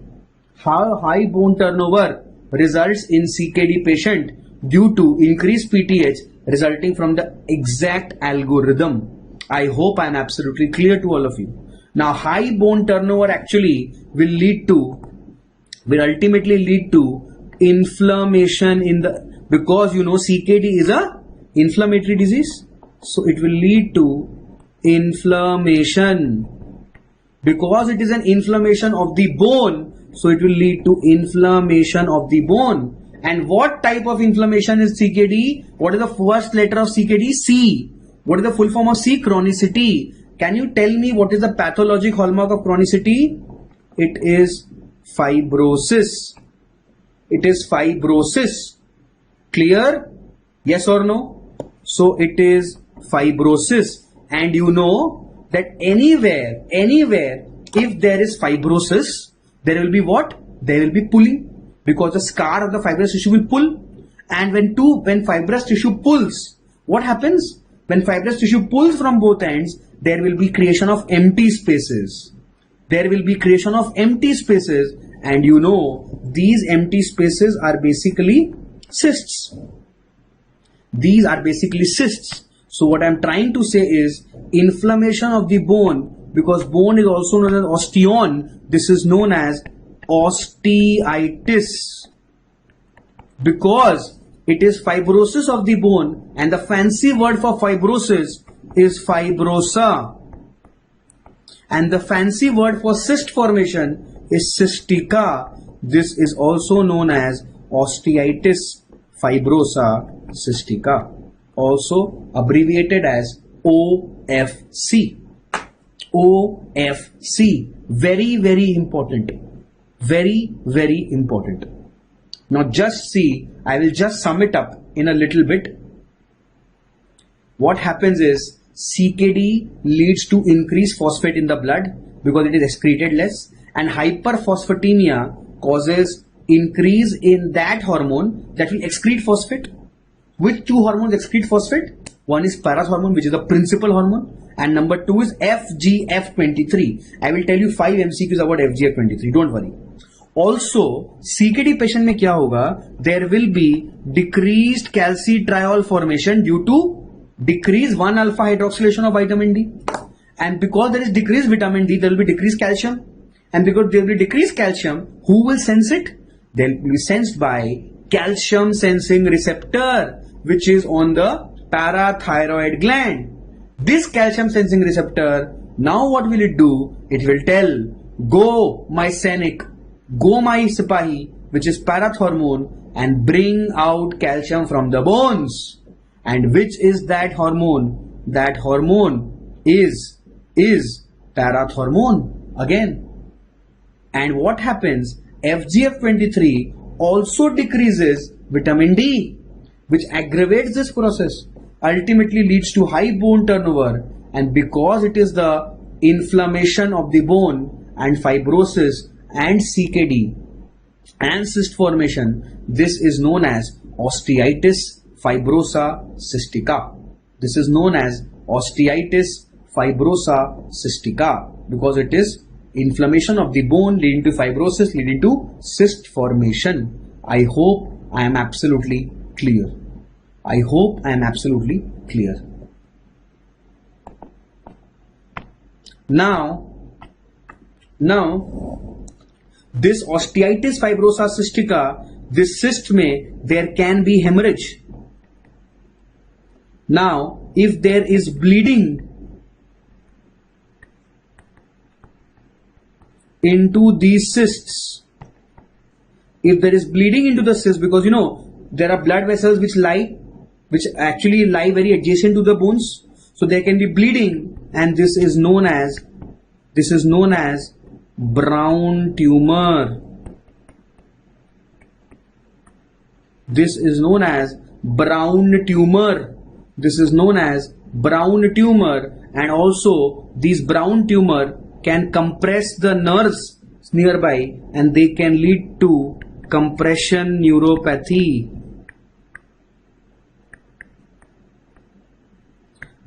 How high bone turnover results in CKD patient due to increased PTH resulting from the exact algorithm. I hope I am absolutely clear to all of you. Now high bone turnover actually will ultimately lead to inflammation in the, because you know CKD is a inflammatory disease, so it will lead to inflammation. Because it is an inflammation of the bone, so it will lead to inflammation of the bone. And what type of inflammation is CKD? What is the first letter of CKD? C. What is the full form of C? Chronicity. Can you tell me what is the pathologic hallmark of chronicity? It is fibrosis. It is fibrosis. Clear? Yes or no? So it is fibrosis. And you know that anywhere, if there is fibrosis, there will be what? There will be pulling, because the scar of the fibrous tissue will pull. And when fibrous tissue pulls, what happens? When fibrous tissue pulls from both ends, there will be creation of empty spaces. There will be creation of empty spaces, and you know these empty spaces are basically cysts. These are basically cysts. So what I'm trying to say is inflammation of the bone, because bone is also known as osteon. This is known as osteitis, because it is fibrosis of the bone, and the fancy word for fibrosis is fibrosa, and the fancy word for cyst formation is cystica. This is also known as osteitis fibrosa cystica, also abbreviated as OFC. OFC. Very, very important. Very, very important. Now just see, I will just sum it up in a little bit. What happens is CKD leads to increased phosphate in the blood because it is excreted less, and hyperphosphatemia causes increase in that hormone that will excrete phosphate. Which two hormones excrete phosphate? One is parathormone, which is the principal hormone, and number two is FGF23. I will tell you 5 MCQs about FGF23, don't worry. Also, CKD patient में क्या होगा? There will be decreased calcitriol formation due to decreased 1-alpha hydroxylation of vitamin D. And because there is decreased vitamin D, there will be decreased calcium. And because there will be decreased calcium, who will sense it? They will be sensed by calcium sensing receptor, which is on the parathyroid gland. This calcium sensing receptor, now what will it do? It will tell, go my Sainik, go my Sipahi, which is parathormone, and bring out calcium from the bones. And which is that hormone? That hormone is parathormone again. And what happens? FGF23 also decreases vitamin D, which aggravates this process, ultimately leads to high bone turnover. And because it is the inflammation of the bone and fibrosis and CKD and cyst formation, this is known as osteitis fibrosa cystica. This is known as osteitis fibrosa cystica because it is inflammation of the bone leading to fibrosis leading to cyst formation. I hope I am absolutely clear. I hope I am absolutely clear. Now this osteitis fibrosa cystica, this cyst there can be hemorrhage. Now if there is bleeding into these cysts, if there is bleeding into the cyst, because you know there are blood vessels which actually lie very adjacent to the bones, so there can be bleeding, and this is known as brown tumor. This is known as brown tumor. This is known as brown tumor, and also these brown tumor can compress the nerves nearby, and they can lead to compression neuropathy.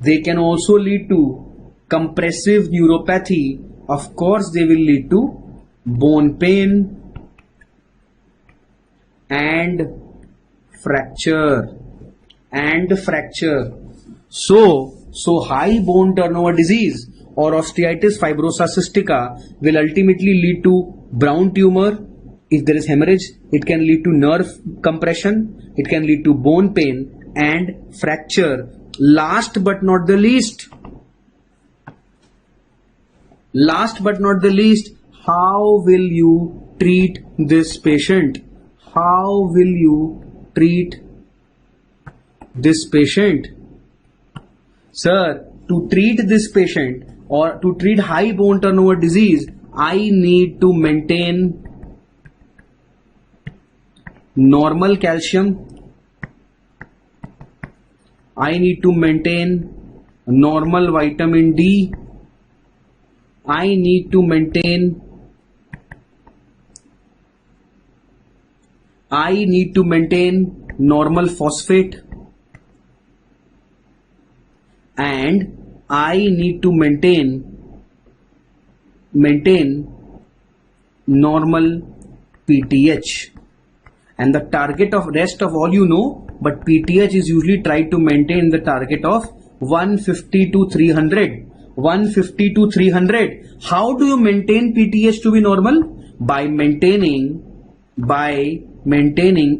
They can also lead to compressive neuropathy. Of course, they will lead to bone pain and fracture. So high bone turnover disease or osteitis fibrosa cystica will ultimately lead to brown tumor, If there is hemorrhage, it can lead to nerve compression, it can lead to bone pain and fracture. Last but not the least, how will you treat this patient? How will you treat this patient? Sir, to treat this patient or to treat high bone turnover disease, I need to maintain normal calcium. I need to maintain normal vitamin D. I need to maintain normal phosphate, and I need to maintain normal PTH. And the target of rest of all you know, but PTH is usually tried to maintain the target of 150 to 300. 150 to 300. How do you maintain PTH to be normal? By maintaining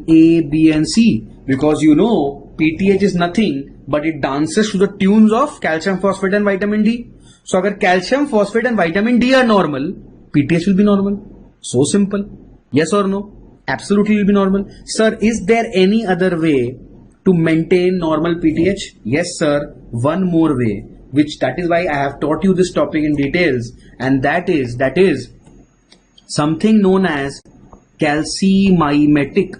A, B and C, because you know PTH is nothing but it dances to the tunes of calcium phosphate and vitamin D. So agar calcium phosphate and vitamin D are normal, PTH will be normal. So simple. Yes or no? Absolutely will be normal. Sir, is there any other way to maintain normal PTH? Yes sir, one more way, that is why I have taught you this topic in details, and that is something known as calcimimetic.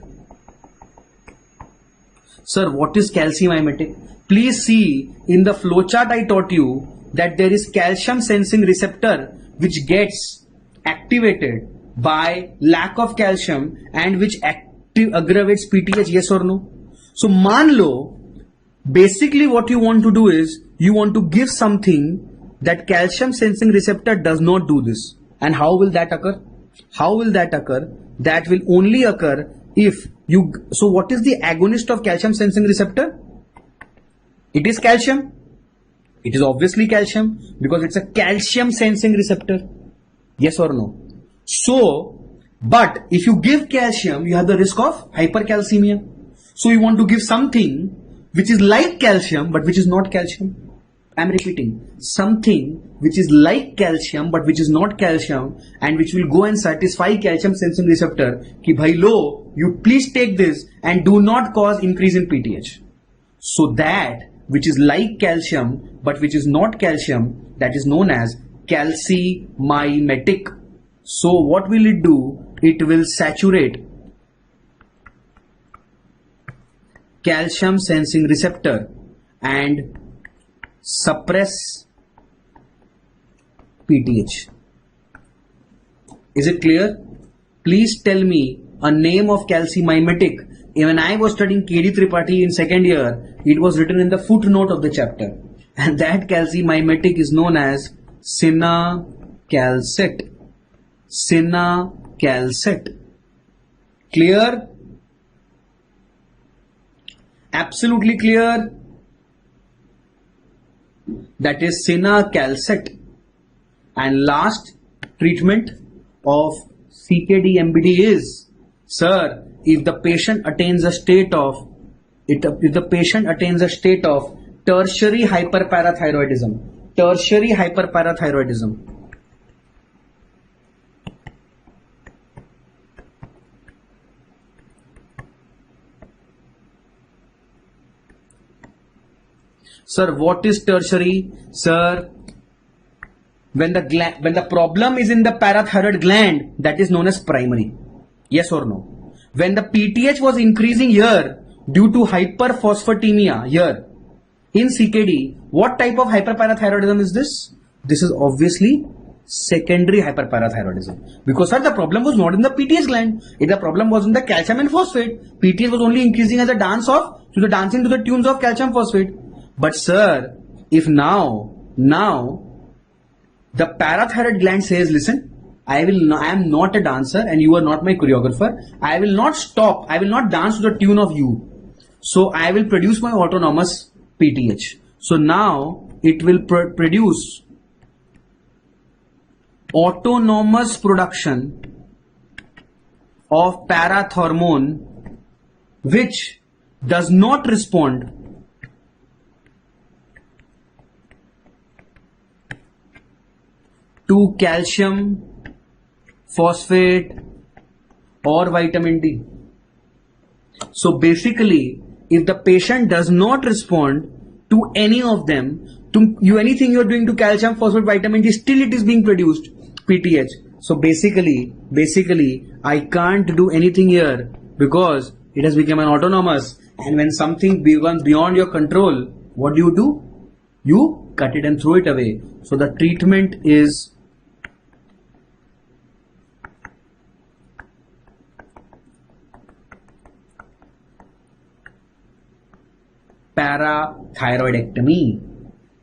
Sir, what is calcimimetic? Please see in the flowchart I taught you that there is calcium sensing receptor which gets activated by lack of calcium and which aggravates PTH. Yes or no? So मान लो, basically what you want to do is you want to give something that calcium sensing receptor does not do this. And how will that occur? That will only occur if you... So what is the agonist of calcium sensing receptor? It is calcium. It is obviously calcium because it's a calcium sensing receptor. Yes or no? So, but if you give calcium, you have the risk of hypercalcemia. So you want to give something which is like calcium but which is not calcium. I am repeating, something which is like calcium but which is not calcium, and which will go and satisfy calcium sensing receptor ki bhai lo, you please take this and do not cause increase in PTH. So that which is like calcium but which is not calcium, that is known as calcimimetic. So what will it do? It will saturate calcium sensing receptor and suppress PTH. Is it clear? Please tell me a name of calcimimetic. When I was studying KD Tripathi in second year, it was written in the footnote of the chapter, and that calcimimetic is known as cinacalcet. Cinacalcet. Clear? Absolutely clear? That is cinacalcet. And last treatment of CKD MBD is, sir, if the patient attains a state of tertiary hyperparathyroidism. Sir, what is tertiary? Sir, when the problem is in the parathyroid gland, that is known as primary. Yes or no? When the PTH was increasing here due to hyperphosphatemia here in CKD, what type of hyperparathyroidism is this? This is obviously secondary hyperparathyroidism, because sir, the problem was not in the PTH gland. The problem was in the calcium and phosphate. PTH was only increasing as a dancing to the tunes of calcium phosphate. But sir, if now the parathyroid gland says, listen, I am not a dancer and you are not my choreographer. I will not stop. I will not dance to the tune of you. So I will produce my autonomous PTH. So now it will produce autonomous production of parathormone which does not respond to calcium, phosphate or vitamin D. So basically, if the patient does not respond to any of them, to you anything you are doing to calcium, phosphate, vitamin D, still it is being produced, PTH. So basically, I can't do anything here because it has become an autonomous. And when something becomes beyond your control, what do? You cut it and throw it away. So the treatment is parathyroidectomy.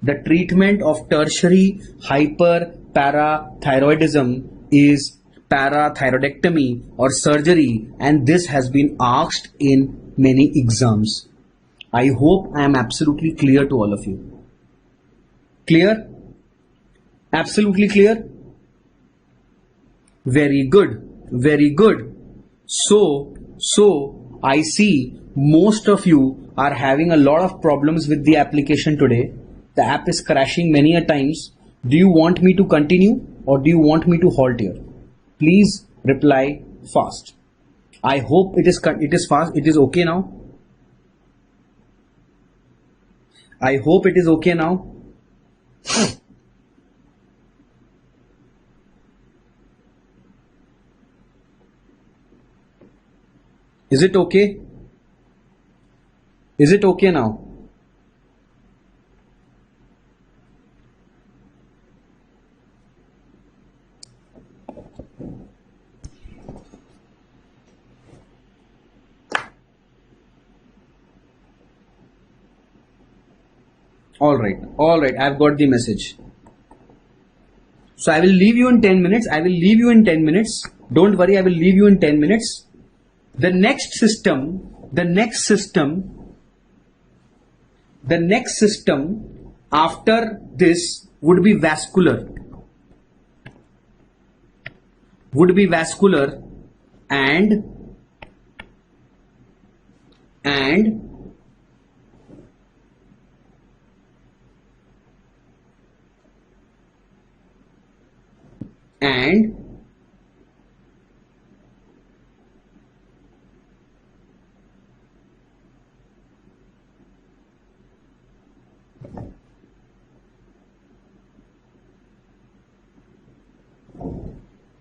The treatment of tertiary hyperparathyroidism is parathyroidectomy or surgery, and this has been asked in many exams. I hope I am absolutely clear to all of you. Clear? Absolutely clear? Very good. Very good. So I see most of you are having a lot of problems with the application today. The app is crashing many a times. Do you want me to continue or do you want me to halt here? Please reply fast. I hope it is fast. It is okay now. I hope it is okay now. Is it okay? Is it okay now? All right, I've got the message. So I will leave you in 10 minutes. Don't worry, I will leave you in 10 minutes. The next system after this would be vascular. and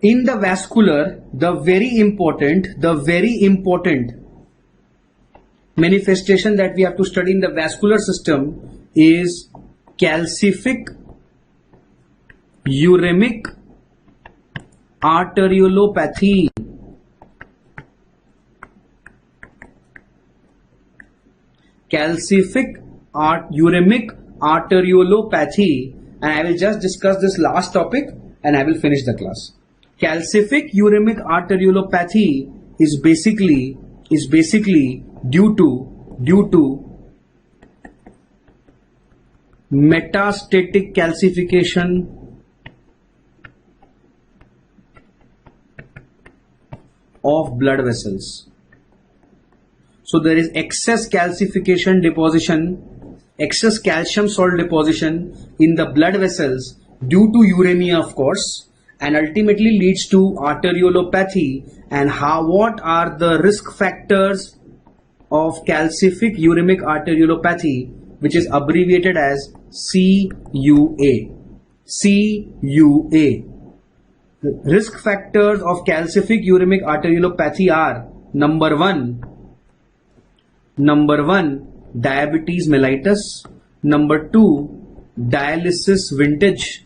in the vascular, the very important manifestation that we have to study in the vascular system is calcific uremic arteriolopathy. Calcific uremic arteriolopathy, and I will just discuss this last topic and I will finish the class. Calcific uremic arteriolopathy is basically due to metastatic calcification of blood vessels. So there is excess calcification deposition, excess calcium salt deposition in the blood vessels due to uremia, of course, and ultimately leads to arteriolopathy. And what are the risk factors of calcific uremic arteriolopathy, which is abbreviated as CUA? CUA. The risk factors of calcific uremic arteriolopathy are number one, diabetes mellitus, number two, dialysis vintage,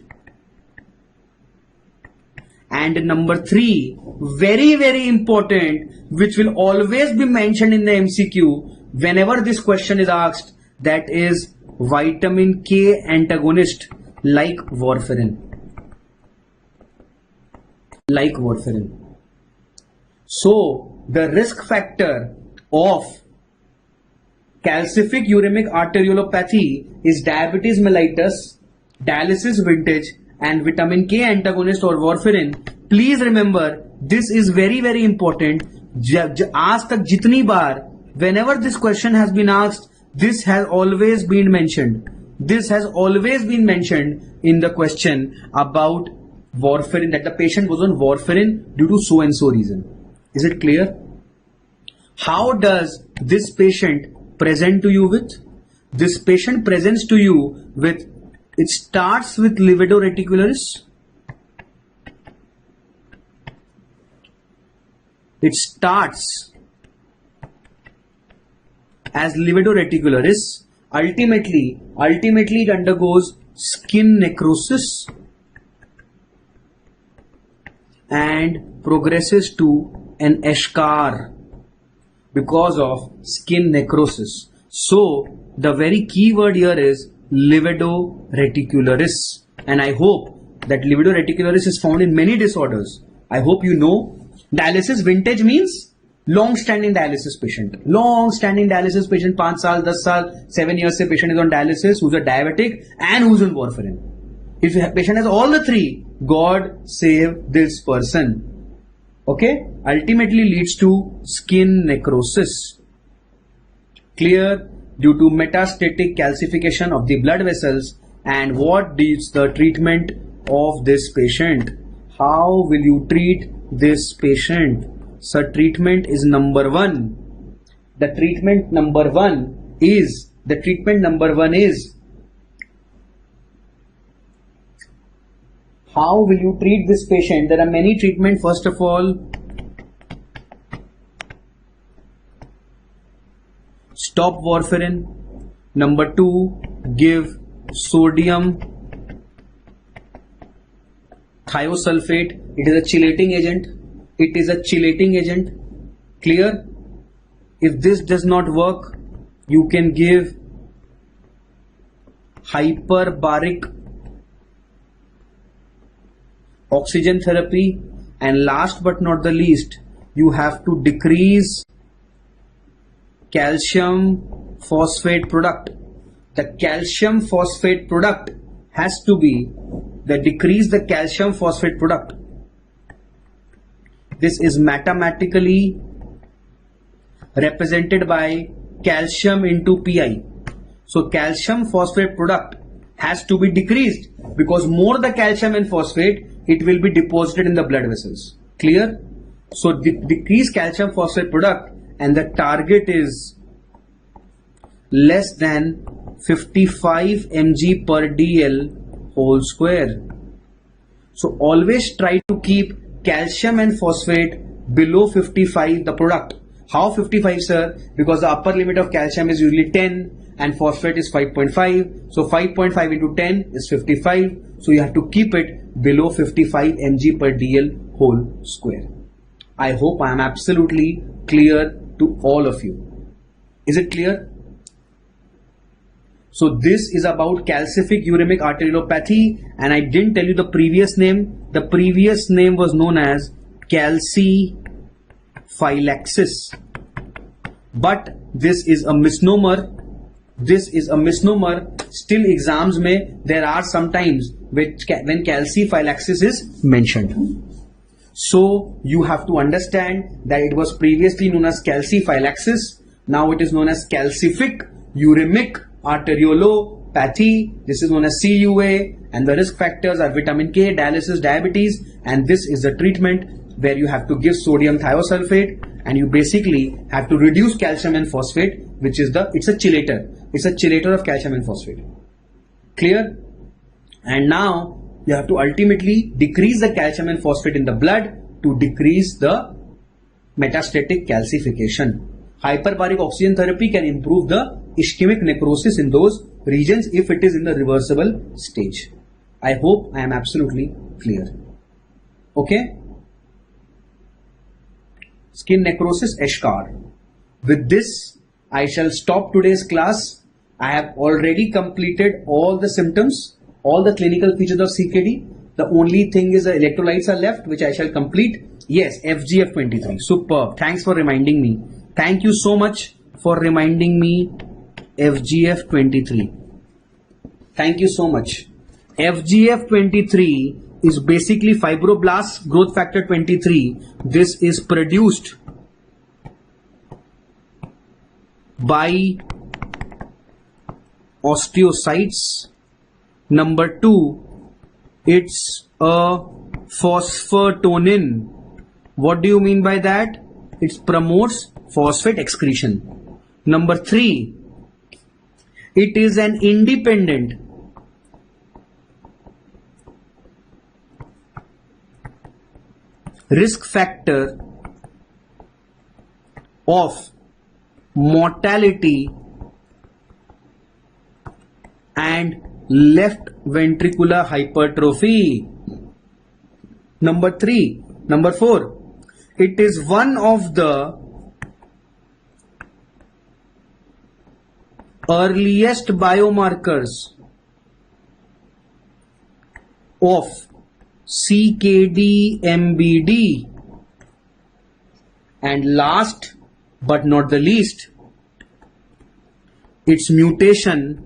and number three, very important, which will always be mentioned in the MCQ whenever this question is asked, that is vitamin K antagonist like warfarin. So the risk factor of calcific uremic arteriolopathy is diabetes mellitus, dialysis vintage, and vitamin K antagonist or warfarin, Please remember, this is very very important. आज तक जितनी बार, whenever this question has been asked, this has always been mentioned. This has always been mentioned in the question about warfarin, that the patient was on warfarin due to so and so reason. Is it clear? How does this patient present to you with? This patient presents to you with, it starts with livedo reticularis. It starts as livedo reticularis. Ultimately it undergoes skin necrosis and progresses to an eschar because of skin necrosis. So the very key word here is livedo reticularis, and I hope that livedo reticularis is found in many disorders. I hope you know. Dialysis vintage means long-standing dialysis patient. Long-standing dialysis patient, 5 साल, 10 साल, 7 years से patient is on dialysis, who's a diabetic and who's on warfarin. If the patient has all the three, God save this person. Okay? Ultimately leads to skin necrosis. Clear? Due to metastatic calcification of the blood vessels. And what is the treatment of this patient? How will you treat this patient? So treatment is number one. The treatment number one is how will you treat this patient? There are many treatments. First of all, stop warfarin. Number two, give sodium thiosulfate. It is a chelating agent. Clear? If this does not work, you can give hyperbaric oxygen therapy, and last but not the least, you have to decrease calcium phosphate product. The calcium phosphate product has to be decrease the calcium phosphate product. This is mathematically represented by calcium into Pi. So calcium phosphate product has to be decreased, because more the calcium and phosphate, it will be deposited in the blood vessels. Clear? So decrease calcium phosphate product, and the target is less than 55 mg per dl whole square. So always try to keep calcium and phosphate below 55 the product. How 55, sir? Because the upper limit of calcium is usually 10 and phosphate is 5.5. So 5.5 into 10 is 55. So you have to keep it below 55 mg per dl whole square. I hope I am absolutely clear to all of you. Is it clear? So this is about calcific uremic arteriolopathy, and I didn't tell you the previous name. The previous name was known as calciphylaxis. But this is a misnomer. Still exams mein there are sometimes when calciphylaxis is mentioned. So you have to understand that it was previously known as calciphylaxis. Now it is known as calcific uremic arteriolopathy. This is known as CUA, and the risk factors are vitamin K, dialysis, diabetes, and this is the treatment where you have to give sodium thiosulfate, and you basically have to reduce calcium and phosphate, which is it's a chelator. It's a chelator of calcium and phosphate. Clear? And now you have to ultimately decrease the calcium and phosphate in the blood to decrease the metastatic calcification. Hyperbaric oxygen therapy can improve the ischemic necrosis in those regions if it is in the reversible stage. I hope I am absolutely clear. Okay? Skin necrosis, eschar. With this, I shall stop today's class. I have already completed all the symptoms, all the clinical features of CKD. The only thing is the electrolytes are left, which I shall complete. Yes, FGF23. Superb. Thanks for reminding me. Thank you so much for reminding me FGF23. Thank you so much. FGF23 is basically fibroblast growth factor 23. This is produced by osteocytes. Number 2, it's a phosphotonin. What do you mean by that? It promotes phosphate excretion. Number 3, it is an independent risk factor of mortality and left ventricular hypertrophy. Number 4, it is one of the earliest biomarkers of CKD-MBD. And last but not the least, its mutation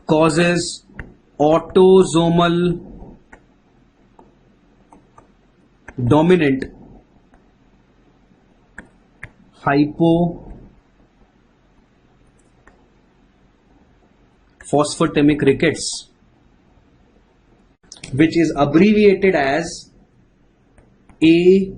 causes autosomal dominant hypophosphatemic rickets, which is abbreviated as ADHR,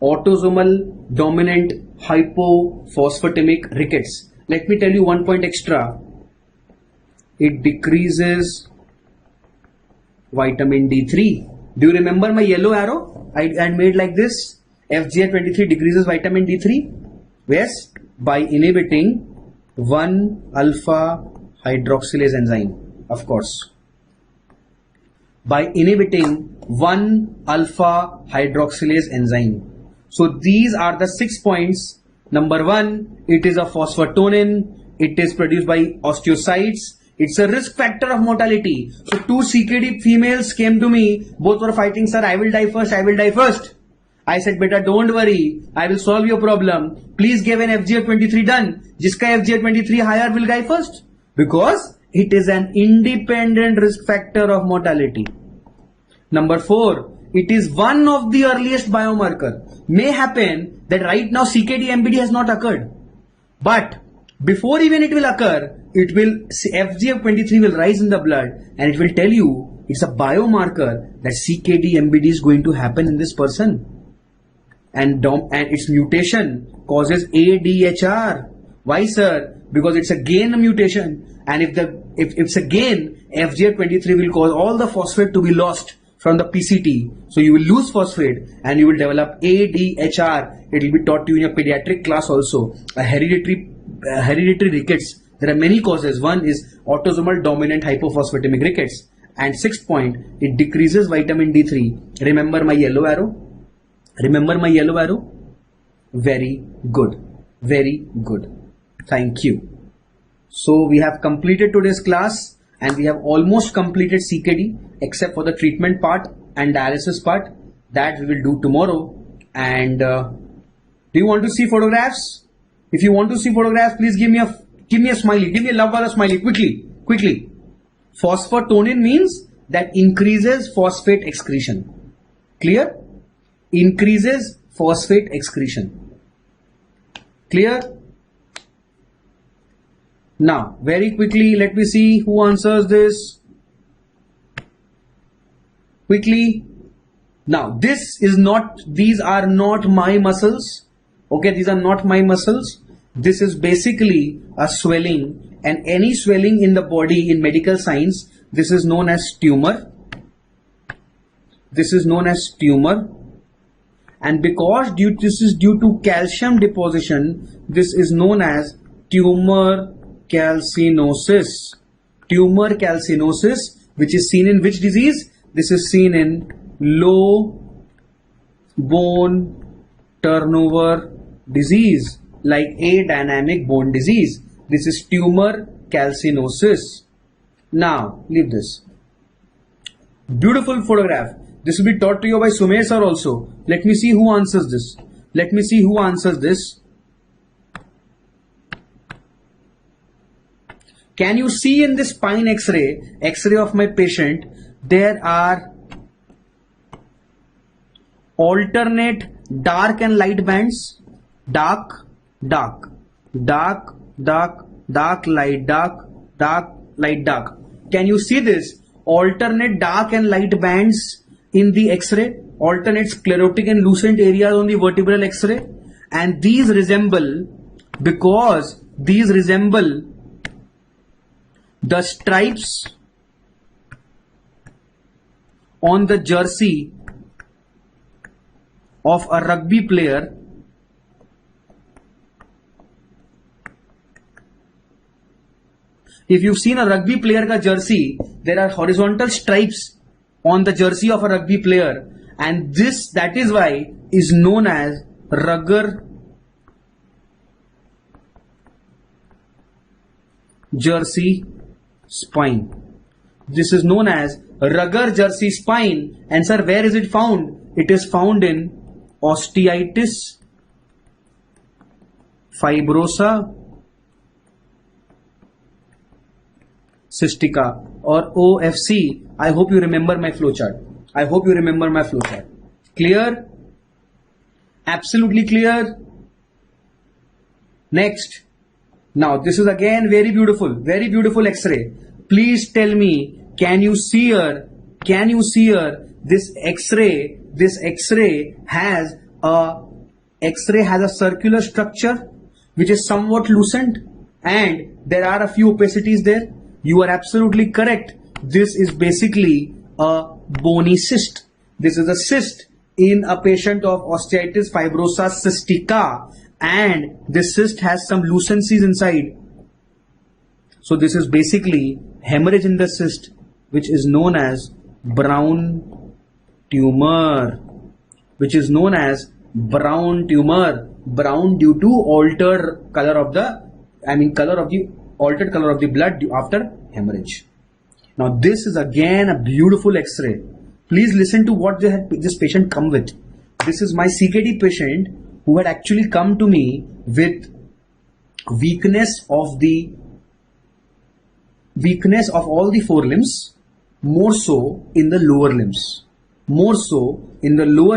autosomal dominant hypophosphatemic rickets. Let me tell you one point extra. It decreases vitamin D3. Do you remember my yellow arrow? I made like this. FGF23 decreases vitamin D3. Yes, by inhibiting 1-alpha hydroxylase enzyme, of course. By inhibiting 1-alpha hydroxylase enzyme. So these are the 6 points. Number 1, it is a phosphotonin. It is produced by osteocytes. It's a risk factor of mortality. So 2 CKD females came to me. Both were fighting, sir, I will die first, I will die first. I said, beta, don't worry. I will solve your problem. Please give an FGF23 done. Jiska FGF23 higher will die first. Because it is an independent risk factor of mortality. Number 4, it is one of the earliest biomarker. May happen that right now CKD-MBD has not occurred. But before even it will occur, it will FGF23 will rise in the blood and it will tell you it's a biomarker that CKD-MBD is going to happen in this person. And its mutation causes ADHR. Why, sir? Because it's a gain mutation, and if it's a gain, FGF23 will cause all the phosphate to be lost from the PCT. So you will lose phosphate and you will develop ADHR. It will be taught to you in your pediatric class also. A hereditary rickets. There are many causes. One is autosomal dominant hypophosphatemic rickets. And 6th point, it decreases vitamin D3. Remember my yellow arrow? Remember my yellow arrow? Very good. Very good. Thank you. So we have completed today's class and we have almost completed CKD except for the treatment part and dialysis part. That we will do tomorrow. And do you want to see photographs? If you want to see photographs, please give me a smiley. Give me a love wala smiley. Quickly. Phosphotonin means that increases phosphate excretion. Clear? Increases phosphate excretion. Clear? Now, very quickly, let me see who answers this. Quickly. Now, these are not my muscles. Okay, these are not my muscles. This is basically a swelling, and any swelling in the body in medical science, this is known as tumor. This is known as tumor. And because this is due to calcium deposition, this is known as tumor calcinosis. Tumor calcinosis, which is seen in which disease? This is seen in low bone turnover disease, like adynamic bone disease. This is tumor calcinosis. Now, leave this. Beautiful photograph. This will be taught to you by Sumesh sir also. Let me see who answers this. Let me see who answers this. Can you see in this spine X-ray of my patient, there are alternate dark and light bands, dark, dark, dark, dark, dark, light, dark, dark, light, dark. Can you see this? Alternate dark and light bands in the X-ray, alternate sclerotic and lucent areas on the vertebral X-ray, and these resemble, because these resemble the stripes on the jersey of a rugby player. If you've seen a rugby player ka jersey, there are horizontal stripes on the jersey of a rugby player, and that is why is known as rugger jersey spine. This is known as rugger jersey spine. And sir, where is it found? It is found in osteitis fibrosa cystica, or OFC. I hope you remember my flowchart. Clear? Absolutely clear. Next. Now this is again very beautiful X-ray. Please tell me, can you see here? This X-ray has a circular structure which is somewhat lucent, and there are a few opacities there. You are absolutely correct. This is basically a bony cyst. This is a cyst in a patient of osteitis fibrosa cystica, and this cyst has some lucencies inside. So this is basically hemorrhage in the cyst, which is known as brown tumor. Brown due to altered color of the altered color of the blood after hemorrhage. Now this is again a beautiful X-ray. Please listen to what this patient come with. This is my CKD patient who had actually come to me with weakness of all the four limbs, more so in the lower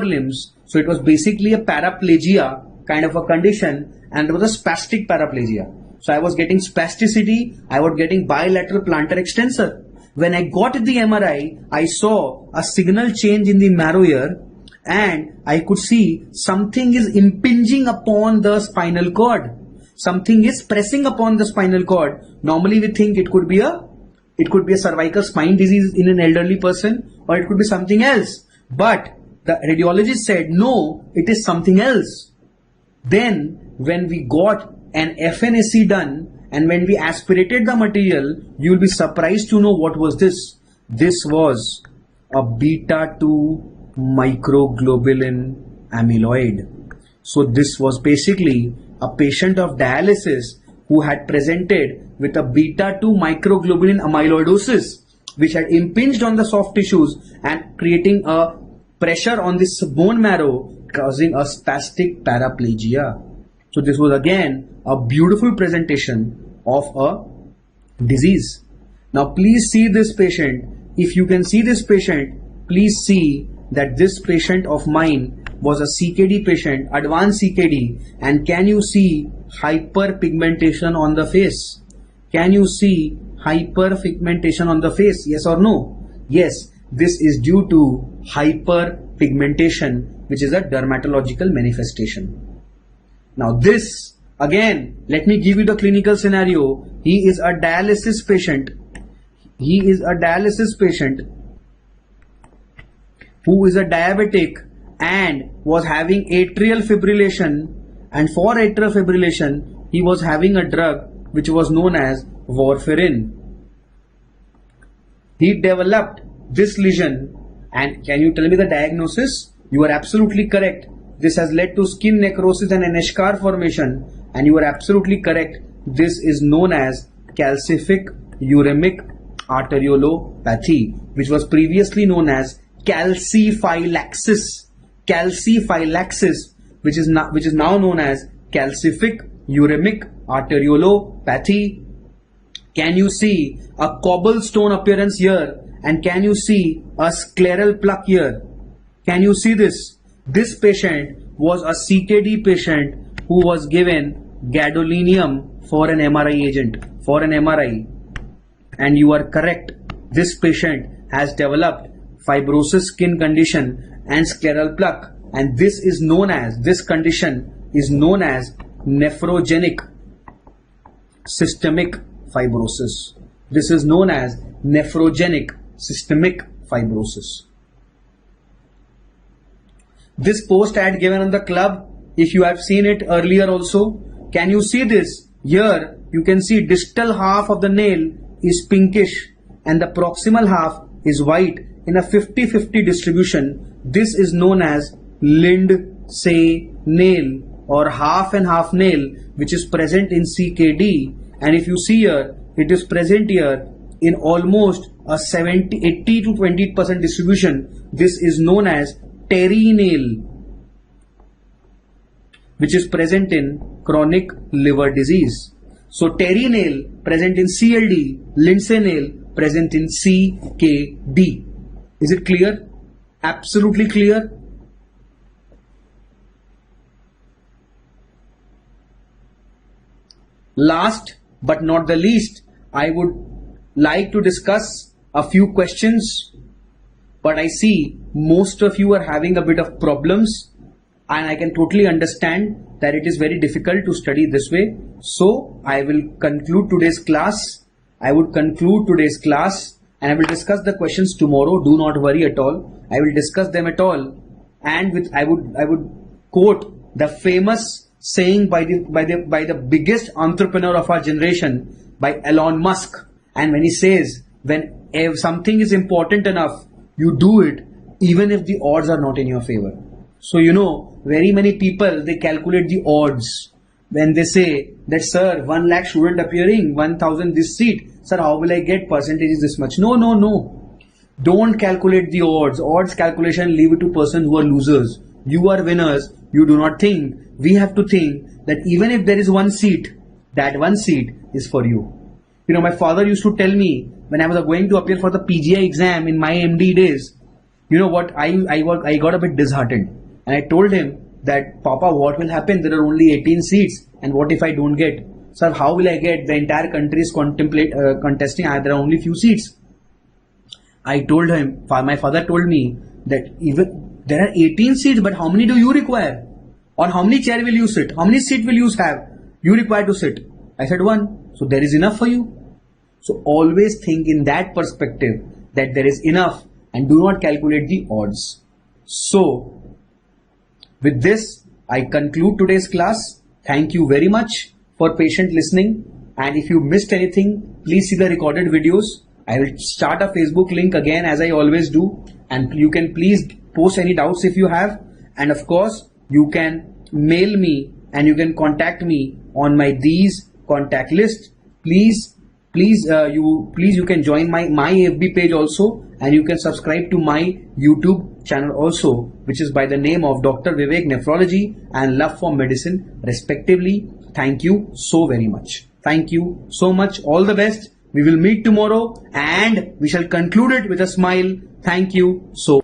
limbs. So it was basically a paraplegia kind of a condition, and it was a spastic paraplegia. So I was getting spasticity, I was getting bilateral plantar extensor. When I got the MRI, I saw a signal change in the marrow here, and I could see something is impinging upon the spinal cord. Something is pressing upon the spinal cord. Normally we think it could be a cervical spine disease in an elderly person, or it could be something else. But the radiologist said, no, it is something else. Then when we got an FNAC done, and when we aspirated the material, you will be surprised to know what was this. This was a beta-2 microglobulin amyloid. So this was basically a patient of dialysis who had presented with a beta-2 microglobulin amyloidosis, which had impinged on the soft tissues and creating a pressure on this bone marrow, causing a spastic paraplegia. So this was again a beautiful presentation of a disease. Now please see this patient. If you can see this patient, please see that this patient of mine was a CKD patient, advanced CKD, and can you see hyperpigmentation on the face? Can you see hyperpigmentation on the face? Yes or no? Yes, this is due to hyperpigmentation, which is a dermatological manifestation. Now this, again, let me give you the clinical scenario. He is a dialysis patient. He is a dialysis patient who is a diabetic and was having atrial fibrillation, and for atrial fibrillation he was having a drug which was known as warfarin. He developed this lesion, and can you tell me the diagnosis? You are absolutely correct. This has led to skin necrosis and an eschar formation, and you are absolutely correct. This is known as calcific uremic arteriolopathy, which was previously known as calciphylaxis. Calciphylaxis, which is now known as calcific uremic arteriolopathy. Can you see a cobblestone appearance here? And can you see a scleral pluck here? Can you see this? This patient was a CKD patient who was given gadolinium for an MRI agent, for an MRI. And you are correct. This patient has developed fibrosis skin condition and scleral pluck. And this condition is known as nephrogenic systemic fibrosis. This is known as nephrogenic systemic fibrosis. This post I had given on the club, if you have seen it earlier also, can you see this? Here you can see distal half of the nail is pinkish and the proximal half is white in a 50-50 distribution. This is known as Lindsay nail or half and half nail, which is present in CKD. And if you see here, it is present here in almost a 80 to 20% distribution. This is known as Terry nail, which is present in chronic liver disease. So Terry nail present in CLD, Lindsay nail present in CKD. Is it clear? Absolutely clear? Last but not the least, I would like to discuss a few questions, but I see most of you are having a bit of problems, and I can totally understand that it is very difficult to study this way. So I will conclude today's class. I would conclude today's class and I will discuss the questions tomorrow. Do not worry at all. I will discuss them at all, and I would quote the famous saying by the biggest entrepreneur of our generation, by Elon Musk. And when he says, if something is important enough, you do it even if the odds are not in your favor. So very many people, they calculate the odds when they say that, sir, 1 lakh student appearing, 1000 this seat, sir, how will I get? Percentage is this much. No. Don't calculate the odds. Odds calculation, leave it to person who are losers. You are winners. You do not think. We have to think that even if there is one seat, that one seat is for you. My father used to tell me when I was going to appear for the PGI exam in my MD days, I got a bit disheartened. And I told him that, Papa, what will happen? There are only 18 seats. And what if I don't get? Sir, how will I get? The entire country is contesting. There are only few seats. I told him, my father told me that even there are 18 seats, but how many do you require? On how many chair will you sit? How many seat will you have? You require to sit. I said 1. So there is enough for you. So always think in that perspective, that there is enough, and do not calculate the odds. So with this, I conclude today's class. Thank you very much for patient listening. And if you missed anything, please see the recorded videos. I will start a Facebook link again, as I always do. And you can please post any doubts if you have. And of course, you can mail me and you can contact me on my these contact list. Please you can join my FB page also, and you can subscribe to my YouTube channel also, which is by the name of Dr. Vivek Nephrology and Love for Medicine respectively. Thank you so very much. Thank you so much. All the best. We will meet tomorrow and we shall conclude it with a smile. Thank you so